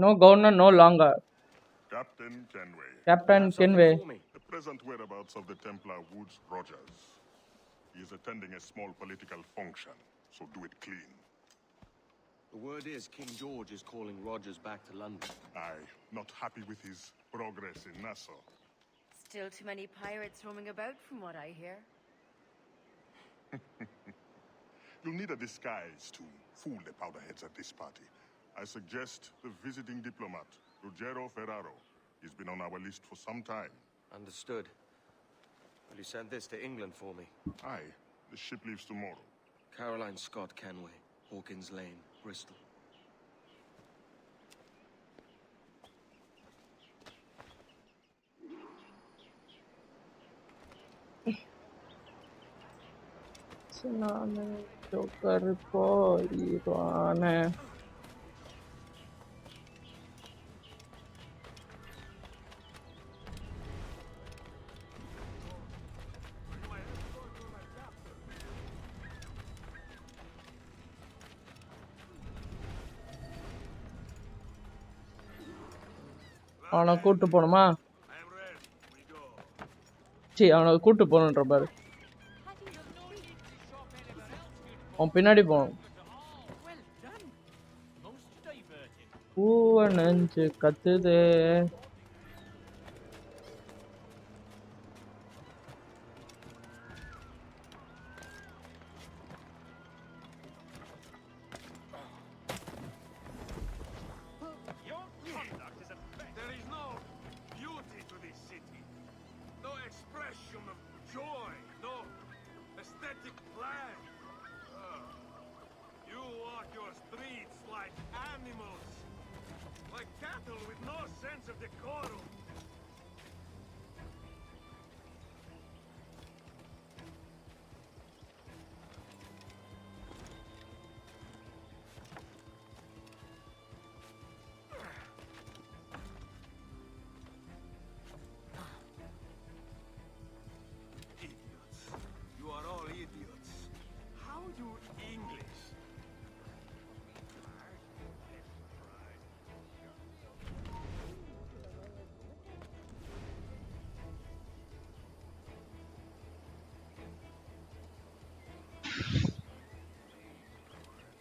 No governor, no longer. Captain Kenway. Captain Kenway. The present whereabouts of the Templar Woods Rogers. He is attending a small political function, so do it clean. The word is King George is calling Rogers back to London. Aye, not happy with his progress in Nassau. Still too many pirates roaming about from what I hear. You'll need a disguise to fool the powderheads at this party. I suggest the visiting diplomat, Ruggiero Ferraro. He's been on our list for some time. Understood. Will you send this to England for me? Aye. The ship leaves tomorrow. Caroline Scott Kenway, Hawkins Lane, Bristol. Joker po Iran. அவனை கூட்டு போணுமா? சரி, அவனை கூட்டு போகணுன்ற பாரு. அவன் பின்னாடி போகணும். பூவ நெஞ்சு கத்துது.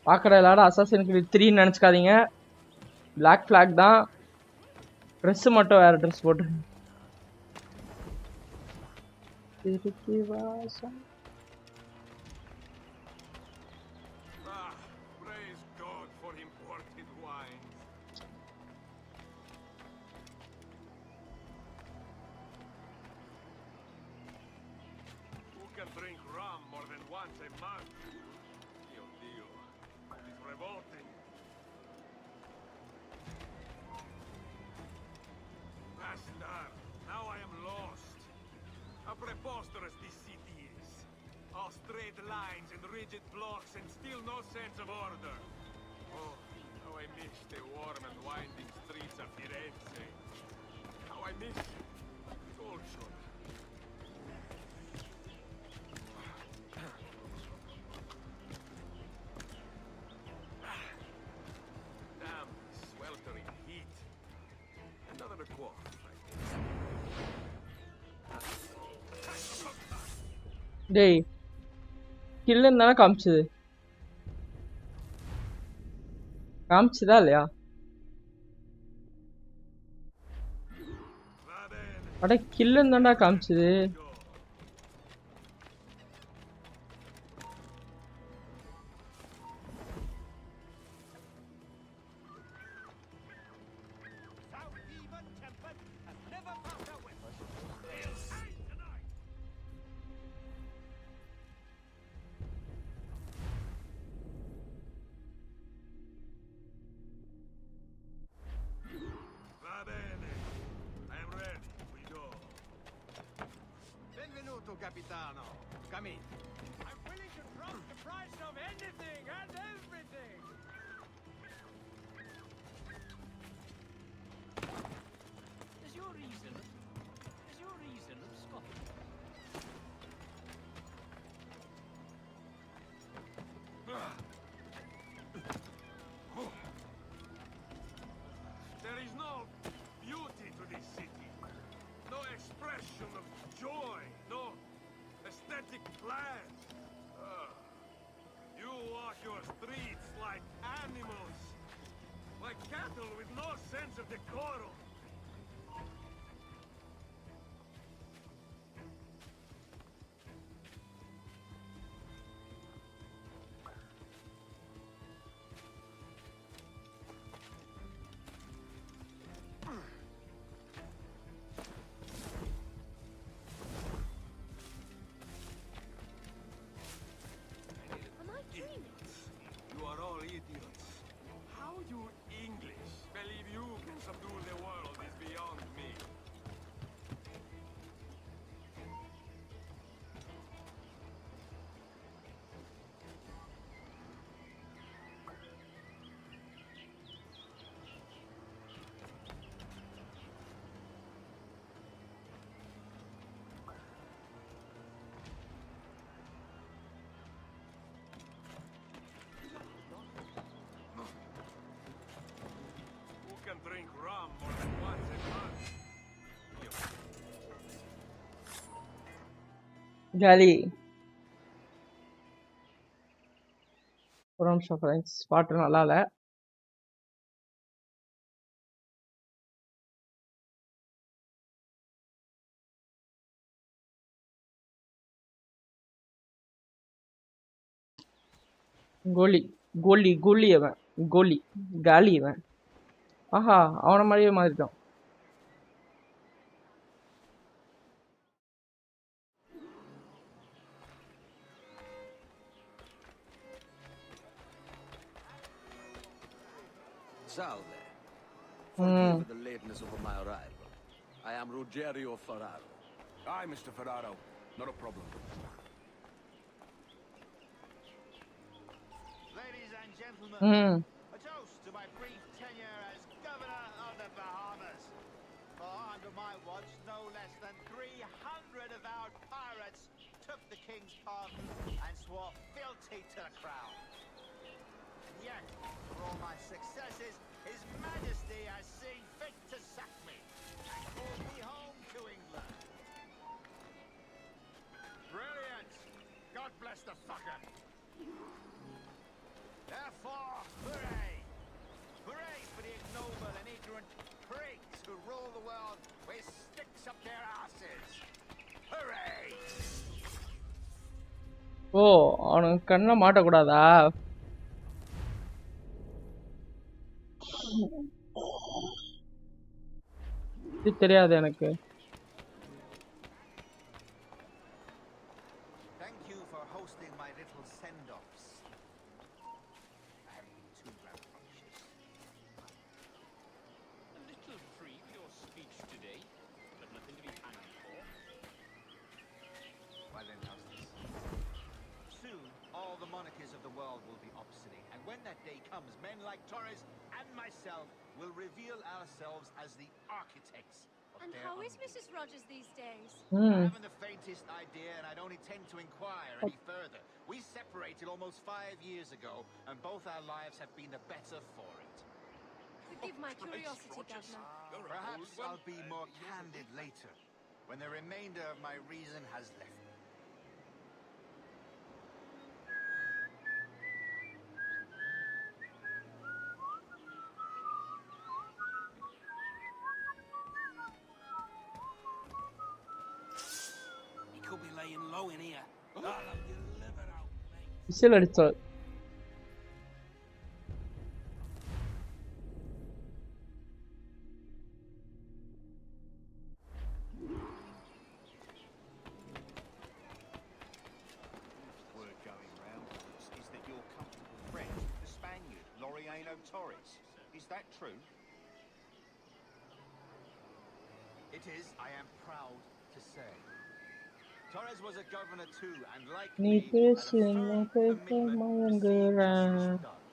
பார்க்குற எல்லாரும் அசாசின் கிரீட் 3 நினச்சிக்காதீங்க. பிளாக் ஃபிளாக் தான். ட்ரெஸ்ஸு மட்டும் வேறு ட்ரெஸ் போட்டு திருப்பி வாசம். Praise God for imported wines. Who can drink rum more than once a month? Dio, it is revolting. Bastard, now I am lost. How preposterous this city is. All straight lines and rigid blocks and still no sense of order. Oh, how I miss the warm and winding streets of Firenze. How I miss culture. Damn, sweltering heat. Another quaff. டேய் கில்லுன்னு தானே காமிச்சுது. காமிச்சுதா இல்லையா? அட கில்லுன்னு தான்டா காமிச்சுது. Benvenuto, capitano. Come in. I'm willing to drop the price of anything and everything. Is your reason of Scotland? There is no beauty to this city. No expression of joy. No aesthetic plans. You walk your streets like animals. Like cattle with no sense of decorum. காலி ஒரு நிமிஷம் friends, பாட்டு நல்லா இல்லை. கோலி கோலி கோலி அவன் கோலி காலி அவன். ஆஹா, அவனை மாதிரியே மாறிட்டான். Salve. Forgive the lateness of my arrival. I am Ruggiero Ferraro. Aye, Mr. Ferraro. Not a problem. Ladies and gentlemen, a toast to my brief tenure as Governor of the Bahamas. For under my watch, no less than 300 avowed pirates took the king's pardon and swore fealty to the crown. And yet, for all my successes, His Majesty has seen fit to sack me and call me home to England. Brilliant! God bless the fucker! Therefore, hooray! Hooray for the ignoble and ignorant prigs who rule the world with sticks up their asses! Hooray! ஓ, அவனுக்கு கண்ணை மாட்டக்கூடாதா? இது தெரியாது எனக்கு. Thank you for hosting my little send-offs. I haven't been too rambunctious. A little free with your speech today, but nothing to be hanged for. Well then, how's this? Soon, all the monarchies of the world will be obsolete, and when that day comes, men like Torres and myself will reveal ourselves as the architects of And their how is undoing. Mrs. Rogers these days? I haven't the faintest idea, and I don't intend to inquire any further. We separated almost 5 years ago, and both our lives have been the better for it. Forgive my curiosity, Governor. Perhaps I'll be more candid later, when the remainder of my reason has left me. He could be laying low in here. I'll have your liver out, mate. Whistle அடிச்சார். Word going round is that you're comfortable friends with the Spaniard, Laureano Torres. Is that true? It is, I am proud to say. Torres was a governor too, and like நீ me, பேசு, had a என்ன firm பேச commitment to see மயங்குறேன். justice done.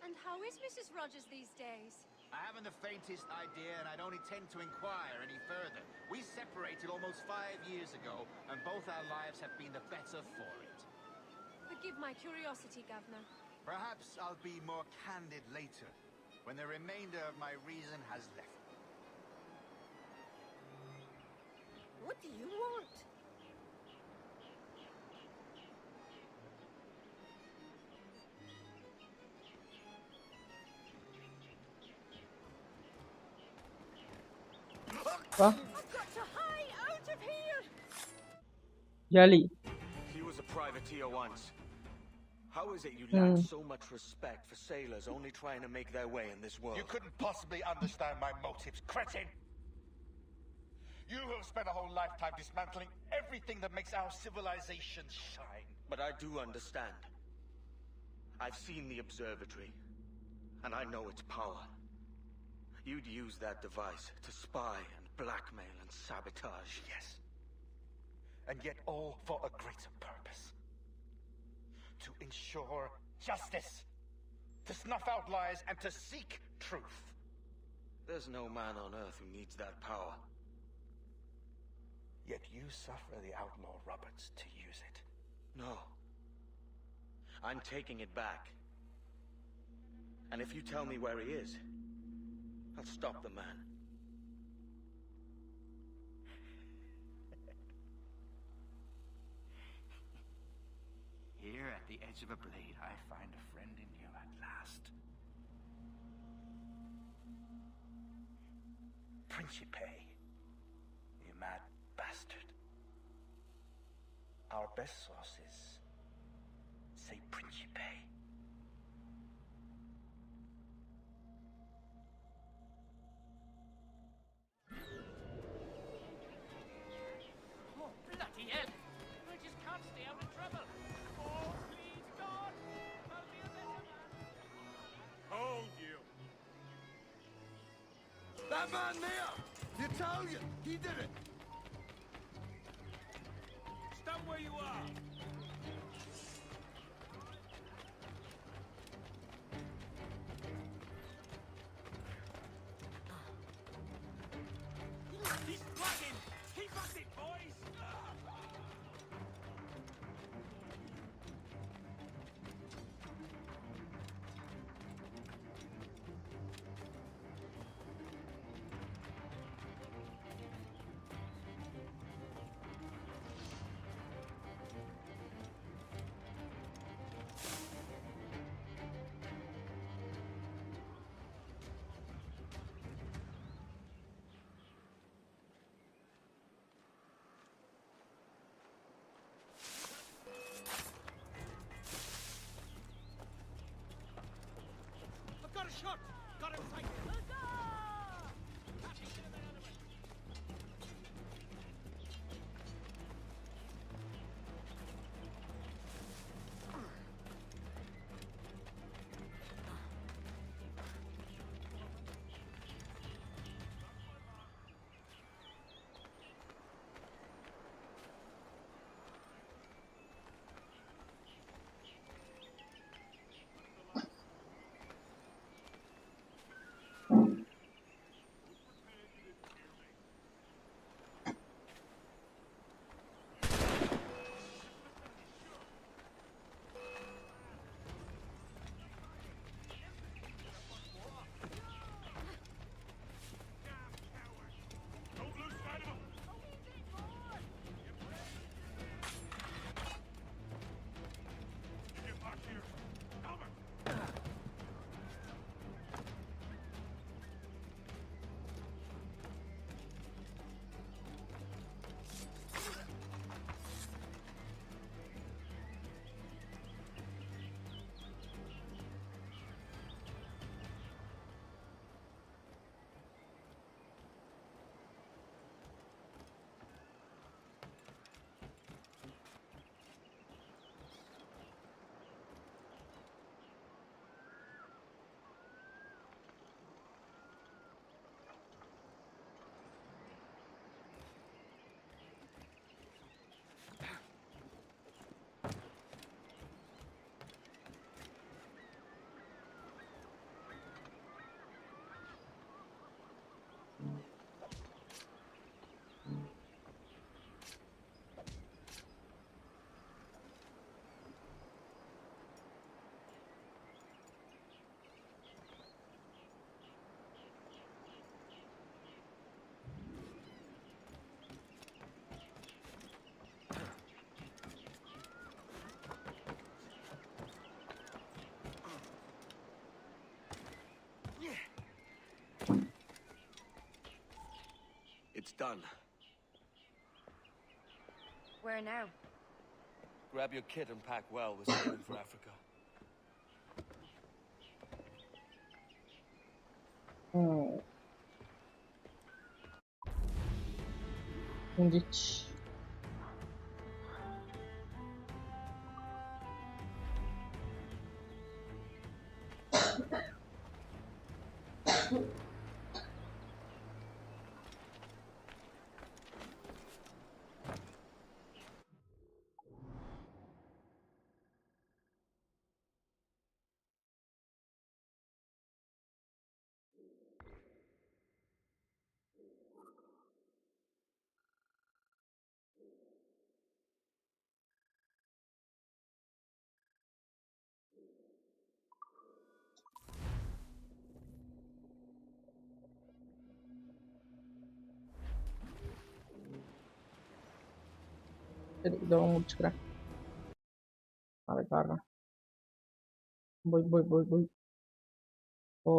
And how is Mrs. Rogers these days? I haven't the faintest idea, and I don't intend to inquire any further. We separated almost 5 years ago, and both our lives have been the better for it. Forgive my curiosity, Governor. Perhaps I'll be more candid later, when the remainder of my reason has left me. What do you want? வா, I've got to hie out of here! Jolly. He was a privateer once. How is it you lack so much respect for sailors only trying to make their way in this world? You couldn't possibly understand my motives, cretin! You have spent a whole lifetime dismantling everything that makes our civilization shine. But I do understand. I've seen the observatory, and I know its power. You'd use that device to spy and blackmail and sabotage. Yes. And yet all for a greater purpose. To ensure justice. To snuff out lies and to seek truth. There's no man on Earth who needs that power. Yet you suffer the outlaw Roberts to use it. No. I'm taking it back. And if you tell me where he is, I'll stop the man. Here at the edge of a blade, I find a friend in you at last. Principe, you mad bastard. Our best sources say Principe. Oh, bloody hell! I just can't stay out of trouble. Oh, please, God! I'll be a better man. Hold you! That man there! The Italian! He did it! Stop where you are! He's flagging! Keep at it, boys! I've got a shot! Got him sighted! It's done. Where now? Grab your kit and pack well. We're sailing for Africa. Indeed. சரி இதோ முடிச்சுக்கிறேன். அதை காரணம் போய் போய் போய் போய் ஓ